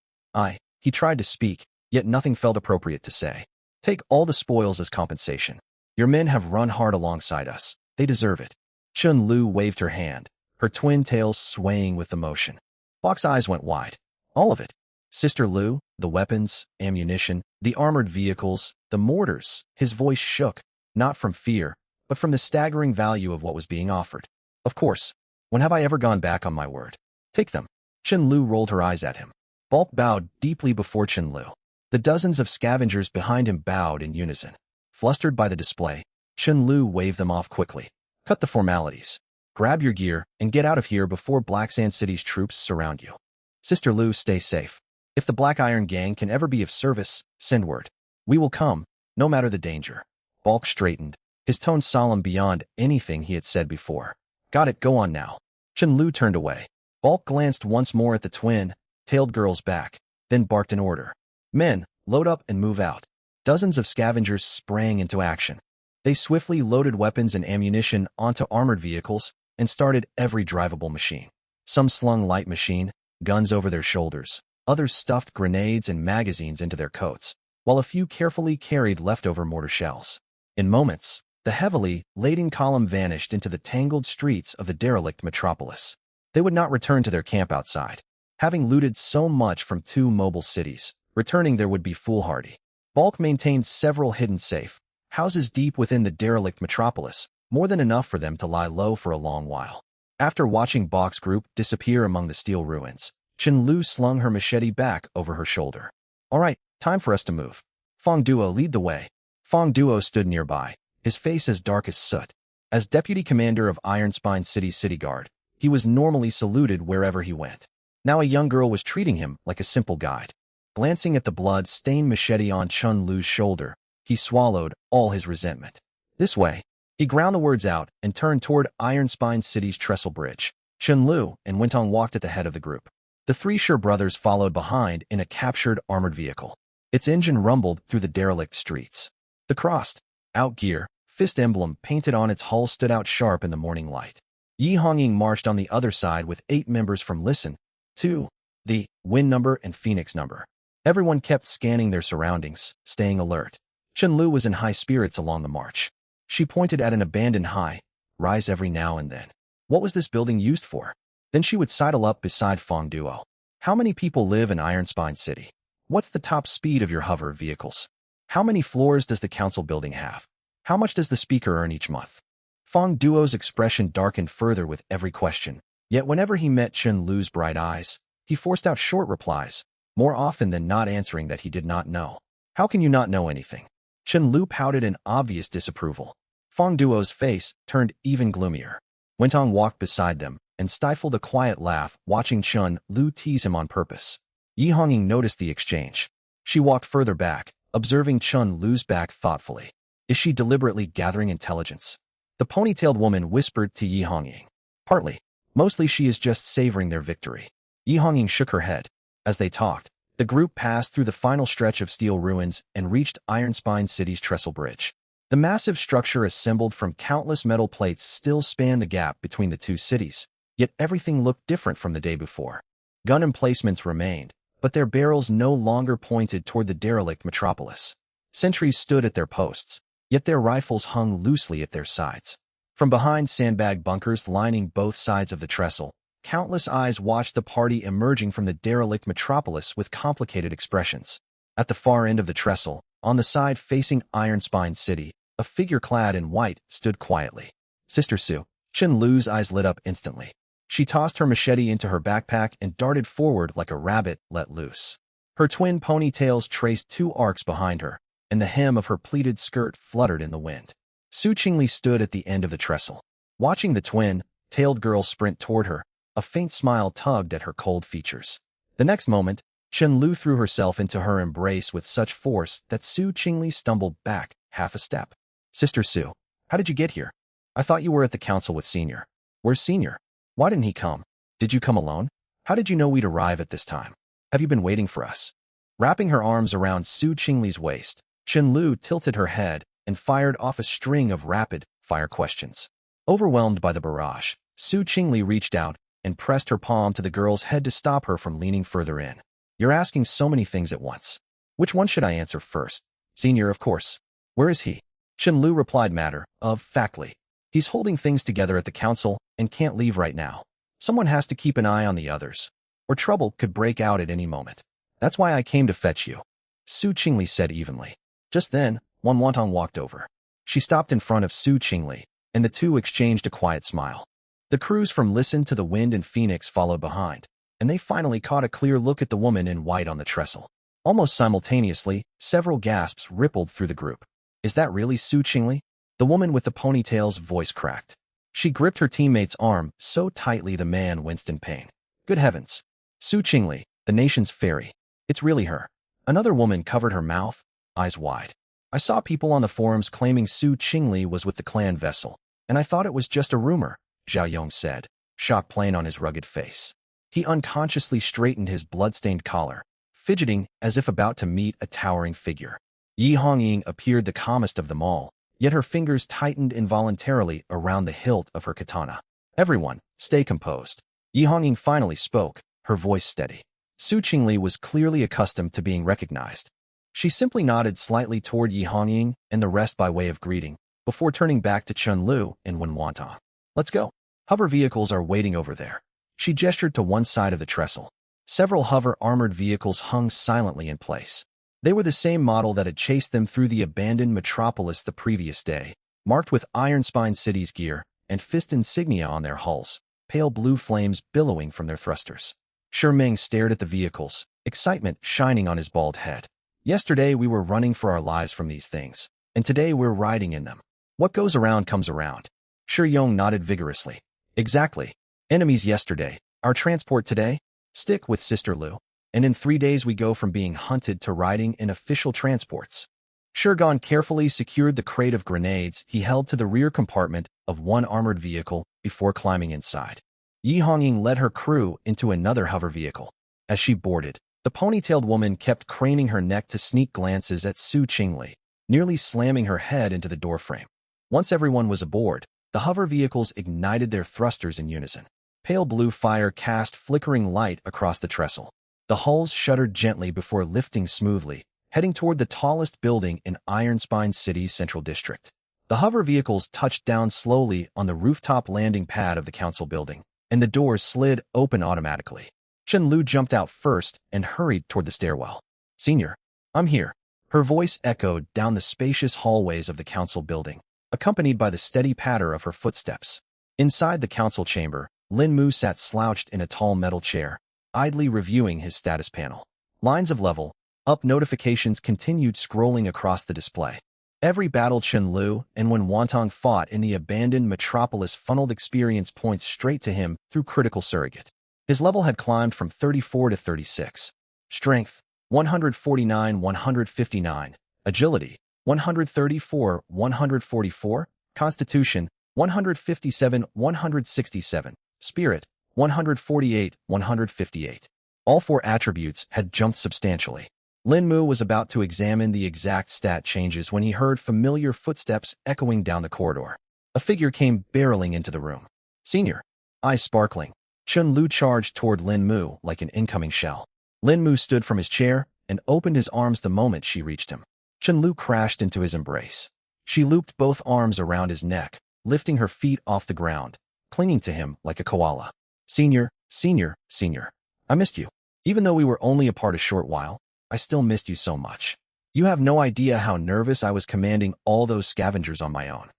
he tried to speak, yet nothing felt appropriate to say. Take all the spoils as compensation. Your men have run hard alongside us. They deserve it. Chen Lu waved her hand, her twin tails swaying with emotion. Balk's eyes went wide. All of it. Sister Lu, the weapons, ammunition, the armored vehicles, the mortars. His voice shook, not from fear, but from the staggering value of what was being offered. Of course. When have I ever gone back on my word? Take them. Chen Lu rolled her eyes at him. Balk bowed deeply before Chen Lu. The dozens of scavengers behind him bowed in unison. Flustered by the display, Chen Lu waved them off quickly. Cut the formalities. Grab your gear and get out of here before Black Sand City's troops surround you. Sister Lu, stay safe. If the Black Iron Gang can ever be of service, send word. We will come, no matter the danger. Balk straightened, his tone solemn beyond anything he had said before. Got it, go on now. Chen Lu turned away. Balk glanced once more at the twin-tailed girl's back, then barked an order. Men, load up and move out. Dozens of scavengers sprang into action. They swiftly loaded weapons and ammunition onto armored vehicles and started every drivable machine. Some slung light machine guns over their shoulders. Others stuffed grenades and magazines into their coats, while a few carefully carried leftover mortar shells. In moments, the heavily laden column vanished into the tangled streets of the derelict metropolis. They would not return to their camp outside. Having looted so much from two mobile cities, returning there would be foolhardy. Balk maintained several hidden safe houses deep within the derelict metropolis, more than enough for them to lie low for a long while. After watching Balk's group disappear among the steel ruins, Chen Lu slung her machete back over her shoulder. All right, time for us to move. Fong Duo, lead the way. Fong Duo stood nearby, his face as dark as soot. As deputy commander of Ironspine City's city guard, he was normally saluted wherever he went. Now a young girl was treating him like a simple guide. Glancing at the blood-stained machete on Chen Lu's shoulder, he swallowed all his resentment. This way. He ground the words out and turned toward Ironspine City's trestle bridge. Chen Lu and Wentong walked at the head of the group. The three Sure brothers followed behind in a captured armored vehicle. Its engine rumbled through the derelict streets. The crossed-out gear, fist emblem painted on its hull stood out sharp in the morning light. Yi Hongying marched on the other side with 8 members from Listen to the Wind number and Phoenix number. Everyone kept scanning their surroundings, staying alert. Chen Lu was in high spirits along the march. She pointed at an abandoned high-rise every now and then. What was this building used for? Then she would sidle up beside Fong Duo. How many people live in Ironspine City? What's the top speed of your hover vehicles? How many floors does the council building have? How much does the speaker earn each month? Fong Duo's expression darkened further with every question, yet whenever he met Chen Lu's bright eyes, he forced out short replies, more often than not answering that he did not know. How can you not know anything? Chen Lu pouted in obvious disapproval. Fong Duo's face turned even gloomier. Wentong walked beside them and stifled a quiet laugh watching Chen Lu tease him on purpose. Yi Hongying noticed the exchange. She walked further back, observing Chen Lu's back thoughtfully. Is she deliberately gathering intelligence? The ponytailed woman whispered to Yi Hongying. Partly. Mostly she is just savoring their victory. Yi Hongying shook her head. As they talked, the group passed through the final stretch of steel ruins and reached Ironspine City's trestle bridge. The massive structure assembled from countless metal plates still spanned the gap between the two cities, yet everything looked different from the day before. Gun emplacements remained, but their barrels no longer pointed toward the derelict metropolis. Sentries stood at their posts, yet their rifles hung loosely at their sides. From behind sandbag bunkers lining both sides of the trestle, countless eyes watched the party emerging from the derelict metropolis with complicated expressions. At the far end of the trestle, on the side facing Iron Spine City, a figure clad in white stood quietly. Sister Sue. Chen Lu's eyes lit up instantly. She tossed her machete into her backpack and darted forward like a rabbit let loose. Her twin ponytails traced two arcs behind her, and the hem of her pleated skirt fluttered in the wind. Su Qingli stood at the end of the trestle. Watching the twin-tailed girl sprint toward her, a faint smile tugged at her cold features. The next moment, Chen Lu threw herself into her embrace with such force that Su Qingli stumbled back half a step. Sister Su, how did you get here? I thought you were at the council with Senior. Where's Senior? Why didn't he come? Did you come alone? How did you know we'd arrive at this time? Have you been waiting for us? Wrapping her arms around Su Qingli's waist, Chen Lu tilted her head and fired off a string of rapid-fire questions. Overwhelmed by the barrage, Su Qingli reached out and pressed her palm to the girl's head to stop her from leaning further in. You're asking so many things at once. Which one should I answer first? Senior, of course. Where is he? Chen Lu replied matter-of-factly. He's holding things together at the council and can't leave right now. Someone has to keep an eye on the others, or trouble could break out at any moment. That's why I came to fetch you, Su Qingli said evenly. Just then, Wan Wantong walked over. She stopped in front of Su Qingli, and the two exchanged a quiet smile. The crews from Listen to the Wind and Phoenix followed behind, and they finally caught a clear look at the woman in white on the trestle. Almost simultaneously, several gasps rippled through the group. Is that really Su Qingli? The woman with the ponytail's voice cracked. She gripped her teammate's arm so tightly the man winced in pain. Good heavens. Su Qingli, the nation's fairy. It's really her. Another woman covered her mouth, eyes wide. I saw people on the forums claiming Su Qingli was with the clan vessel, and I thought it was just a rumor, Zhao Yong said, shock plain on his rugged face. He unconsciously straightened his blood-stained collar, fidgeting as if about to meet a towering figure. Yi Hongying appeared the calmest of them all, yet her fingers tightened involuntarily around the hilt of her katana. Everyone, stay composed. Yi Hongying finally spoke, her voice steady. Su Qingli was clearly accustomed to being recognized. She simply nodded slightly toward Yi Hongying and the rest by way of greeting, before turning back to Chen Lu and Wan Wantong. Let's go. Hover vehicles are waiting over there. She gestured to one side of the trestle. Several hover-armored vehicles hung silently in place. They were the same model that had chased them through the abandoned metropolis the previous day, marked with Iron Spine City's gear and fist insignia on their hulls, pale blue flames billowing from their thrusters. Meng stared at the vehicles, excitement shining on his bald head. Yesterday we were running for our lives from these things, and today we're riding in them. What goes around comes around. Yong nodded vigorously. Exactly. Enemies yesterday, our transport today? Stick with Sister Lu. And in 3 days we go from being hunted to riding in official transports. Shurgon carefully secured the crate of grenades he held to the rear compartment of one armored vehicle before climbing inside. Yi Hongying led her crew into another hover vehicle. As she boarded, the ponytailed woman kept craning her neck to sneak glances at Su Qingli, nearly slamming her head into the doorframe. Once everyone was aboard, the hover vehicles ignited their thrusters in unison. Pale blue fire cast flickering light across the trestle. The hulls shuddered gently before lifting smoothly, heading toward the tallest building in Iron Spine City's central district. The hover vehicles touched down slowly on the rooftop landing pad of the council building, and the doors slid open automatically. Chen Lu jumped out first and hurried toward the stairwell. Senior, I'm here. Her voice echoed down the spacious hallways of the council building, accompanied by the steady patter of her footsteps. Inside the council chamber, Lin Mu sat slouched in a tall metal chair, idly reviewing his status panel. Lines of level up notifications continued scrolling across the display. Every battle Chen Lu and Wan Wantong fought in the abandoned metropolis funneled experience points straight to him through critical surrogate. His level had climbed from 34 to 36. Strength, 149, 159. Agility, 134, 144. Constitution, 157, 167. Spirit, 148, 158. All 4 attributes had jumped substantially. Lin Mu was about to examine the exact stat changes when he heard familiar footsteps echoing down the corridor. A figure came barreling into the room. Senior, eyes sparkling, Chun Lu charged toward Lin Mu like an incoming shell. Lin Mu stood from his chair and opened his arms the moment she reached him. Chun Lu crashed into his embrace. She looped both arms around his neck, lifting her feet off the ground, clinging to him like a koala. Senior, senior, senior. I missed you. Even though we were only apart a short while, I still missed you so much. You have no idea how nervous I was commanding all those scavengers on my own.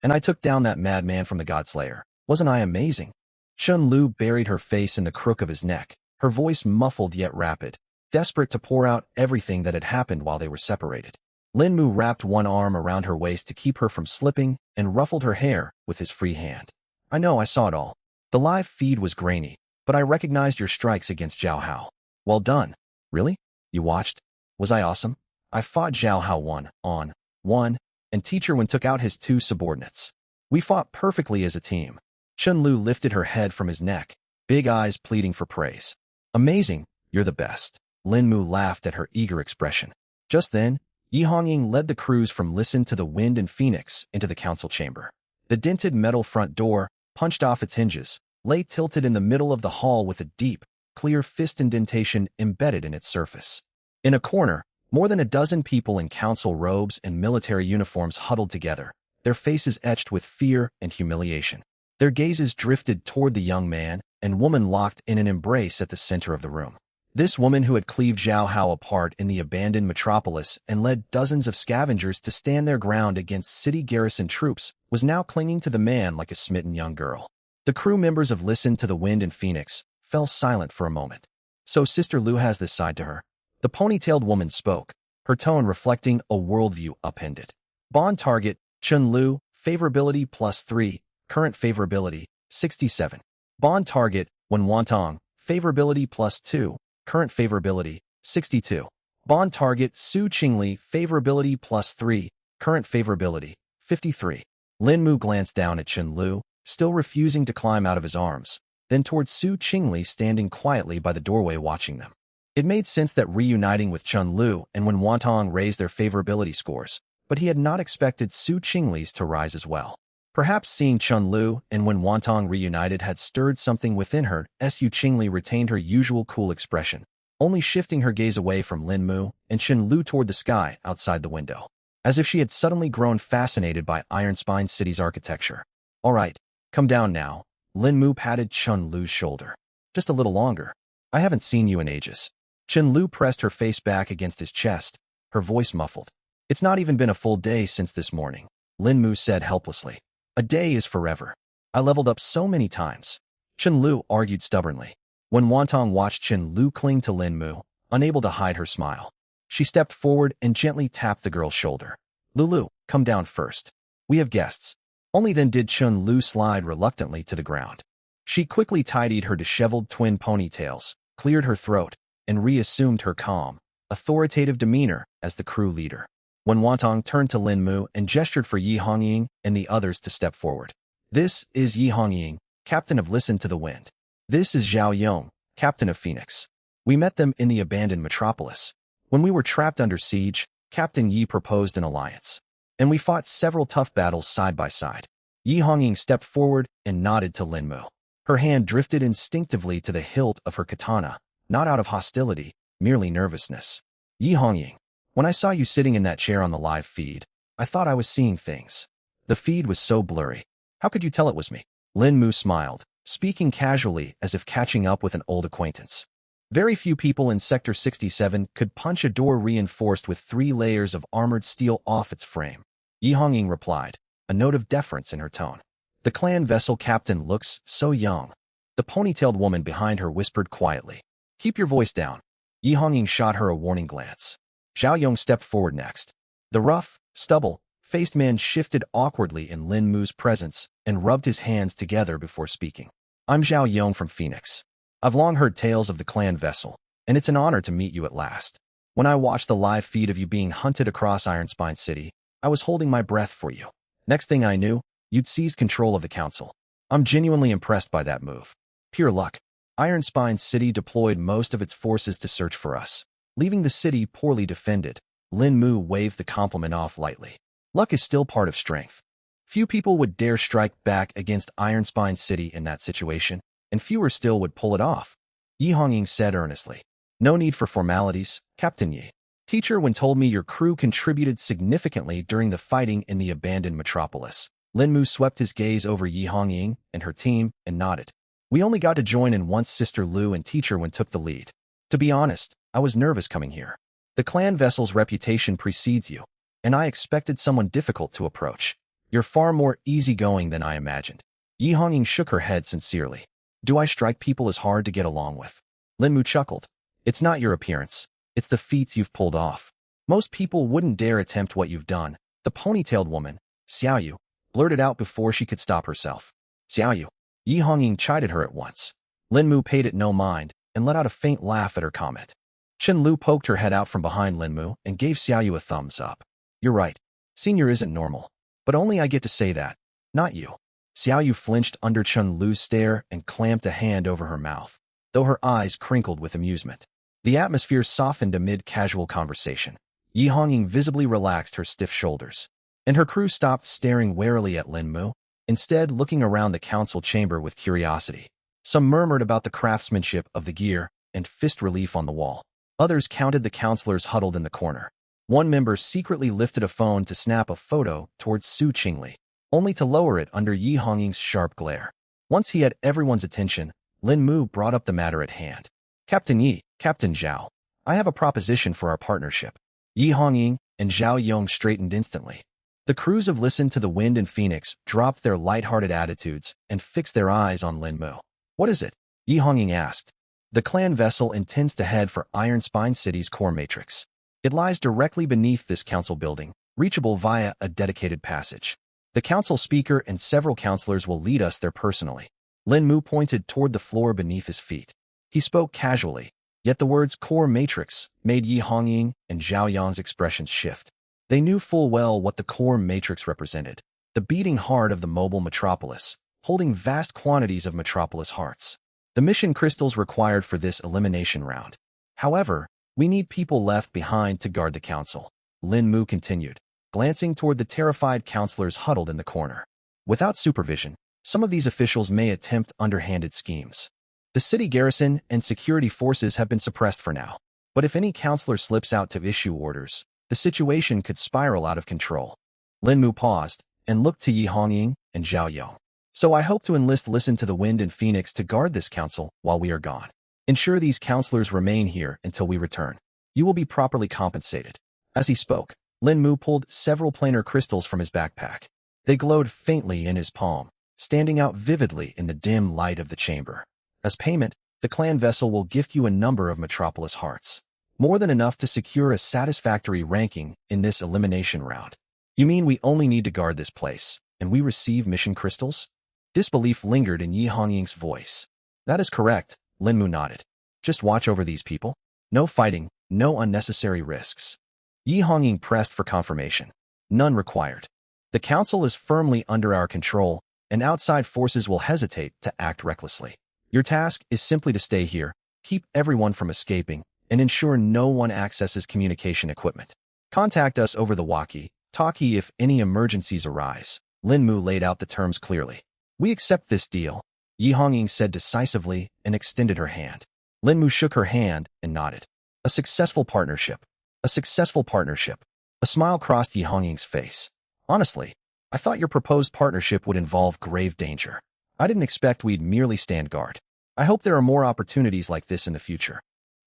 And I took down that madman from the Godslayer. Wasn't I amazing? Chun Lu buried her face in the crook of his neck, her voice muffled yet rapid, desperate to pour out everything that had happened while they were separated. Lin Mu wrapped one arm around her waist to keep her from slipping and ruffled her hair with his free hand. I know, I saw it all. The live feed was grainy, but I recognized your strikes against Zhao Hao. Well done. Really? You watched? Was I awesome? I fought Zhao Hao one-on-one, and Teacher Wen took out his two subordinates. We fought perfectly as a team. Chun Lu lifted her head from his neck, big eyes pleading for praise. Amazing, you're the best. Lin Mu laughed at her eager expression. Just then, Yi Hongying led the crews from Listen to the Wind and Phoenix into the council chamber. The dented metal front door, punched off its hinges, lay tilted in the middle of the hall with a deep, clear fist indentation embedded in its surface. In a corner, more than a dozen people in council robes and military uniforms huddled together, their faces etched with fear and humiliation. Their gazes drifted toward the young man and woman locked in an embrace at the center of the room. This woman who had cleaved Zhao Hao apart in the abandoned metropolis and led dozens of scavengers to stand their ground against city garrison troops was now clinging to the man like a smitten young girl. The crew members of Listen to the Wind and Phoenix fell silent for a moment. So Sister Lu has this side to her. The ponytailed woman spoke, her tone reflecting a worldview upended. Bond target, Chun Lu, favorability +3, current favorability, 67. Bond target, Wen Wantong, favorability +2, current favorability, 62. Bond target, Su Qingli, favorability +3, current favorability, 53. Lin Mu glanced down at Chun Lu, still refusing to climb out of his arms, then towards Su Qingli standing quietly by the doorway watching them. It made sense that reuniting with Chun Lu and Wen Wantong raised their favorability scores, but he had not expected Su Qingli's to rise as well. Perhaps seeing Chun Lu and Wen Wantong reunited had stirred something within her. Su Qingli retained her usual cool expression, only shifting her gaze away from Lin Mu and Chun Lu toward the sky outside the window, as if she had suddenly grown fascinated by Iron Spine City's architecture. All right, come down now. Lin Mu patted Chun Lu's shoulder. Just a little longer. I haven't seen you in ages. Chun Lu pressed her face back against his chest, her voice muffled. It's not even been a full day since this morning, Lin Mu said helplessly. A day is forever. I leveled up so many times. Chun Lu argued stubbornly. When Wantong watched Chun Lu cling to Lin Mu, unable to hide her smile, she stepped forward and gently tapped the girl's shoulder. Lulu, come down first. We have guests. Only then did Chun Lu slide reluctantly to the ground. She quickly tidied her disheveled twin ponytails, cleared her throat, and reassumed her calm, authoritative demeanor as the crew leader. When Wantong turned to Lin Mu and gestured for Yi Hongying and the others to step forward. This is Yi Hongying, captain of Listen to the Wind. This is Zhao Yong, captain of Phoenix. We met them in the abandoned metropolis. When we were trapped under siege, Captain Yi proposed an alliance, and we fought several tough battles side by side. Yi Hongying stepped forward and nodded to Lin Mu. Her hand drifted instinctively to the hilt of her katana, not out of hostility, merely nervousness. Yi Hongying, when I saw you sitting in that chair on the live feed, I thought I was seeing things. The feed was so blurry. How could you tell it was me? Lin Mu smiled, speaking casually as if catching up with an old acquaintance. Very few people in Sector 67 could punch a door reinforced with 3 layers of armored steel off its frame. Yi Hongying replied, a note of deference in her tone. The clan vessel captain looks so young. The ponytailed woman behind her whispered quietly. Keep your voice down. Yi Hongying shot her a warning glance. Zhao Yong stepped forward next. The rough, stubble-faced man shifted awkwardly in Lin Mu's presence and rubbed his hands together before speaking. I'm Zhao Yong from Phoenix. I've long heard tales of the clan vessel, and it's an honor to meet you at last. When I watched the live feed of you being hunted across Iron Spine City, I was holding my breath for you. Next thing I knew, you'd seized control of the council. I'm genuinely impressed by that move. Pure luck. Iron Spine City deployed most of its forces to search for us. leaving the city poorly defended. Lin Mu waved the compliment off lightly. Luck is still part of strength. Few people would dare strike back against Ironspine City in that situation, and fewer still would pull it off. Yi Hongying said earnestly. No need for formalities, Captain Yi. Teacher Wen told me your crew contributed significantly during the fighting in the abandoned metropolis. Lin Mu swept his gaze over Yi Hongying and her team and nodded. We only got to join in once Sister Lu and Teacher Wen took the lead. To be honest, I was nervous coming here. The clan vessel's reputation precedes you, and I expected someone difficult to approach. You're far more easygoing than I imagined. Yi Hongying shook her head sincerely. Do I strike people as hard to get along with? Lin Mu chuckled. It's not your appearance. It's the feats you've pulled off. Most people wouldn't dare attempt what you've done. The ponytailed woman, Xiaoyu, blurted out before she could stop herself. Xiaoyu. Yi Hongying chided her at once. Lin Mu paid it no mind and let out a faint laugh at her comment. Chen Lu poked her head out from behind Lin Mu and gave Xiaoyu a thumbs up. You're right. Senior isn't normal. But only I get to say that, not you. Xiaoyu flinched under Chen Lu's stare and clamped a hand over her mouth, though her eyes crinkled with amusement. The atmosphere softened amid casual conversation. Yi Hongying visibly relaxed her stiff shoulders, and her crew stopped staring warily at Lin Mu, instead looking around the council chamber with curiosity. Some murmured about the craftsmanship of the gear and fist relief on the wall. Others counted the counselors huddled in the corner. One member secretly lifted a phone to snap a photo towards Su Qingli, only to lower it under Yi Hongying's sharp glare. Once he had everyone's attention, Lin Mu brought up the matter at hand. Captain Yi, Captain Zhao, I have a proposition for our partnership. Yi Hongying and Zhao Yong straightened instantly. The crews of Listen to the Wind and Phoenix dropped their light-hearted attitudes and fixed their eyes on Lin Mu. What is it? Yi Hongying asked. The clan vessel intends to head for Ironspine City's core matrix. It lies directly beneath this council building, reachable via a dedicated passage. The council speaker and several counselors will lead us there personally. Lin Mu pointed toward the floor beneath his feet. He spoke casually, yet the words core matrix made Yi Hongying and Zhao Yang's expressions shift. They knew full well what the core matrix represented, the beating heart of the mobile metropolis, holding vast quantities of metropolis hearts. The mission crystals required for this elimination round. However, we need people left behind to guard the council. Lin Mu continued, glancing toward the terrified counselors huddled in the corner. Without supervision, some of these officials may attempt underhanded schemes. The city garrison and security forces have been suppressed for now, but if any counselor slips out to issue orders, the situation could spiral out of control. Lin Mu paused and looked to Yi Hongying and Zhao Yong. So I hope to enlist Listen to the Wind and Phoenix to guard this council while we are gone. Ensure these counselors remain here until we return. You will be properly compensated. As he spoke, Lin Mu pulled several planar crystals from his backpack. They glowed faintly in his palm, standing out vividly in the dim light of the chamber. As payment, the clan vessel will gift you a number of metropolis hearts. More than enough to secure a satisfactory ranking in this elimination round. You mean we only need to guard this place, and we receive mission crystals? Disbelief lingered in Yi Hongying's voice. That is correct, Lin Mu nodded. Just watch over these people. No fighting, no unnecessary risks. Yi Hongying pressed for confirmation. None required. The council is firmly under our control, and outside forces will hesitate to act recklessly. Your task is simply to stay here, keep everyone from escaping, and ensure no one accesses communication equipment. Contact us over the walkie-talkie if any emergencies arise. Lin Mu laid out the terms clearly. We accept this deal, Yi Hongying said decisively and extended her hand. Lin Mu shook her hand and nodded. A successful partnership. A successful partnership. A smile crossed Yi Hongying's face. Honestly, I thought your proposed partnership would involve grave danger. I didn't expect we'd merely stand guard. I hope there are more opportunities like this in the future.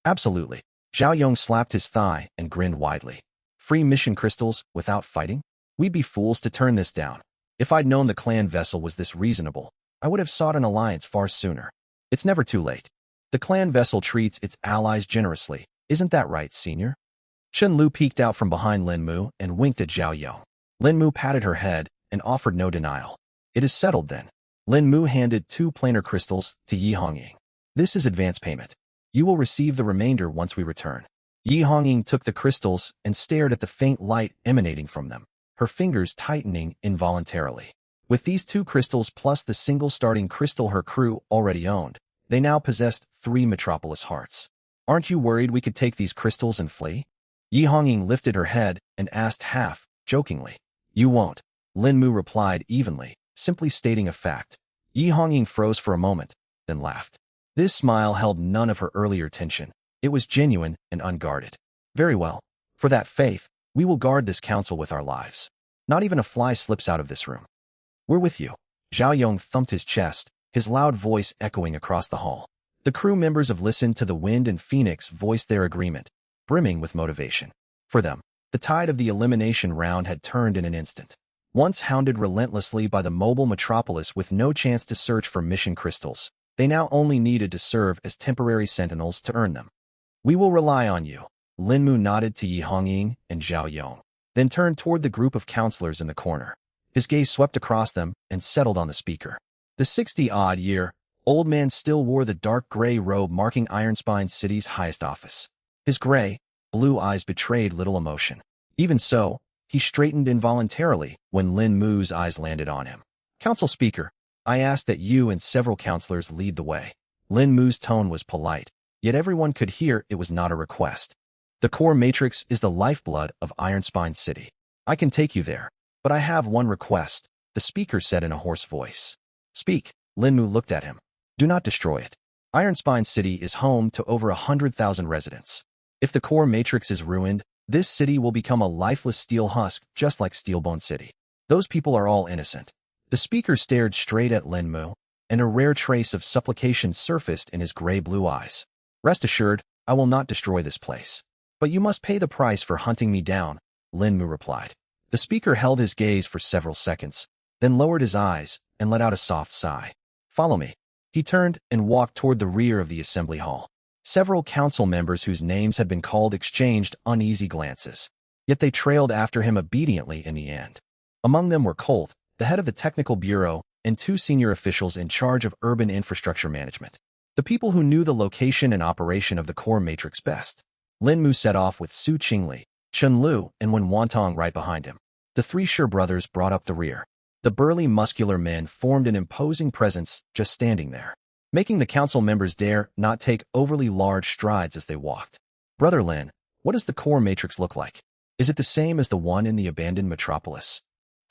Absolutely. Zhao Yong slapped his thigh and grinned widely. Free mission crystals without fighting? We'd be fools to turn this down. If I'd known the clan vessel was this reasonable, I would have sought an alliance far sooner. It's never too late. The clan vessel treats its allies generously. Isn't that right, senior? Chen Lu peeked out from behind Lin Mu and winked at Zhao Yong. Lin Mu patted her head and offered no denial. It is settled then. Lin Mu handed 2 planar crystals to Yi Hongying. This is advance payment. You will receive the remainder once we return. Yi Hongying took the crystals and stared at the faint light emanating from them, her fingers tightening involuntarily. With these 2 crystals plus the single starting crystal her crew already owned, they now possessed 3 metropolis hearts. Aren't you worried we could take these crystals and flee? Yi Hongying lifted her head and asked half jokingly. You won't. Lin Mu replied evenly, simply stating a fact. Yi Hongying froze for a moment, then laughed. This smile held none of her earlier tension. It was genuine and unguarded. Very well. For that faith, we will guard this council with our lives. Not even a fly slips out of this room. We're with you. Zhao Yong thumped his chest, his loud voice echoing across the hall. The crew members of Listen to the Wind and Phoenix voiced their agreement, brimming with motivation. For them, the tide of the elimination round had turned in an instant. Once hounded relentlessly by the mobile metropolis with no chance to search for mission crystals, they now only needed to serve as temporary sentinels to earn them. We will rely on you. Lin Mu nodded to Yi Hongying and Zhao Yong, then turned toward the group of counselors in the corner. His gaze swept across them and settled on the speaker. The 60-odd-year-old man still wore the dark gray robe marking Ironspine City's highest office. His gray, blue eyes betrayed little emotion. Even so, he straightened involuntarily when Lin Mu's eyes landed on him. Council Speaker, I ask that you and several counselors lead the way. Lin Mu's tone was polite, yet everyone could hear it was not a request. The core matrix is the lifeblood of Ironspine City. I can take you there, but I have one request, the speaker said in a hoarse voice. Speak. Lin Mu looked at him. Do not destroy it. Ironspine City is home to over 100,000 residents. If the core matrix is ruined, this city will become a lifeless steel husk just like Steelbone City. Those people are all innocent. The speaker stared straight at Lin Mu, and a rare trace of supplication surfaced in his gray-blue eyes. Rest assured, I will not destroy this place. But you must pay the price for hunting me down, Lin Mu replied. The speaker held his gaze for several seconds, then lowered his eyes and let out a soft sigh. Follow me. He turned and walked toward the rear of the assembly hall. Several council members whose names had been called exchanged uneasy glances, yet they trailed after him obediently in the end. Among them were Colt, the head of the technical bureau, and two senior officials in charge of urban infrastructure management. The people who knew the location and operation of the core matrix best. Lin Mu set off with Su Qingli, Chen Lu, and Wen Wantong right behind him. The three Shi brothers brought up the rear. The burly, muscular men formed an imposing presence just standing there, making the council members dare not take overly large strides as they walked. Brother Lin, what does the core matrix look like? Is it the same as the one in the abandoned metropolis?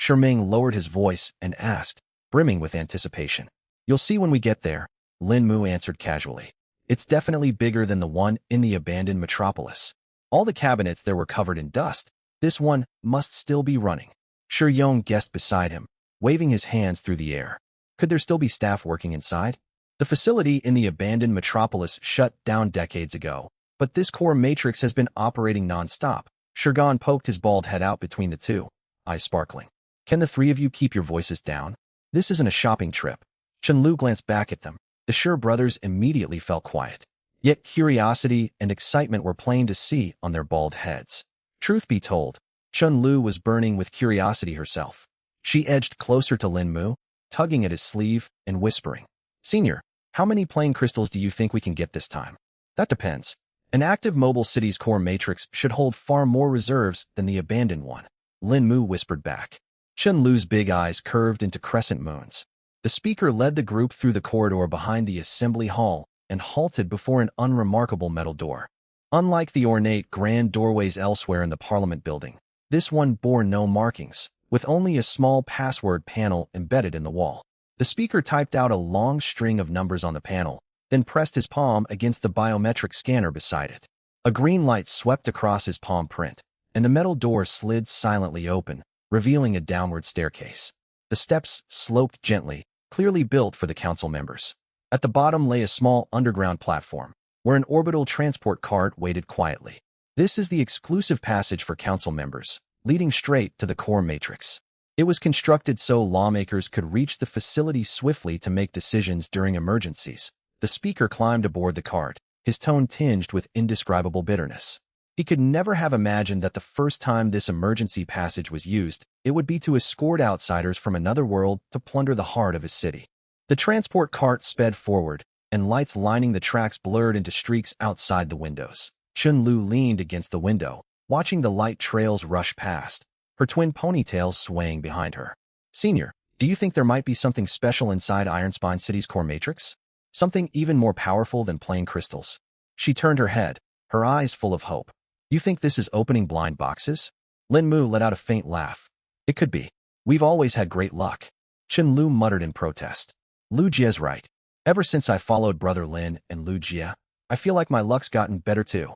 Sherming lowered his voice and asked, brimming with anticipation. You'll see when we get there, Lin Mu answered casually. It's definitely bigger than the one in the abandoned metropolis. All the cabinets there were covered in dust. This one must still be running. Shi Yong guessed beside him, waving his hands through the air. Could there still be staff working inside? The facility in the abandoned metropolis shut down decades ago, but this core matrix has been operating non-stop. Shirgan poked his bald head out between the two, eyes sparkling. Can the three of you keep your voices down? This isn't a shopping trip. Chen Lu glanced back at them. The Shi brothers immediately fell quiet. Yet curiosity and excitement were plain to see on their bald heads. Truth be told, Chen Lu was burning with curiosity herself. She edged closer to Lin Mu, tugging at his sleeve and whispering, Senior, how many plane crystals do you think we can get this time? That depends. An active mobile city's core matrix should hold far more reserves than the abandoned one, Lin Mu whispered back. Chen Lu's big eyes curved into crescent moons. The speaker led the group through the corridor behind the assembly hall and halted before an unremarkable metal door. Unlike the ornate grand doorways elsewhere in the Parliament building, this one bore no markings, with only a small password panel embedded in the wall. The speaker typed out a long string of numbers on the panel, then pressed his palm against the biometric scanner beside it. A green light swept across his palm print, and the metal door slid silently open, revealing a downward staircase. The steps sloped gently, clearly built for the council members. At the bottom lay a small underground platform, where an orbital transport cart waited quietly. This is the exclusive passage for council members, leading straight to the core matrix. It was constructed so lawmakers could reach the facility swiftly to make decisions during emergencies. The speaker climbed aboard the cart, his tone tinged with indescribable bitterness. He could never have imagined that the first time this emergency passage was used, it would be to escort outsiders from another world to plunder the heart of his city. The transport cart sped forward, and lights lining the tracks blurred into streaks outside the windows. Chen Lu leaned against the window, watching the light trails rush past, her twin ponytails swaying behind her. Senior, do you think there might be something special inside Ironspine City's core matrix? Something even more powerful than plain crystals? She turned her head, her eyes full of hope. You think this is opening blind boxes? Lin Mu let out a faint laugh. It could be. We've always had great luck. Chen Lu muttered in protest. Lu Jie's right. Ever since I followed Brother Lin and Lu Jie, I feel like my luck's gotten better too.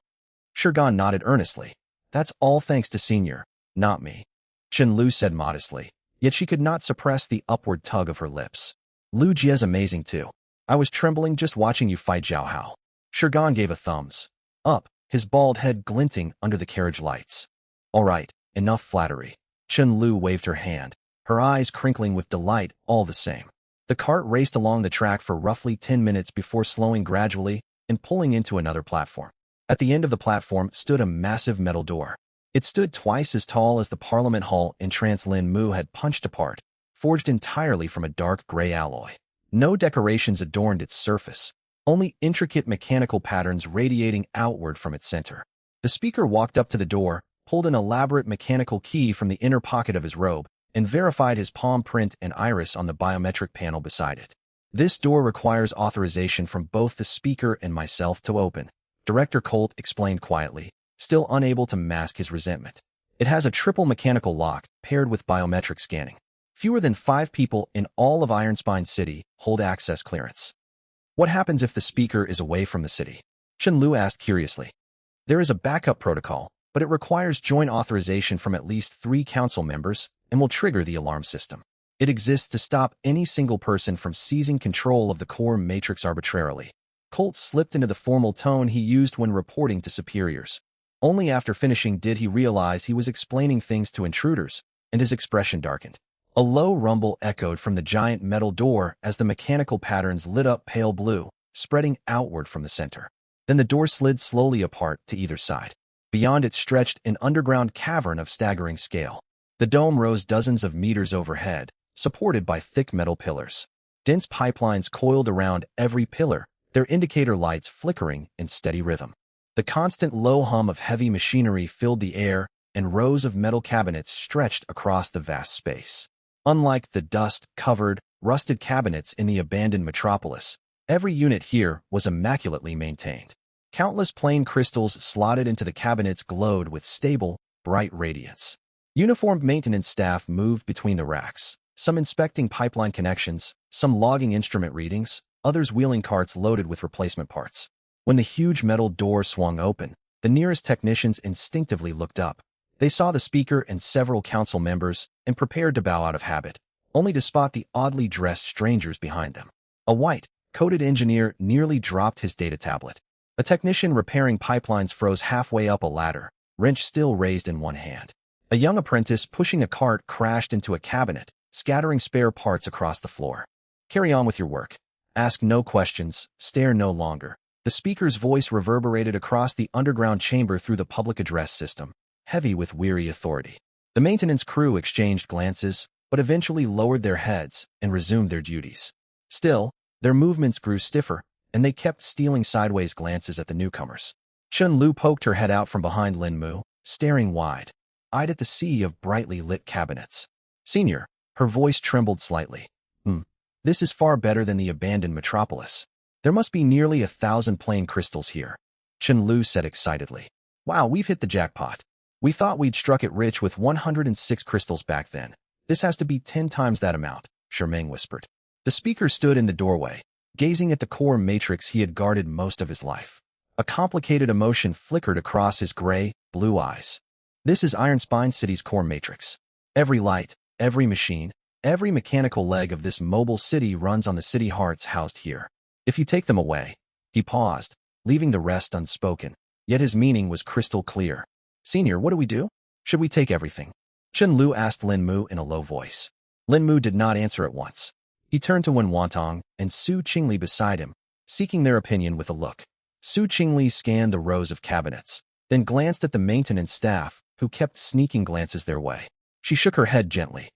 Shurgan nodded earnestly. That's all thanks to Senior, not me. Chen Lu said modestly, yet she could not suppress the upward tug of her lips. Lu Jie's amazing too. I was trembling just watching you fight Zhao Hao. Shurgan gave a thumbs up, his bald head glinting under the carriage lights. All right, enough flattery. Chen Lu waved her hand, her eyes crinkling with delight all the same. The cart raced along the track for roughly 10 minutes before slowing gradually and pulling into another platform. At the end of the platform stood a massive metal door. It stood twice as tall as the Parliament Hall entrance Lin Mu had punched apart, forged entirely from a dark gray alloy. No decorations adorned its surface, only intricate mechanical patterns radiating outward from its center. The speaker walked up to the door, pulled an elaborate mechanical key from the inner pocket of his robe, and verified his palm print and iris on the biometric panel beside it. This door requires authorization from both the speaker and myself to open, Director Colt explained quietly, still unable to mask his resentment. It has a triple mechanical lock paired with biometric scanning. Fewer than 5 people in all of Ironspine City hold access clearance. What happens if the speaker is away from the city? Chen Lu asked curiously. There is a backup protocol, but it requires joint authorization from at least 3 council members and will trigger the alarm system. It exists to stop any single person from seizing control of the core matrix arbitrarily. Colt slipped into the formal tone he used when reporting to superiors. Only after finishing did he realize he was explaining things to intruders, and his expression darkened. A low rumble echoed from the giant metal door as the mechanical patterns lit up pale blue, spreading outward from the center. Then the door slid slowly apart to either side. Beyond it stretched an underground cavern of staggering scale. The dome rose dozens of meters overhead, supported by thick metal pillars. Dense pipelines coiled around every pillar, their indicator lights flickering in steady rhythm. The constant low hum of heavy machinery filled the air, and rows of metal cabinets stretched across the vast space. Unlike the dust-covered, rusted cabinets in the abandoned metropolis, every unit here was immaculately maintained. Countless plain crystals slotted into the cabinets glowed with stable, bright radiance. Uniformed maintenance staff moved between the racks, some inspecting pipeline connections, some logging instrument readings, others wheeling carts loaded with replacement parts. When the huge metal door swung open, the nearest technicians instinctively looked up. They saw the speaker and several council members and prepared to bow out of habit, only to spot the oddly dressed strangers behind them. A white, coated engineer nearly dropped his data tablet. A technician repairing pipelines froze halfway up a ladder, wrench still raised in one hand. A young apprentice pushing a cart crashed into a cabinet, scattering spare parts across the floor. Carry on with your work. Ask no questions, stare no longer. The speaker's voice reverberated across the underground chamber through the public address system, heavy with weary authority. The maintenance crew exchanged glances, but eventually lowered their heads and resumed their duties. Still, their movements grew stiffer, and they kept stealing sideways glances at the newcomers. Chen Lu poked her head out from behind Lin Mu, staring wide-eyed at the sea of brightly lit cabinets. Senior, her voice trembled slightly. This is far better than the abandoned metropolis. There must be nearly 1,000 plain crystals here. Chen Lu said excitedly. Wow, we've hit the jackpot. We thought we'd struck it rich with 106 crystals back then. This has to be 10 times that amount, Shermeng whispered. The speaker stood in the doorway, gazing at the core matrix he had guarded most of his life. A complicated emotion flickered across his gray, blue eyes. This is Ironspine City's core matrix. Every light, every machine, every mechanical leg of this mobile city runs on the city hearts housed here. If you take them away, he paused, leaving the rest unspoken, yet his meaning was crystal clear. Senior, what do we do? Should we take everything? Chen Lu asked Lin Mu in a low voice. Lin Mu did not answer at once. He turned to Wen Wantong and Su Qingli beside him, seeking their opinion with a look. Su Qingli scanned the rows of cabinets, then glanced at the maintenance staff, who kept sneaking glances their way. She shook her head gently.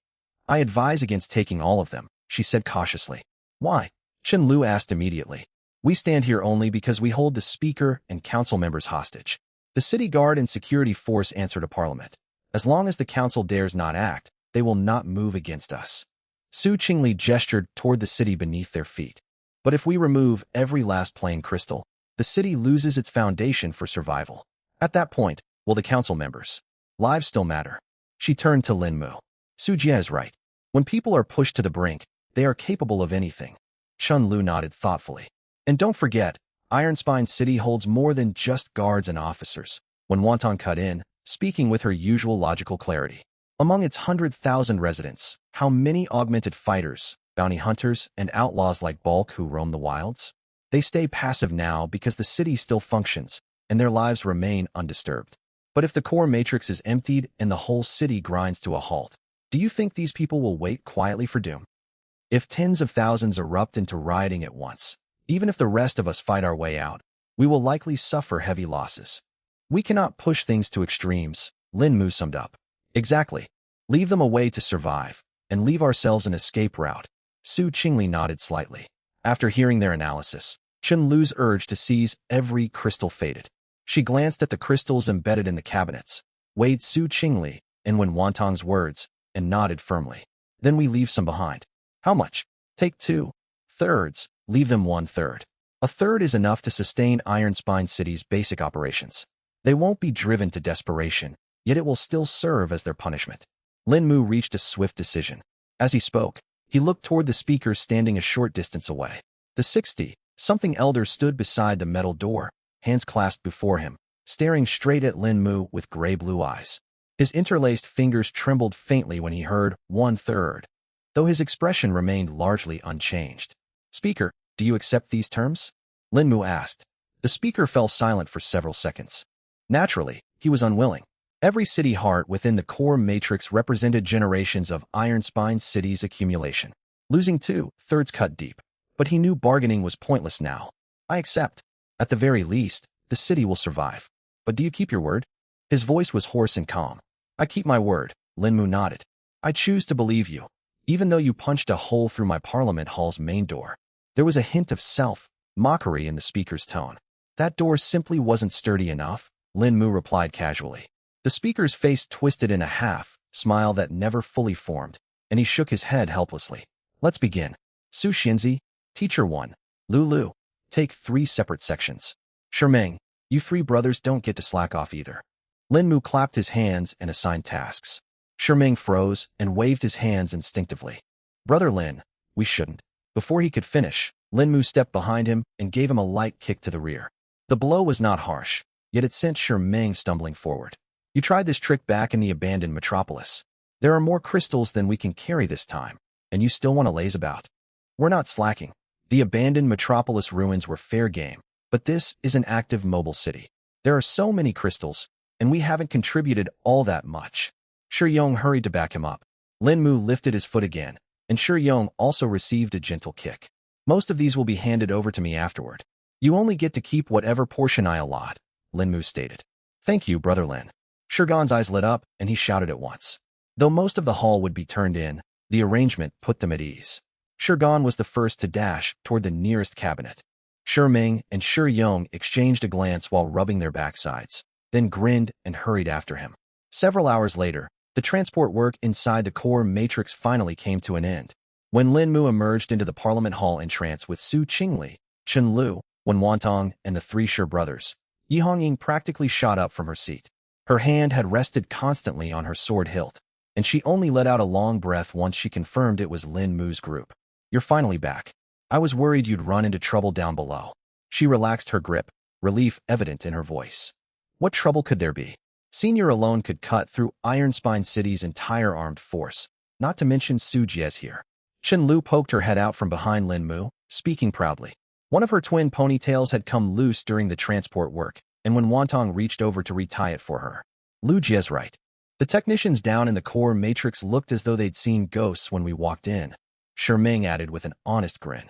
I advise against taking all of them, she said cautiously. Why? Chen Lu asked immediately. We stand here only because we hold the speaker and council members hostage. The city guard and security force answer to Parliament. As long as the council dares not act, they will not move against us. Su Qingli gestured toward the city beneath their feet. But if we remove every last plain crystal, the city loses its foundation for survival. At that point, will the council members' lives still matter? She turned to Lin Mu. Su Jie is right. When people are pushed to the brink, they are capable of anything. Chun Lu nodded thoughtfully. And don't forget, Iron Spine City holds more than just guards and officers. When Wantong cut in, speaking with her usual logical clarity. Among its 100,000 residents, how many augmented fighters, bounty hunters, and outlaws like Bulk who roam the wilds? They stay passive now because the city still functions, and their lives remain undisturbed. But if the core matrix is emptied and the whole city grinds to a halt, do you think these people will wait quietly for doom? If tens of thousands erupt into rioting at once, even if the rest of us fight our way out, we will likely suffer heavy losses. We cannot push things to extremes, Lin Mu summed up. Exactly. Leave them a way to survive, and leave ourselves an escape route. Su Qingli nodded slightly. After hearing their analysis, Chun Lu's urge to seize every crystal faded. She glanced at the crystals embedded in the cabinets, weighed Su Qingli, and when Wantong's words, and nodded firmly. Then we leave some behind. How much? Take 2/3, leave them 1/3. A third is enough to sustain Iron Spine City's basic operations. They won't be driven to desperation, yet it will still serve as their punishment. Lin Mu reached a swift decision. As he spoke, he looked toward the speaker standing a short distance away. The 60-something elder stood beside the metal door, hands clasped before him, staring straight at Lin Mu with gray-blue eyes. His interlaced fingers trembled faintly when he heard 1/3, though his expression remained largely unchanged. Speaker, do you accept these terms? Lin Mu asked. The speaker fell silent for several seconds. Naturally, he was unwilling. Every city heart within the core matrix represented generations of Iron Spine City's accumulation. Losing 2/3 cut deep. But he knew bargaining was pointless now. I accept. At the very least, the city will survive. But do you keep your word? His voice was hoarse and calm. I keep my word, Lin Mu nodded. I choose to believe you, even though you punched a hole through my Parliament Hall's main door. There was a hint of self-mockery in the speaker's tone. That door simply wasn't sturdy enough, Lin Mu replied casually. The speaker's face twisted in a half-smile that never fully formed, and he shook his head helplessly. Let's begin. Su Xinzi, Teacher 1, Lulu, take 3 separate sections. Shermeng, you 3 brothers don't get to slack off either. Lin Mu clapped his hands and assigned tasks. Shermeng froze and waved his hands instinctively. Brother Lin, we shouldn't. Before he could finish, Lin Mu stepped behind him and gave him a light kick to the rear. The blow was not harsh, yet it sent Shermeng stumbling forward. You tried this trick back in the abandoned metropolis. There are more crystals than we can carry this time, and you still want to laze about. We're not slacking. The abandoned metropolis ruins were fair game, but this is an active mobile city. There are so many crystals, and we haven't contributed all that much. Shi Yong hurried to back him up. Lin Mu lifted his foot again, and Shi Yong also received a gentle kick. Most of these will be handed over to me afterward. You only get to keep whatever portion I allot, Lin Mu stated. Thank you, Brother Lin. Shurgan's eyes lit up, and he shouted at once. Though most of the hall would be turned in, the arrangement put them at ease. Shurgan was the first to dash toward the nearest cabinet. Shermeng and Shi Yong exchanged a glance while rubbing their backsides, then grinned and hurried after him. Several hours later, the transport work inside the core matrix finally came to an end. When Lin Mu emerged into the Parliament Hall entrance with Su Qingli, Chun Lu, Wen Wantong, and the 3 Shi brothers, Yi Hongying practically shot up from her seat. Her hand had rested constantly on her sword hilt, and she only let out a long breath once she confirmed it was Lin Mu's group. You're finally back. I was worried you'd run into trouble down below. She relaxed her grip, relief evident in her voice. What trouble could there be? Senior alone could cut through Iron Spine City's entire armed force, not to mention Su Jie's here. Chen Lu poked her head out from behind Lin Mu, speaking proudly. One of her twin ponytails had come loose during the transport work, and when Wantong reached over to retie it for her. Lu Jie's right. The technicians down in the core matrix looked as though they'd seen ghosts when we walked in. Shermeng added with an honest grin.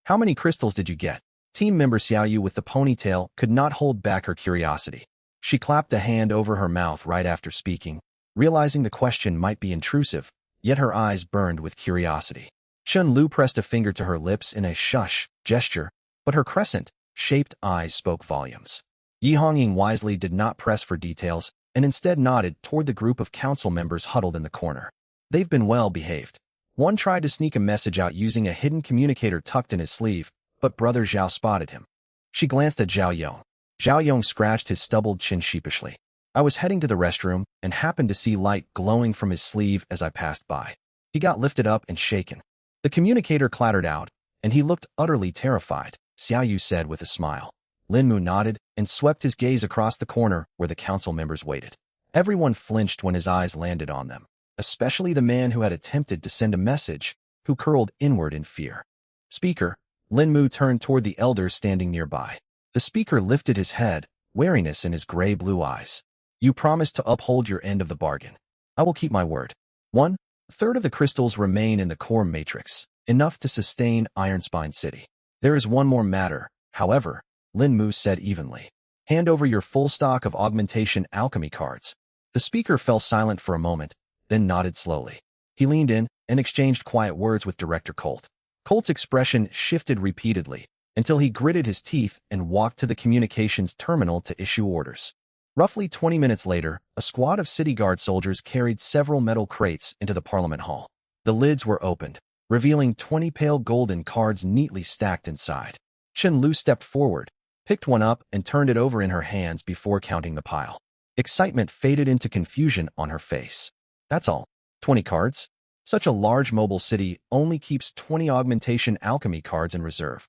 How many crystals did you get? Team member Xiaoyu with the ponytail could not hold back her curiosity. She clapped a hand over her mouth right after speaking, realizing the question might be intrusive, yet her eyes burned with curiosity. Chun Lu pressed a finger to her lips in a shush gesture, but her crescent-shaped eyes spoke volumes. Yi Hongying wisely did not press for details and instead nodded toward the group of council members huddled in the corner. They've been well behaved. One tried to sneak a message out using a hidden communicator tucked in his sleeve, but Brother Zhao spotted him. She glanced at Zhao Yong. Zhao Yong scratched his stubbled chin sheepishly. I was heading to the restroom and happened to see light glowing from his sleeve as I passed by. He got lifted up and shaken. The communicator clattered out, and he looked utterly terrified, Xiaoyu said with a smile. Lin Mu nodded and swept his gaze across the corner where the council members waited. Everyone flinched when his eyes landed on them, especially the man who had attempted to send a message, who curled inward in fear. Speaker, Lin Mu turned toward the elders standing nearby. The speaker lifted his head, wariness in his gray-blue eyes. You promised to uphold your end of the bargain. I will keep my word. 1/3 of the crystals remain in the core matrix, enough to sustain Ironspine City. There is one more matter, however, Lin Mu said evenly. Hand over your full stock of augmentation alchemy cards. The speaker fell silent for a moment, then nodded slowly. He leaned in and exchanged quiet words with Director Colt. Colt's expression shifted repeatedly, until he gritted his teeth and walked to the communications terminal to issue orders. Roughly 20 minutes later, a squad of city guard soldiers carried several metal crates into the Parliament Hall. The lids were opened, revealing 20 pale golden cards neatly stacked inside. Chen Lu stepped forward, picked one up and turned it over in her hands before counting the pile. Excitement faded into confusion on her face. That's all. 20 cards? Such a large mobile city only keeps 20 augmentation alchemy cards in reserve.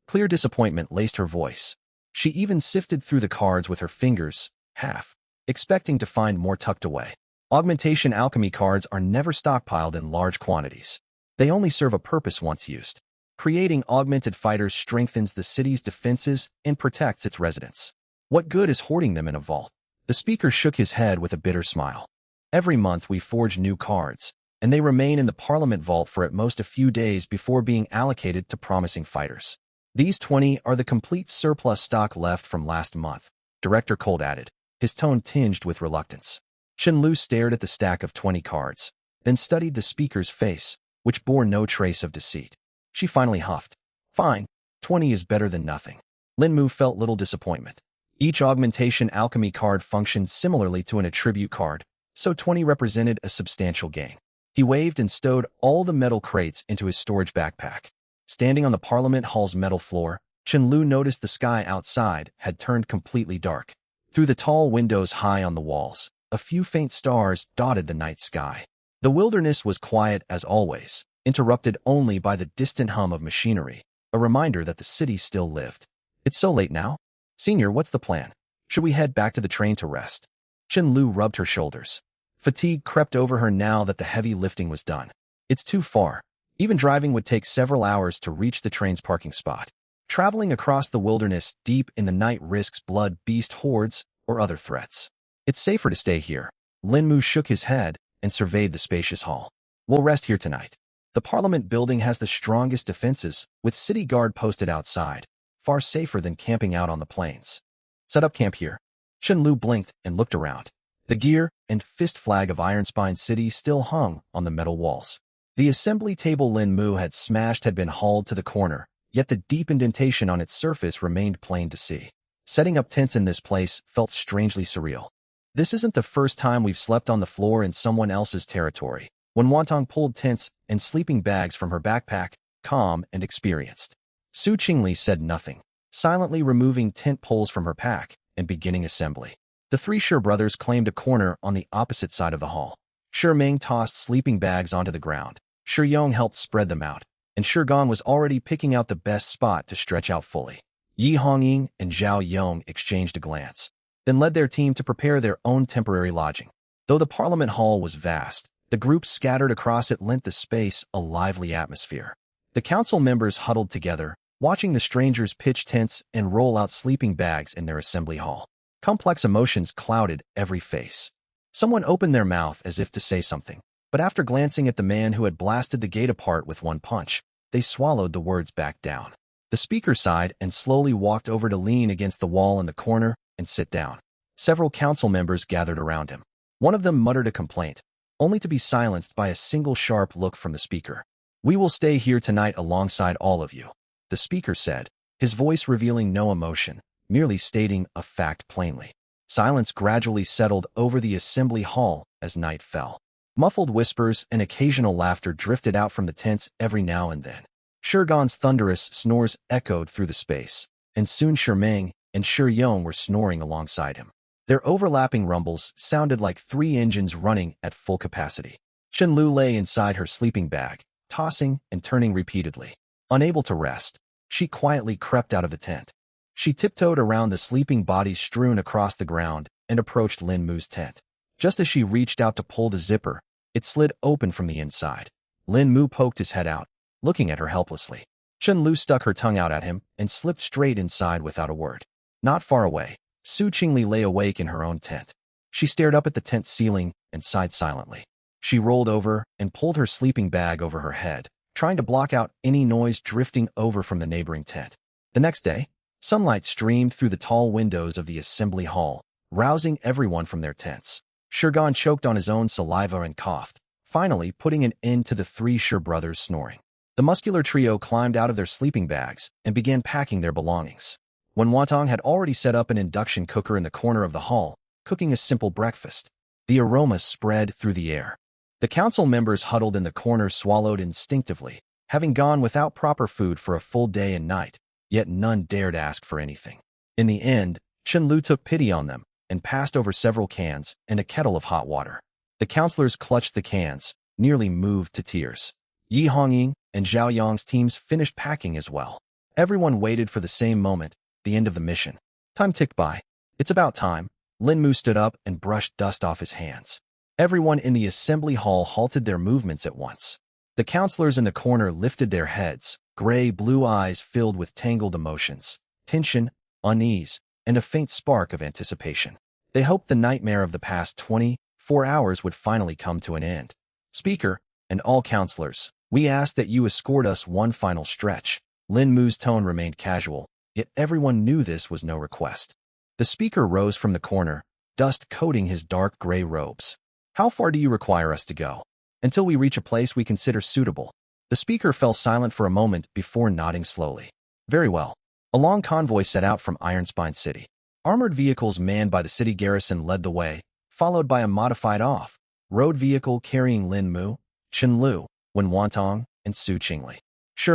Clear disappointment laced her voice. She even sifted through the cards with her fingers, half, expecting to find more tucked away. Augmentation alchemy cards are never stockpiled in large quantities. They only serve a purpose once used. Creating augmented fighters strengthens the city's defenses and protects its residents. What good is hoarding them in a vault? The speaker shook his head with a bitter smile. Every month we forge new cards, and they remain in the Parliament vault for at most a few days before being allocated to promising fighters. These 20 are the complete surplus stock left from last month, Director Colt added, his tone tinged with reluctance. Chen Lu stared at the stack of 20 cards, then studied the speaker's face, which bore no trace of deceit. She finally huffed. Fine, 20 is better than nothing. Lin Mu felt little disappointment. Each augmentation alchemy card functioned similarly to an attribute card, so 20 represented a substantial gain. He waved and stowed all the metal crates into his storage backpack. Standing on the Parliament Hall's metal floor, Chen Lu noticed the sky outside had turned completely dark. Through the tall windows high on the walls, a few faint stars dotted the night sky. The wilderness was quiet as always, interrupted only by the distant hum of machinery, a reminder that the city still lived. It's so late now? Senior, what's the plan? Should we head back to the train to rest? Chen Lu rubbed her shoulders. Fatigue crept over her now that the heavy lifting was done. It's too far. Even driving would take several hours to reach the train's parking spot. Traveling across the wilderness deep in the night risks blood beast hordes or other threats. It's safer to stay here. Lin Mu shook his head and surveyed the spacious hall. We'll rest here tonight. The Parliament building has the strongest defenses, with city guard posted outside, far safer than camping out on the plains. Set up camp here. Chen Lu blinked and looked around. The gear and fist flag of Ironspine City still hung on the metal walls. The assembly table Lin Mu had smashed had been hauled to the corner, yet the deep indentation on its surface remained plain to see. Setting up tents in this place felt strangely surreal. This isn't the first time we've slept on the floor in someone else's territory. When Wantong pulled tents and sleeping bags from her backpack, calm and experienced. Su Qingli said nothing, silently removing tent poles from her pack and beginning assembly. The three Shi brothers claimed a corner on the opposite side of the hall. Shi Ming tossed sleeping bags onto the ground. Shi Yong helped spread them out, and Shi Gong was already picking out the best spot to stretch out fully. Yi Hongying and Zhao Yong exchanged a glance, then led their team to prepare their own temporary lodging. Though the Parliament Hall was vast, the groups scattered across it lent the space a lively atmosphere. The council members huddled together, watching the strangers pitch tents and roll out sleeping bags in their assembly hall. Complex emotions clouded every face. Someone opened their mouth as if to say something, but after glancing at the man who had blasted the gate apart with one punch, they swallowed the words back down. The speaker sighed and slowly walked over to lean against the wall in the corner and sit down. Several council members gathered around him. One of them muttered a complaint, only to be silenced by a single sharp look from the speaker. We will stay here tonight alongside all of you, the speaker said, his voice revealing no emotion, merely stating a fact plainly. Silence gradually settled over the assembly hall as night fell. Muffled whispers and occasional laughter drifted out from the tents every now and then. Shurgon's thunderous snores echoed through the space. and soon Meng and Yong were snoring alongside him. Their overlapping rumbles sounded like 3 engines running at full capacity. Lu lay inside her sleeping bag, tossing and turning repeatedly. Unable to rest, she quietly crept out of the tent. She tiptoed around the sleeping bodies strewn across the ground and approached Lin Mu's tent. Just as she reached out to pull the zipper, it slid open from the inside. Lin Mu poked his head out, looking at her helplessly. Lu stuck her tongue out at him and slipped straight inside without a word. Not far away, Su Qingli lay awake in her own tent. She stared up at the tent ceiling and sighed silently. She rolled over and pulled her sleeping bag over her head, trying to block out any noise drifting over from the neighboring tent. The next day, sunlight streamed through the tall windows of the assembly hall, rousing everyone from their tents. Shurgan choked on his own saliva and coughed, finally putting an end to the 3 Shur brothers snoring. The muscular trio climbed out of their sleeping bags and began packing their belongings. When Wantong had already set up an induction cooker in the corner of the hall, cooking a simple breakfast, the aroma spread through the air. The council members huddled in the corner swallowed instinctively, having gone without proper food for a full day and night, yet none dared ask for anything. In the end, Lu took pity on them and passed over several cans and a kettle of hot water. The councilors clutched the cans, nearly moved to tears. Yi Hongying and Zhao Yang's teams finished packing as well. Everyone waited for the same moment, the end of the mission. Time ticked by. It's about time. Lin Mu stood up and brushed dust off his hands. Everyone in the assembly hall halted their movements at once. The councilors in the corner lifted their heads, gray-blue eyes filled with tangled emotions, tension, unease, and a faint spark of anticipation. They hoped the nightmare of the past 24 hours would finally come to an end. Speaker, and all councilors, we ask that you escort us one final stretch. Lin Mu's tone remained casual, yet everyone knew this was no request. The speaker rose from the corner, dust coating his dark gray robes. How far do you require us to go? Until we reach a place we consider suitable. The speaker fell silent for a moment before nodding slowly. Very well. A long convoy set out from Ironspine City. Armored vehicles manned by the city garrison led the way, followed by a modified off-road vehicle carrying Lin Mu, Chen Lu, Wen Wantong, and Su Qingli.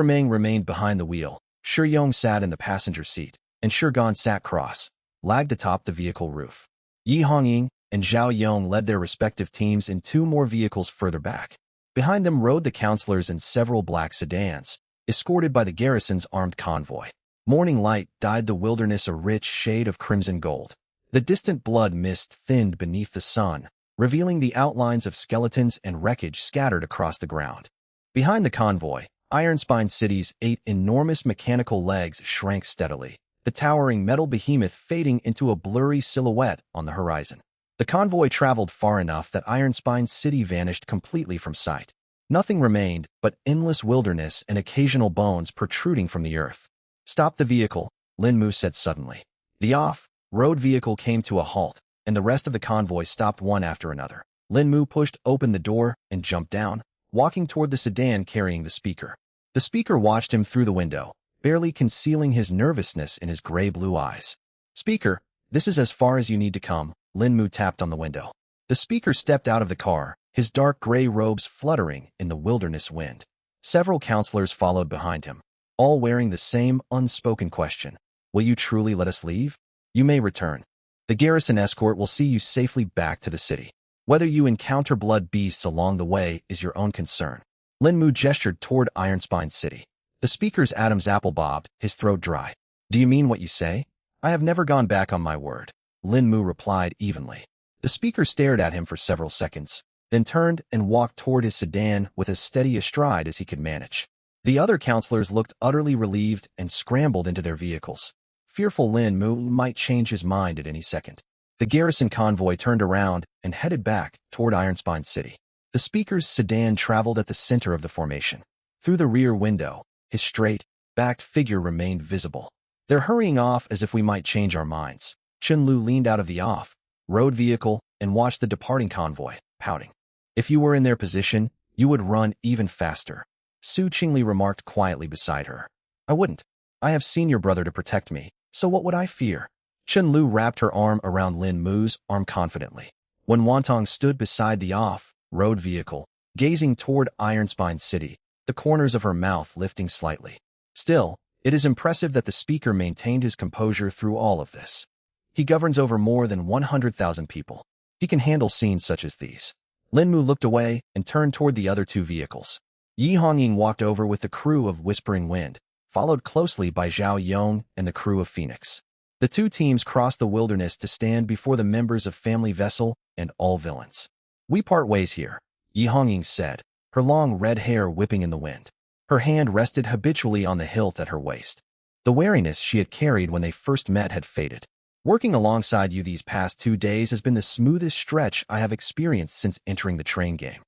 Meng remained behind the wheel. Yong sat in the passenger seat, and Shurgan sat cross-legged atop the vehicle roof. Yi Hongying and Zhao Yong led their respective teams in 2 more vehicles further back. Behind them rode the councilors in several black sedans, escorted by the garrison's armed convoy. Morning light dyed the wilderness a rich shade of crimson gold. The distant blood mist thinned beneath the sun, revealing the outlines of skeletons and wreckage scattered across the ground. Behind the convoy, Ironspine City's 8 enormous mechanical legs shrank steadily, the towering metal behemoth fading into a blurry silhouette on the horizon. The convoy traveled far enough that Ironspine City vanished completely from sight. Nothing remained but endless wilderness and occasional bones protruding from the earth. Stop the vehicle, Lin Mu said suddenly. The off-road vehicle came to a halt, and the rest of the convoy stopped one after another. Lin Mu pushed open the door and jumped down, walking toward the sedan carrying the speaker. The speaker watched him through the window, barely concealing his nervousness in his gray-blue eyes. Speaker, this is as far as you need to come. Lin Mu tapped on the window. The speaker stepped out of the car, his dark gray robes fluttering in the wilderness wind. Several councilors followed behind him, all wearing the same unspoken question. Will you truly let us leave? You may return. The garrison escort will see you safely back to the city. Whether you encounter blood beasts along the way is your own concern. Lin Mu gestured toward Ironspine City. The speaker's Adam's apple bobbed, his throat dry. Do you mean what you say? I have never gone back on my word. Lin Mu replied evenly. The speaker stared at him for several seconds, then turned and walked toward his sedan with as steady a stride as he could manage. The other councilors looked utterly relieved and scrambled into their vehicles, fearful Lin Mu might change his mind at any second. The garrison convoy turned around and headed back toward Ironspine City. The speaker's sedan traveled at the center of the formation. Through the rear window, his straight-backed figure remained visible. They're hurrying off as if we might change our minds. Chen Lu leaned out of the off-road vehicle and watched the departing convoy, pouting. If you were in their position, you would run even faster. Su Qingli remarked quietly beside her. I wouldn't. I have seen your brother to protect me, so what would I fear? Chen Lu wrapped her arm around Lin Mu's arm confidently. When Wantong stood beside the off-road vehicle, gazing toward Ironspine City, the corners of her mouth lifting slightly. Still, It is impressive that the speaker maintained his composure through all of this. He governs over more than 100,000 people. He can handle scenes such as these. Lin Mu looked away and turned toward the other two vehicles. Yi Hongying walked over with the crew of Whispering Wind, followed closely by Zhao Yong and the crew of Phoenix. The two teams crossed the wilderness to stand before the members of Family Vessel and all villains. "We part ways here," Yi Hongying said, her long red hair whipping in the wind. Her hand rested habitually on the hilt at her waist. The wariness she had carried when they first met had faded. "Working alongside you these past 2 days has been the smoothest stretch I have experienced since entering the train game.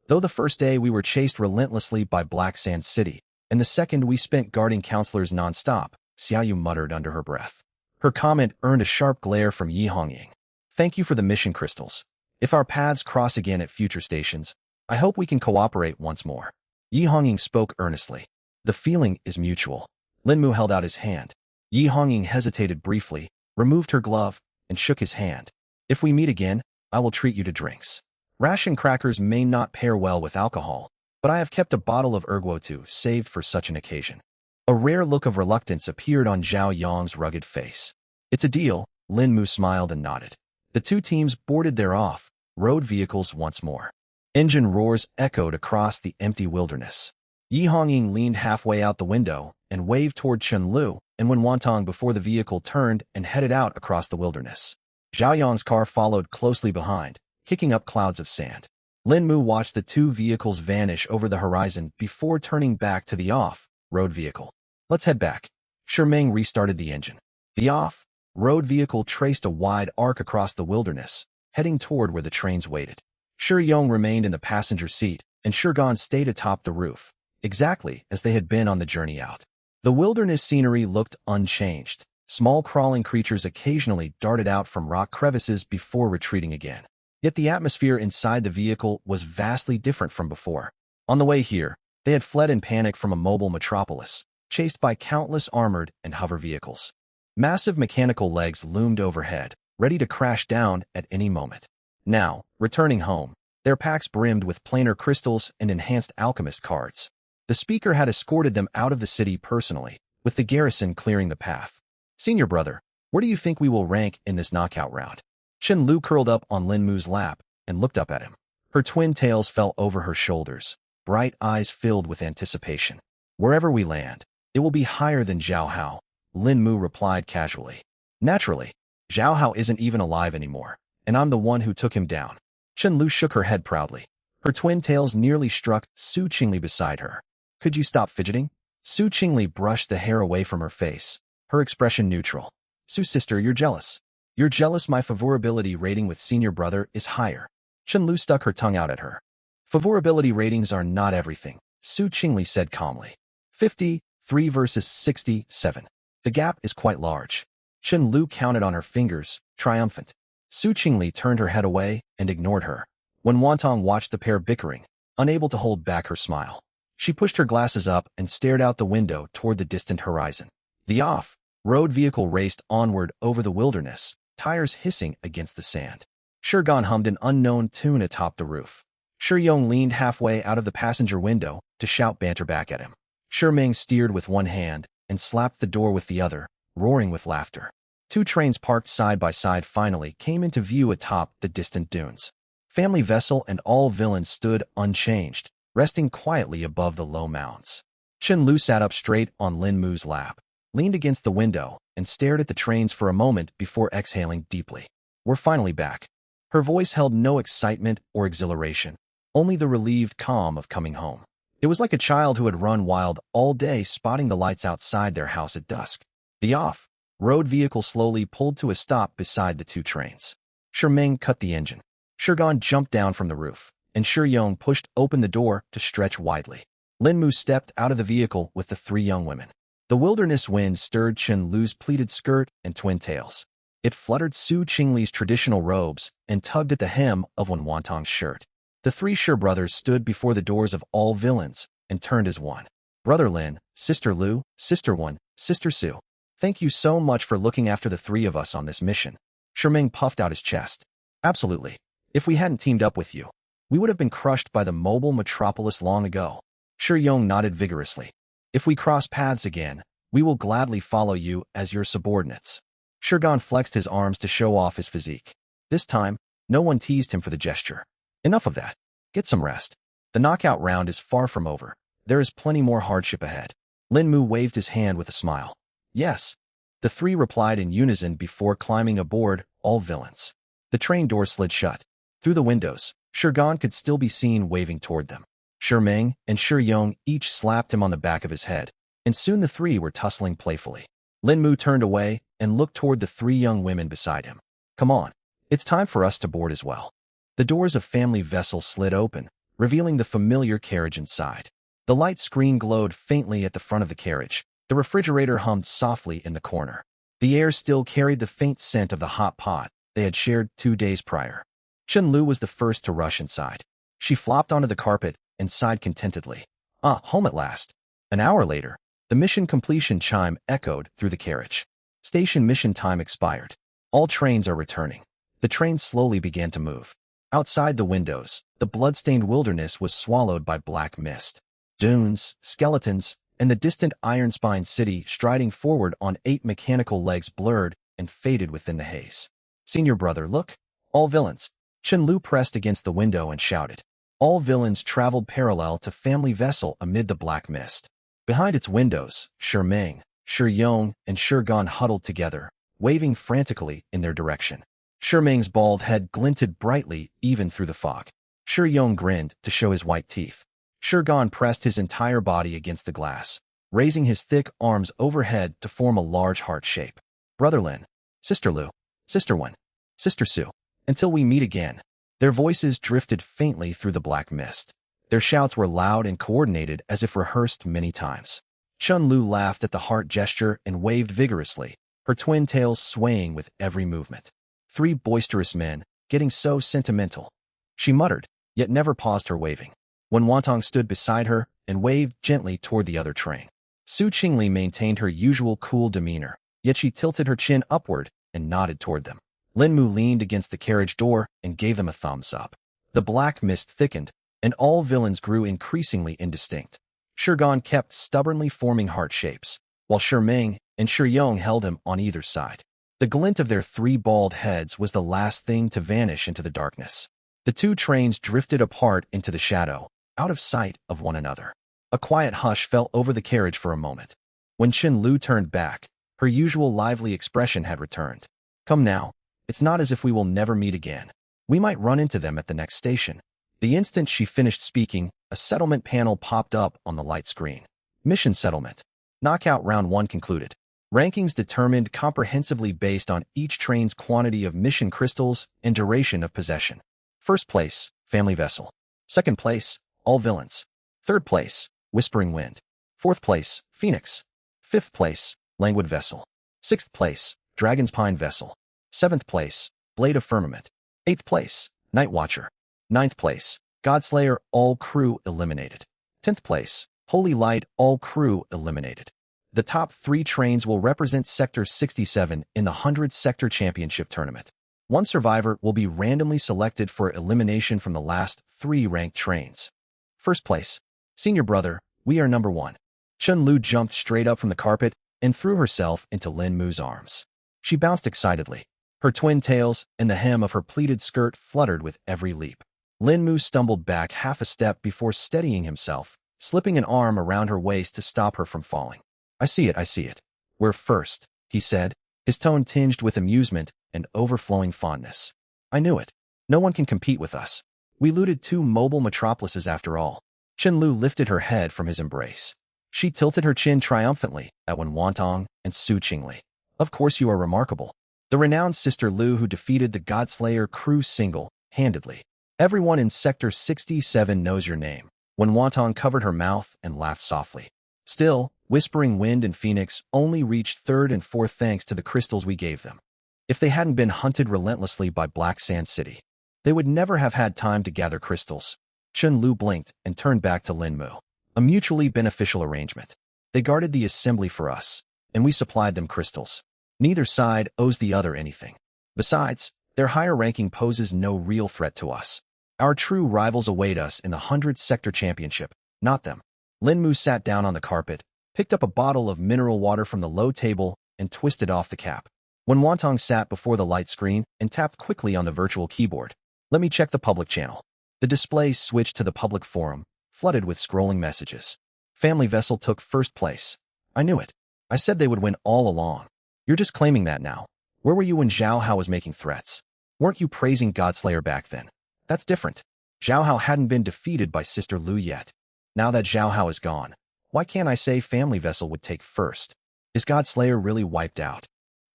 Though the first day we were chased relentlessly by Black Sand City, and the second we spent guarding counselors non-stop," Xiaoyu muttered under her breath. Her comment earned a sharp glare from Yi Hongying. "Thank you for the mission crystals. If our paths cross again at future stations, I hope we can cooperate once more." Yi Hongying spoke earnestly. "The feeling is mutual." Lin Mu held out his hand. Yi Hongying hesitated briefly, removed her glove, and shook his hand. "If we meet again, I will treat you to drinks. Ration crackers may not pair well with alcohol, but I have kept a bottle of Erguotu saved for such an occasion." A rare look of reluctance appeared on Zhao Yong's rugged face. "It's a deal," Lin Mu smiled and nodded. The two teams boarded their off-road vehicles once more. Engine roars echoed across the empty wilderness. Yi Hongying leaned halfway out the window and waved toward Chen Lu and Wen Wantong before the vehicle turned and headed out across the wilderness. Zhao Yong's car followed closely behind, kicking up clouds of sand. Lin Mu watched the two vehicles vanish over the horizon before turning back to the off-road vehicle. "Let's head back." Shi Meng restarted the engine. The off-road vehicle traced a wide arc across the wilderness, heading toward where the trains waited. Shi Yong remained in the passenger seat, and Shirgan stayed atop the roof, exactly as they had been on the journey out. The wilderness scenery looked unchanged. Small crawling creatures occasionally darted out from rock crevices before retreating again. Yet the atmosphere inside the vehicle was vastly different from before. On the way here, they had fled in panic from a mobile metropolis, chased by countless armored and hover vehicles. Massive mechanical legs loomed overhead, ready to crash down at any moment. Now, returning home, their packs brimmed with planar crystals and enhanced alchemist cards. The speaker had escorted them out of the city personally, with the garrison clearing the path. "Senior brother, where do you think we will rank in this knockout round?" Chen Lu curled up on Lin Mu's lap and looked up at him. Her twin tails fell over her shoulders, bright eyes filled with anticipation. "Wherever we land, it will be higher than Zhao Hao," Lin Mu replied casually. "Naturally, Zhao Hao isn't even alive anymore, and I'm the one who took him down." Chen Lu shook her head proudly. Her twin tails nearly struck Su Qingli beside her. "Could you stop fidgeting?" Su Qingli brushed the hair away from her face, her expression neutral. "Su sister, you're jealous. You're jealous my favorability rating with senior brother is higher." Chen Lu stuck her tongue out at her. "Favorability ratings are not everything," Su Qingli said calmly. 53 versus 67. The gap is quite large. Chen Lu counted on her fingers, triumphant. Su Qingli turned her head away and ignored her. When Wantong watched the pair bickering, unable to hold back her smile, she pushed her glasses up and stared out the window toward the distant horizon. The off-road vehicle raced onward over the wilderness, tires hissing against the sand. Shirgan hummed an unknown tune atop the roof. Shi Yong leaned halfway out of the passenger window to shout banter back at him. Shi Meng steered with one hand and slapped the door with the other, roaring with laughter. Two trains parked side by side finally came into view atop the distant dunes. Family Vessel and all villains stood unchanged, resting quietly above the low mounds. Chen Lu sat up straight on Lin Mu's lap, leaned against the window, and stared at the trains for a moment before exhaling deeply. "We're finally back." Her voice held no excitement or exhilaration, only the relieved calm of coming home. It was like a child who had run wild all day spotting the lights outside their house at dusk. The off-road vehicle slowly pulled to a stop beside the two trains. Shi Meng cut the engine. Shirgan jumped down from the roof, and Shi Yong pushed open the door to stretch widely. Lin Mu stepped out of the vehicle with the three young women. The wilderness wind stirred Chen Lu's pleated skirt and twin tails. It fluttered Su Qingli's traditional robes and tugged at the hem of Wen Wantong's shirt. The three Shi brothers stood before the doors of all villains and turned as one. "Brother Lin, Sister Lu, Sister Wen, Sister Su. Thank you so much for looking after the three of us on this mission." Shi Meng puffed out his chest. "Absolutely. If we hadn't teamed up with you, we would have been crushed by the mobile metropolis long ago." Shi Yong nodded vigorously. "If we cross paths again, We will gladly follow you as your subordinates. Shurgan flexed his arms to show off his physique. This time, no one teased him for the gesture. Enough of that. Get some rest. The knockout round is far from over. There is plenty more hardship ahead. Lin Mu waved his hand with a smile. Yes. The three replied in unison before climbing aboard, all villains. The train door slid shut. Through the windows, Shurgan could still be seen waving toward them. Meng and Yong each slapped him on the back of his head, and soon the three were tussling playfully. Lin Mu turned away and looked toward the three young women beside him. Come on. It's time for us to board as well. The doors of family vessel slid open, revealing the familiar carriage inside. The light screen glowed faintly at the front of the carriage. The refrigerator hummed softly in the corner. The air still carried the faint scent of the hot pot they had shared 2 days prior. Chen Lu was the first to rush inside. She flopped onto the carpet and sighed contentedly. Home at last. An hour later, the mission completion chime echoed through the carriage. Station mission time expired. All trains are returning. The train slowly began to move. Outside the windows, the blood-stained wilderness was swallowed by black mist. Dunes, skeletons, and the distant iron-spined city striding forward on 8 mechanical legs blurred and faded within the haze. Senior brother, look. All villains. Chen Lu pressed against the window and shouted. All villains traveled parallel to family vessel amid the black mist. Behind its windows, Meng, Yong, and Shurgan huddled together, waving frantically in their direction. Meng's bald head glinted brightly even through the fog. Yong grinned to show his white teeth. Shurgan pressed his entire body against the glass, raising his thick arms overhead to form a large heart shape. Brother Lin, Sister Lu, Sister Wen, Sister Su, until we meet again. Their voices drifted faintly through the black mist. Their shouts were loud and coordinated as if rehearsed many times. Chen Lu laughed at the heart gesture and waved vigorously, her twin tails swaying with every movement. 3 boisterous men, getting so sentimental. She muttered, yet never paused her waving. When Wantong stood beside her and waved gently toward the other train. Su Qingli maintained her usual cool demeanor, yet she tilted her chin upward and nodded toward them. Lin Mu leaned against the carriage door and gave them a thumbs up. The black mist thickened, and all villains grew increasingly indistinct. Shurgan kept stubbornly forming heart shapes, while Meng and Yong held him on either side. The glint of their 3 bald heads was the last thing to vanish into the darkness. The 2 trains drifted apart into the shadow, out of sight of one another. A quiet hush fell over the carriage for a moment. When Chen Lu turned back, her usual lively expression had returned. Come now. It's not as if we will never meet again. We might run into them at the next station. The instant she finished speaking, a settlement panel popped up on the light screen. Mission settlement. Knockout round 1 concluded. Rankings determined comprehensively based on each train's quantity of mission crystals and duration of possession. First place, Family Vessel. Second place, All Villains. Third place, Whispering Wind. Fourth place, Phoenix. Fifth place, Languid Vessel. Sixth place, Dragon's Pine Vessel. Seventh place, Blade of Firmament. Eighth place, Night Watcher. Ninth place, Godslayer, all crew eliminated. 10th place, Holy Light, all crew eliminated. The top 3 trains will represent Sector 67 in the 100 Sector Championship Tournament. 1 survivor will be randomly selected for elimination from the last 3 ranked trains. First place, Senior Brother, we are number 1. Chen Lu jumped straight up from the carpet and threw herself into Lin Mu's arms. She bounced excitedly. Her twin tails and the hem of her pleated skirt fluttered with every leap. Lin Mu stumbled back half a step before steadying himself, slipping an arm around her waist to stop her from falling. I see it. We're first, he said, his tone tinged with amusement and overflowing fondness. I knew it. No one can compete with us. We looted 2 mobile metropolises after all. Chen Lu lifted her head from his embrace. She tilted her chin triumphantly at Wen Wantong and Su Qingli. Of course you are remarkable. The renowned Sister Lu who defeated the Godslayer crew single-handedly. Everyone in Sector 67 knows your name. Wen Wantong covered her mouth and laughed softly. Still, Whispering Wind and Phoenix only reached 3rd and 4th thanks to the crystals we gave them. If they hadn't been hunted relentlessly by Black Sand City, they would never have had time to gather crystals. Chen Lu blinked and turned back to Lin Mu. A mutually beneficial arrangement. They guarded the assembly for us, and we supplied them crystals. Neither side owes the other anything. Besides, their higher ranking poses no real threat to us. Our true rivals await us in the 100 Sector Championship, not them. Lin Mu sat down on the carpet, picked up a bottle of mineral water from the low table, and twisted off the cap. When Wantong sat before the light screen and tapped quickly on the virtual keyboard, "Let me check the public channel." The display switched to the public forum, flooded with scrolling messages. Family Vessel took first place. I knew it. I said they would win all along. You're just claiming that now. Where were you when Zhao Hao was making threats? Weren't you praising Godslayer back then? That's different. Zhao Hao hadn't been defeated by Sister Lu yet. Now that Zhao Hao is gone, why can't I say Family Vessel would take first? Is Godslayer really wiped out?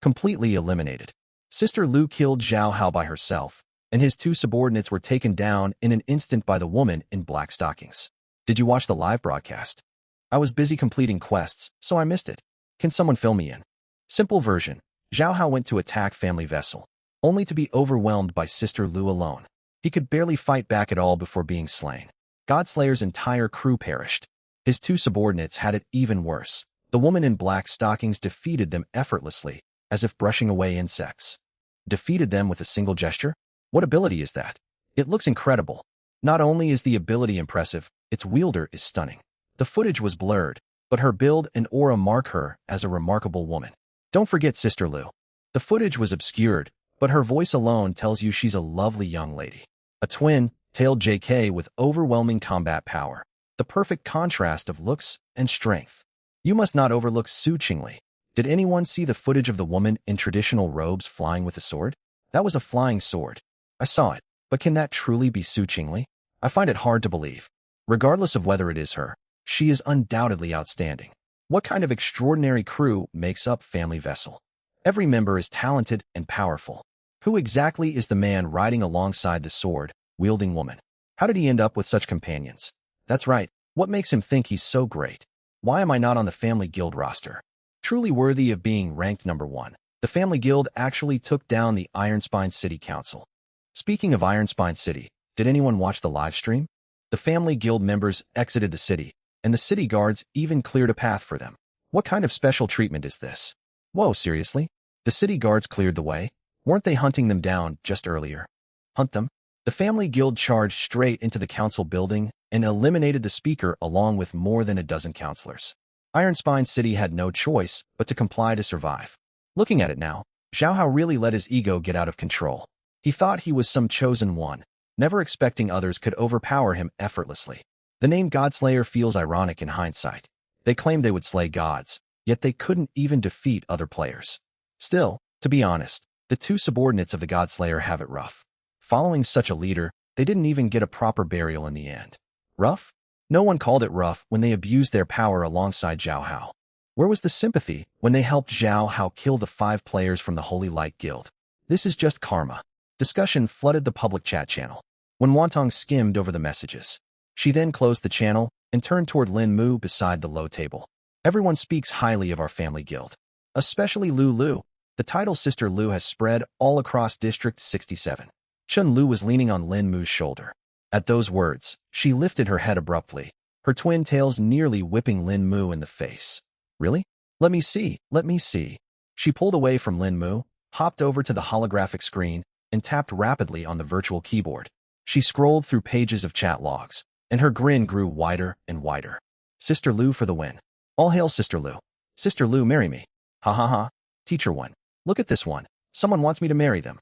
Completely eliminated. Sister Lu killed Zhao Hao by herself, and his two subordinates were taken down in an instant by the woman in black stockings. Did you watch the live broadcast? I was busy completing quests, so I missed it. Can someone fill me in? Simple version. Zhao Hao went to attack Family Vessel, only to be overwhelmed by Sister Lu alone. He could barely fight back at all before being slain. Godslayer's entire crew perished. His two subordinates had it even worse. The woman in black stockings defeated them effortlessly, as if brushing away insects. Defeated them with a single gesture? What ability is that? It looks incredible. Not only is the ability impressive, its wielder is stunning. The footage was blurred, but her build and aura mark her as a remarkable woman. Don't forget Sister Lu. The footage was obscured, but her voice alone tells you she's a lovely young lady. A twin-tailed JK with overwhelming combat power. The perfect contrast of looks and strength. You must not overlook Su Qingli. Did anyone see the footage of the woman in traditional robes flying with a sword? That was a flying sword. I saw it, but can that truly be Su Qingli? I find it hard to believe. Regardless of whether it is her, she is undoubtedly outstanding. What kind of extraordinary crew makes up Family Vessel? Every member is talented and powerful. Who exactly is the man riding alongside the sword-wielding woman? How did he end up with such companions? That's right, what makes him think he's so great? Why am I not on the Family Guild roster? Truly worthy of being ranked number 1. The Family Guild actually took down the Ironspine City Council. Speaking of Ironspine City, did anyone watch the live stream? The Family Guild members exited the city, and the city guards even cleared a path for them. What kind of special treatment is this? Whoa, seriously? The city guards cleared the way? Weren't they hunting them down just earlier? Hunt them? The Family Guild charged straight into the council building and eliminated the speaker along with more than a dozen counselors. Ironspine City had no choice but to comply to survive. Looking at it now, Zhao Hao really let his ego get out of control. He thought he was some chosen one, never expecting others could overpower him effortlessly. The name Godslayer feels ironic in hindsight. They claimed they would slay gods, yet they couldn't even defeat other players. Still, to be honest, the two subordinates of the Godslayer have it rough. Following such a leader, they didn't even get a proper burial in the end. Rough? No one called it rough when they abused their power alongside Zhao Hao. Where was the sympathy when they helped Zhao Hao kill the 5 players from the Holy Light Guild? This is just karma. Discussion flooded the public chat channel. When Wantong skimmed over the messages, she then closed the channel and turned toward Lin Mu beside the low table. Everyone speaks highly of our Family Guild, especially Lu. The title Sister Lu has spread all across District 67. Chun Lu was leaning on Lin Mu's shoulder. At those words, she lifted her head abruptly, her twin tails nearly whipping Lin Mu in the face. Really? Let me see. She pulled away from Lin Mu, hopped over to the holographic screen, and tapped rapidly on the virtual keyboard. She scrolled through pages of chat logs, and her grin grew wider and wider. Sister Lu for the win. All hail Sister Lu. Sister Lu, marry me. Ha ha ha. Teacher 1. Look at this one. Someone wants me to marry them.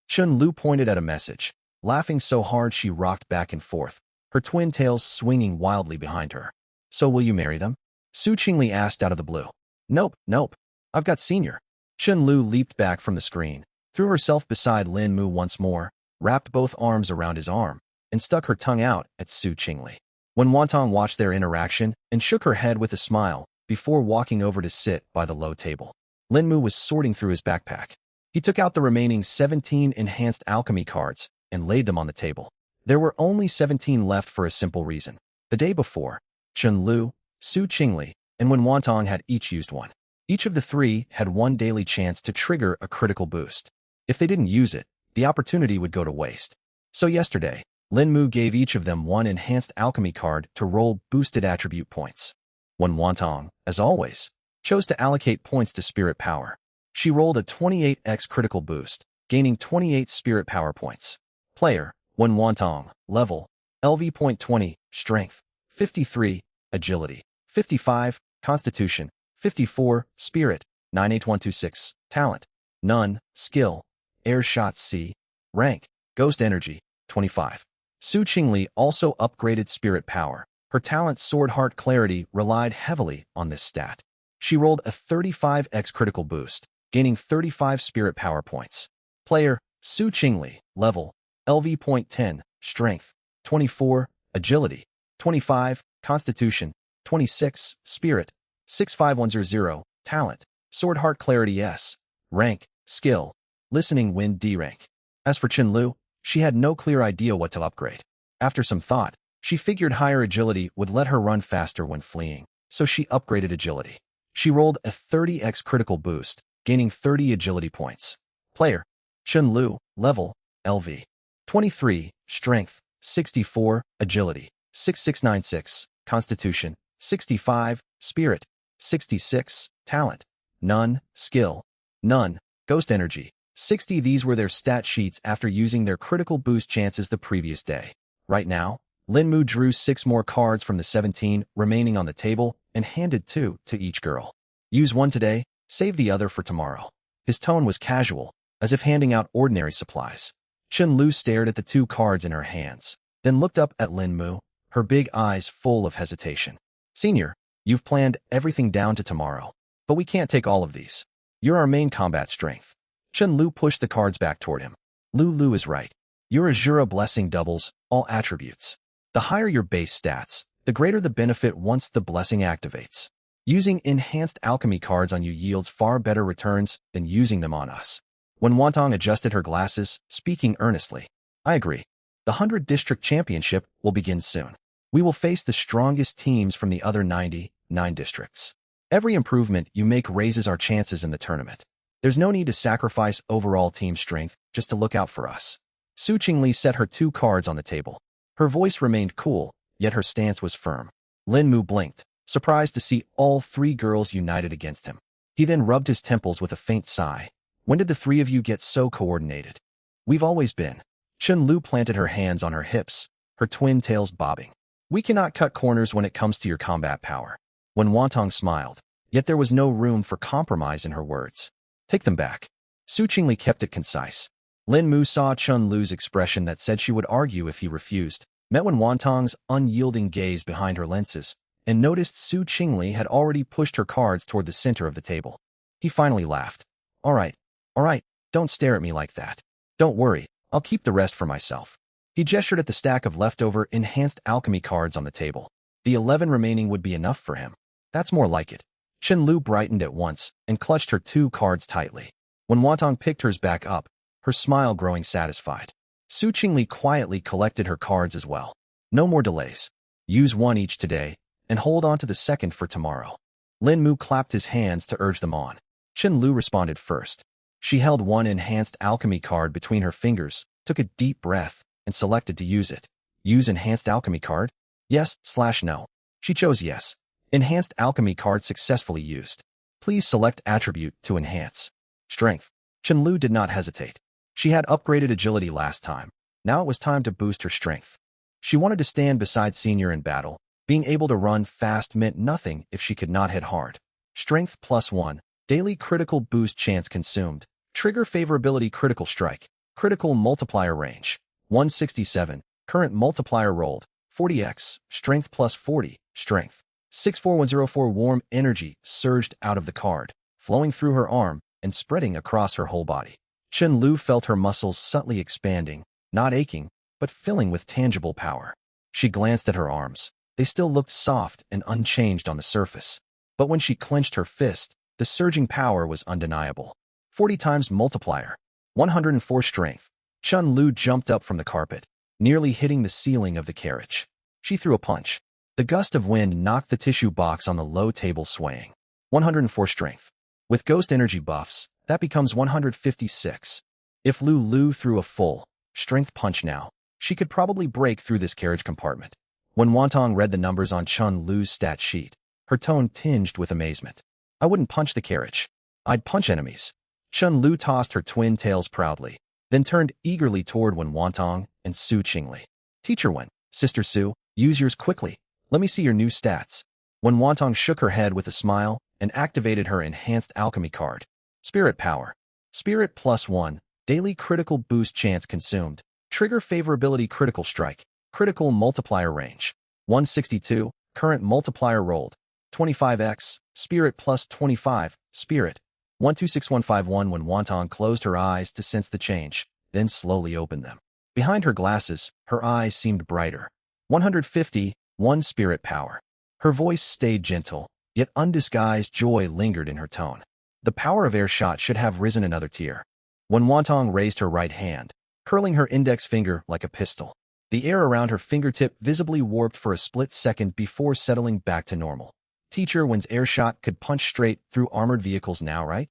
Chun Lu pointed at a message, laughing so hard she rocked back and forth, her twin tails swinging wildly behind her. So will you marry them? Su Qingli asked out of the blue. Nope. I've got senior. Chun Lu leaped back from the screen, threw herself beside Lin Mu once more, wrapped both arms around his arm, and stuck her tongue out at Su Qingli. When Wantong watched their interaction and shook her head with a smile before walking over to sit by the low table, Lin Mu was sorting through his backpack. He took out the remaining 17 enhanced alchemy cards and laid them on the table. There were only 17 left for a simple reason. The day before, Chun Lu, Su Qingli, and Wen Wantong had each used one. Each of the 3 had 1 daily chance to trigger a critical boost. If they didn't use it, the opportunity would go to waste. So yesterday, Lin Mu gave each of them 1 enhanced alchemy card to roll boosted attribute points. Wen Wantong, as always, chose to allocate points to spirit power. She rolled a 28x critical boost, gaining 28 spirit power points. Player, Wen Wantong, level, LV.20, strength, 53, agility, 55, Constitution, 54, Spirit, 98126, Talent, None, Skill, Air Shots C, Rank, Ghost Energy, 25. Su Qingli also upgraded Spirit Power. Her talent Sword Heart Clarity relied heavily on this stat. She rolled a 35x critical boost, gaining 35 Spirit Power points. Player, Su Qingli, Level, LV.10, Strength, 24, Agility, 25, Constitution, 26, Spirit, 65100, Talent, Sword Heart Clarity S, Rank, Skill, Listening Wind D rank. As for Qinlu, she had no clear idea what to upgrade. After some thought, she figured higher agility would let her run faster when fleeing, so she upgraded agility. She rolled a 30x critical boost, gaining 30 agility points. Player, Qinlu, Level, LV. 23, Strength, 64, Agility, 6696, Constitution, 65, Spirit, 66, Talent, None, Skill, None, Ghost Energy, 60. These were their stat sheets after using their critical boost chances the previous day. Right now, Linmu drew 6 more cards from the 17 remaining on the table and handed 2 to each girl. Use one today, save the other for tomorrow. His tone was casual, as if handing out ordinary supplies. Qinlu stared at the 2 cards in her hands, then looked up at Linmu, her big eyes full of hesitation. Senior, you've planned everything down to tomorrow, but we can't take all of these. You're our main combat strength. Qinlu pushed the cards back toward him. Lu is right. Your Azura blessing doubles all attributes. The higher your base stats, the greater the benefit once the blessing activates. Using enhanced alchemy cards on you yields far better returns than using them on us. When Wantong adjusted her glasses, speaking earnestly, I agree. The 100 District Championship will begin soon. We will face the strongest teams from the other 99 districts. Every improvement you make raises our chances in the tournament. There's no need to sacrifice overall team strength just to look out for us. Su Qingli set her 2 cards on the table. Her voice remained cool, yet her stance was firm. Linmu blinked, surprised to see all 3 girls united against him. He then rubbed his temples with a faint sigh. When did the 3 of you get so coordinated? We've always been. Qinlu planted her hands on her hips, her twin tails bobbing. We cannot cut corners when it comes to your combat power. When Wantong smiled, yet there was no room for compromise in her words. Take them back. Su Qingli kept it concise. Linmu saw Qinlu's expression that said she would argue if he refused, met when Wantong's unyielding gaze behind her lenses, and noticed Su Qingli had already pushed her cards toward the center of the table. He finally laughed. All right, don't stare at me like that. Don't worry, I'll keep the rest for myself. He gestured at the stack of leftover enhanced alchemy cards on the table. The 11 remaining would be enough for him. That's more like it. Qinlu brightened at once and clutched her 2 cards tightly. When Wantong picked hers back up, her smile growing satisfied. Su Qingli quietly collected her cards as well. No more delays. Use 1 each today, and hold on to the second for tomorrow. Linmu clapped his hands to urge them on. Qinlu responded first. She held 1 enhanced alchemy card between her fingers, took a deep breath, and selected to use it. Use enhanced alchemy card? Yes/no. She chose yes. Enhanced alchemy card successfully used. Please select attribute to enhance. Strength. Qinlu did not hesitate. She had upgraded agility last time. Now it was time to boost her strength. She wanted to stand beside Senior in battle. Being able to run fast meant nothing if she could not hit hard. Strength +1. Daily critical boost chance consumed. Trigger favorability critical strike. Critical multiplier range. 167. Current multiplier rolled. 40x. Strength +40. Strength. 64104. Warm energy surged out of the card, flowing through her arm and spreading across her whole body. Qinlu felt her muscles subtly expanding, not aching, but filling with tangible power. She glanced at her arms. They still looked soft and unchanged on the surface. But when she clenched her fist, the surging power was undeniable. 40 times multiplier. 104 strength. Qinlu jumped up from the carpet, nearly hitting the ceiling of the carriage. She threw a punch. The gust of wind knocked the tissue box on the low table swaying. 104 strength. With ghost energy buffs, that becomes 156. If Lu threw a full strength punch now, she could probably break through this carriage compartment. When Wantong read the numbers on Qinlu's stat sheet, her tone tinged with amazement. I wouldn't punch the carriage. I'd punch enemies. Qinlu tossed her twin tails proudly, then turned eagerly toward Wen Wantong and Su Qingli. Teacher Wen, Sister Su, use yours quickly. Let me see your new stats. When Wantong shook her head with a smile and activated her enhanced alchemy card. Spirit Power. Spirit +1. Daily critical boost chance consumed. Trigger favorability critical strike. Critical multiplier range. 162. Current multiplier rolled. 25x. Spirit plus 25. Spirit. 126151. When Wantong closed her eyes to sense the change, then slowly opened them. Behind her glasses, her eyes seemed brighter. 150. 1 Spirit Power. Her voice stayed gentle, yet undisguised joy lingered in her tone. The power of Airshot should have risen another tier. When Wantong raised her right hand, curling her index finger like a pistol, the air around her fingertip visibly warped for a split second before settling back to normal. Teacher, when's Airshot could punch straight through armored vehicles now, right?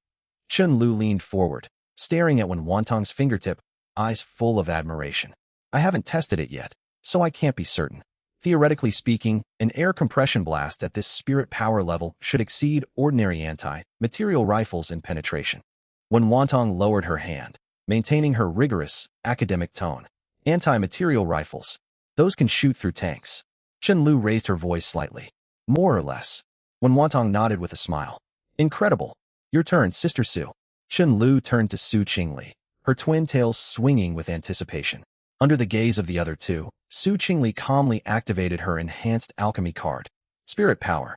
Chun Lu leaned forward, staring at When Wantong's fingertip, eyes full of admiration. I haven't tested it yet, so I can't be certain. Theoretically speaking, an air compression blast at this spirit power level should exceed ordinary anti-material rifles in penetration. When Wantong lowered her hand, maintaining her rigorous, academic tone, anti-material rifles, those can shoot through tanks. Chun Lu raised her voice slightly. More or less. When Wantong nodded with a smile. Incredible. Your turn, Sister Su. Chun Lu turned to Su Qingli, her twin tails swinging with anticipation. Under the gaze of the other two, Su Qingli calmly activated her enhanced alchemy card. Spirit Power.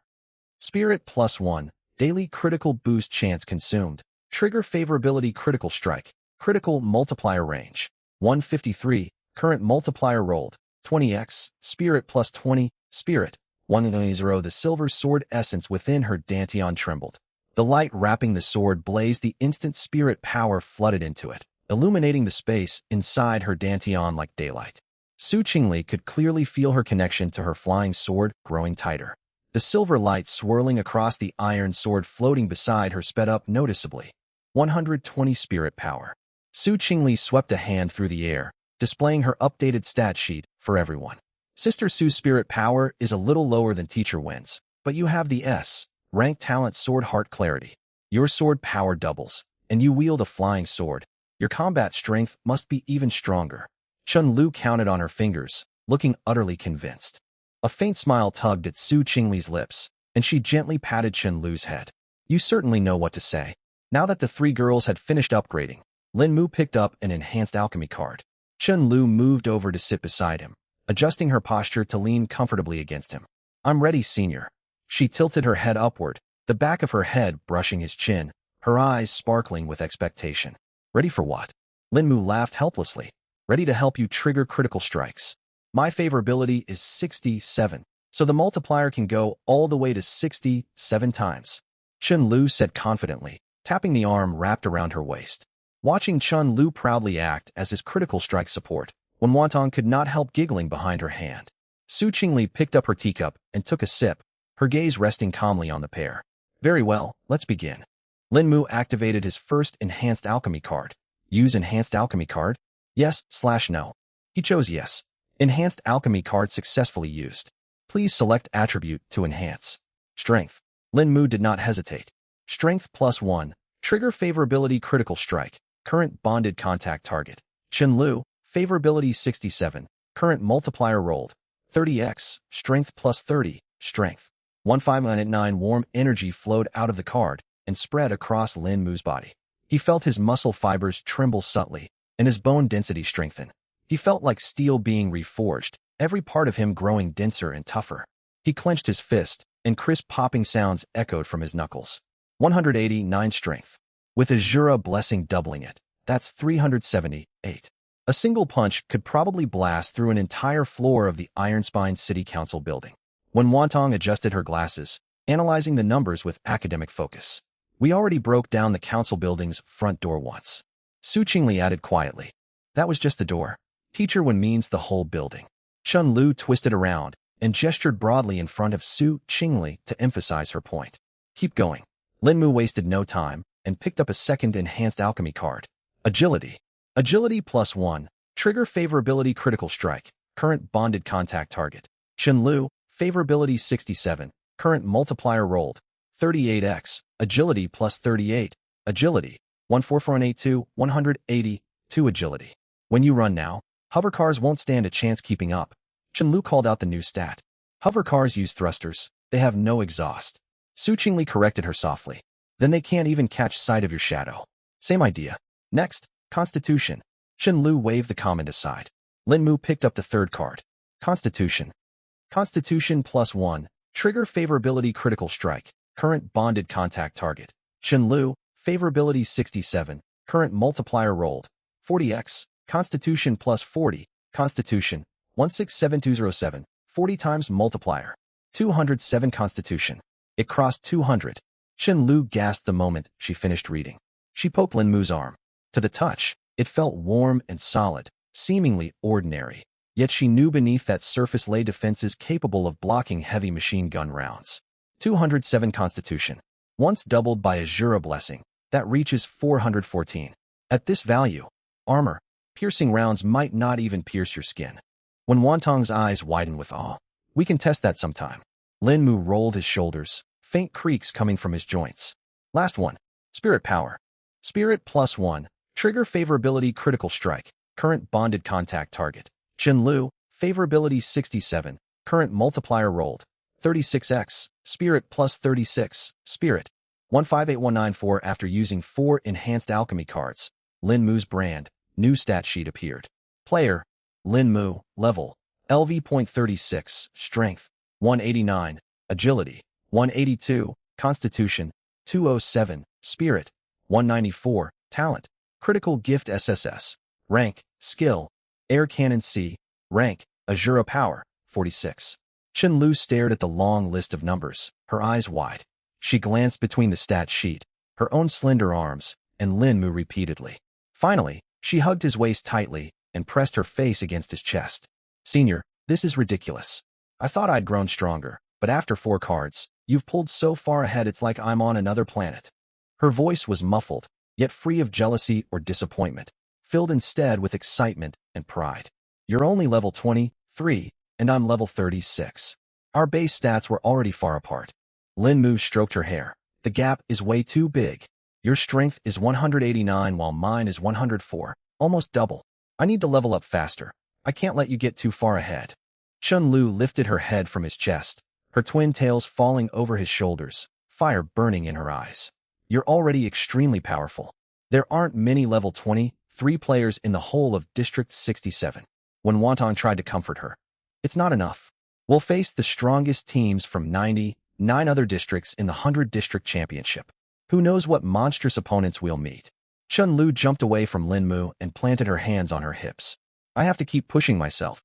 Spirit +1. Daily critical boost chance consumed. Trigger favorability critical strike. Critical multiplier range. 153. Current multiplier rolled. 20x. Spirit +20. Spirit. 100. The silver sword essence within her dantian trembled. The light wrapping the sword blazed the instant spirit power flooded into it, illuminating the space inside her dantian like daylight. Su Qingli could clearly feel her connection to her flying sword growing tighter. The silver light swirling across the iron sword floating beside her sped up noticeably. 120 Spirit Power. Su Qingli swept a hand through the air, displaying her updated stat sheet for everyone. Sister Su's Spirit Power is a little lower than Teacher Wen's, but you have the S-Rank talent Sword Heart Clarity. Your sword power doubles, and you wield a flying sword. Your combat strength must be even stronger. Chun Lu counted on her fingers, looking utterly convinced. A faint smile tugged at Su Qingli's lips, and she gently patted Chun Lu's head. You certainly know what to say. Now that the three girls had finished upgrading, Lin Mu picked up an enhanced alchemy card. Chun Lu moved over to sit beside him, adjusting her posture to lean comfortably against him. I'm ready, senior. She tilted her head upward, the back of her head brushing his chin, her eyes sparkling with expectation. Ready for what? Lin Mu laughed helplessly. Ready to help you trigger critical strikes. My favorability is 67, so the multiplier can go all the way to 67 times. Chun Lu said confidently, tapping the arm wrapped around her waist. Watching Chun Lu proudly act as his critical strike support, When Wantong could not help giggling behind her hand. Su Qingli picked up her teacup and took a sip, her gaze resting calmly on the pair. Very well, let's begin. Lin Mu activated his first enhanced alchemy card. Use enhanced alchemy card? Yes/no. He chose yes. Enhanced alchemy card successfully used. Please select attribute to enhance. Strength. Lin Mu did not hesitate. Strength +1. Trigger favorability critical strike. Current bonded contact target. Chun Lu. Favorability 67. Current multiplier rolled. 30x. Strength +30. Strength. 1599. Warm energy flowed out of the card and spread across Lin Mu's body. He felt his muscle fibers tremble subtly, and his bone density strengthen. He felt like steel being reforged, every part of him growing denser and tougher. He clenched his fist, and crisp popping sounds echoed from his knuckles. 189 strength. With Azura blessing doubling it, that's 378. A single punch could probably blast through an entire floor of the Ironspine City Council building. When Wantong adjusted her glasses, analyzing the numbers with academic focus. We already broke down the council building's front door once. Su Qingli added quietly. That was just the door. Teacher Wen means the whole building. Chun Lu twisted around and gestured broadly in front of Su Qingli to emphasize her point. Keep going. Lin Mu wasted no time and picked up a second enhanced alchemy card. Agility. Agility +1. Trigger favorability critical strike. Current bonded contact target. Chun Lu. Favorability 67. Current multiplier rolled. 38x. Agility +38. Agility. 14482. 182 agility. When you run now, hovercars won't stand a chance keeping up. Chun Lu called out the new stat. Hovercars use thrusters, They have no exhaust. Su Qingli corrected her softly. Then they can't even catch sight of your shadow. Same idea. Next, Constitution. Chen Lu waved the comment aside. Lin Mu picked up the third card. Constitution. Constitution +1. Trigger favorability critical strike. Current bonded contact target. Chen Lu, favorability 67. Current multiplier rolled. 40x. Constitution +40. Constitution. 167207. 40 times multiplier. 207 Constitution. It crossed 200. Chen Lu gasped the moment she finished reading. She poked Lin Mu's arm. To the touch, it felt warm and solid, seemingly ordinary. Yet she knew beneath that surface lay defenses capable of blocking heavy machine gun rounds. 207 Constitution. Once doubled by a Jura blessing, that reaches 414. At this value, armor, piercing rounds might not even pierce your skin. When Wantong's eyes widened with awe, we can test that sometime. Lin Mu rolled his shoulders, faint creaks coming from his joints. Last one. Spirit power. Spirit +1. Trigger favorability critical strike. Current bonded contact target. Chen Lu, favorability 67. Current multiplier rolled. 36x. Spirit +36. Spirit. 158194 after using 4 enhanced alchemy cards. Lin Mu's brand. New stat sheet appeared. Player. Lin Mu. Level. LV.36. Strength. 189. Agility. 182. Constitution. 207. Spirit. 194. Talent. Critical gift SSS. Rank. Skill. Air Cannon C. Rank. Azura Power. 46. Chen Lu stared at the long list of numbers, her eyes wide. She glanced between the stat sheet, her own slender arms, and Lin Mu repeatedly. Finally, she hugged his waist tightly and pressed her face against his chest. Senior, this is ridiculous. I thought I'd grown stronger, but after 4 cards, you've pulled so far ahead it's like I'm on another planet. Her voice was muffled, yet free of jealousy or disappointment, filled instead with excitement and pride. You're only level 23, and I'm level 36. Our base stats were already far apart. Lin Mu stroked her hair. The gap is way too big. Your strength is 189 while mine is 104, almost double. I need to level up faster. I can't let you get too far ahead. Chen Lu lifted her head from his chest, her twin tails falling over his shoulders, fire burning in her eyes. You're already extremely powerful. There aren't many level 23 players in the whole of District 67. When Wantong tried to comfort her, it's not enough. We'll face the strongest teams from 99 other districts in the 100 District Championship. Who knows what monstrous opponents we'll meet. Chen Lu jumped away from Lin Mu and planted her hands on her hips. I have to keep pushing myself.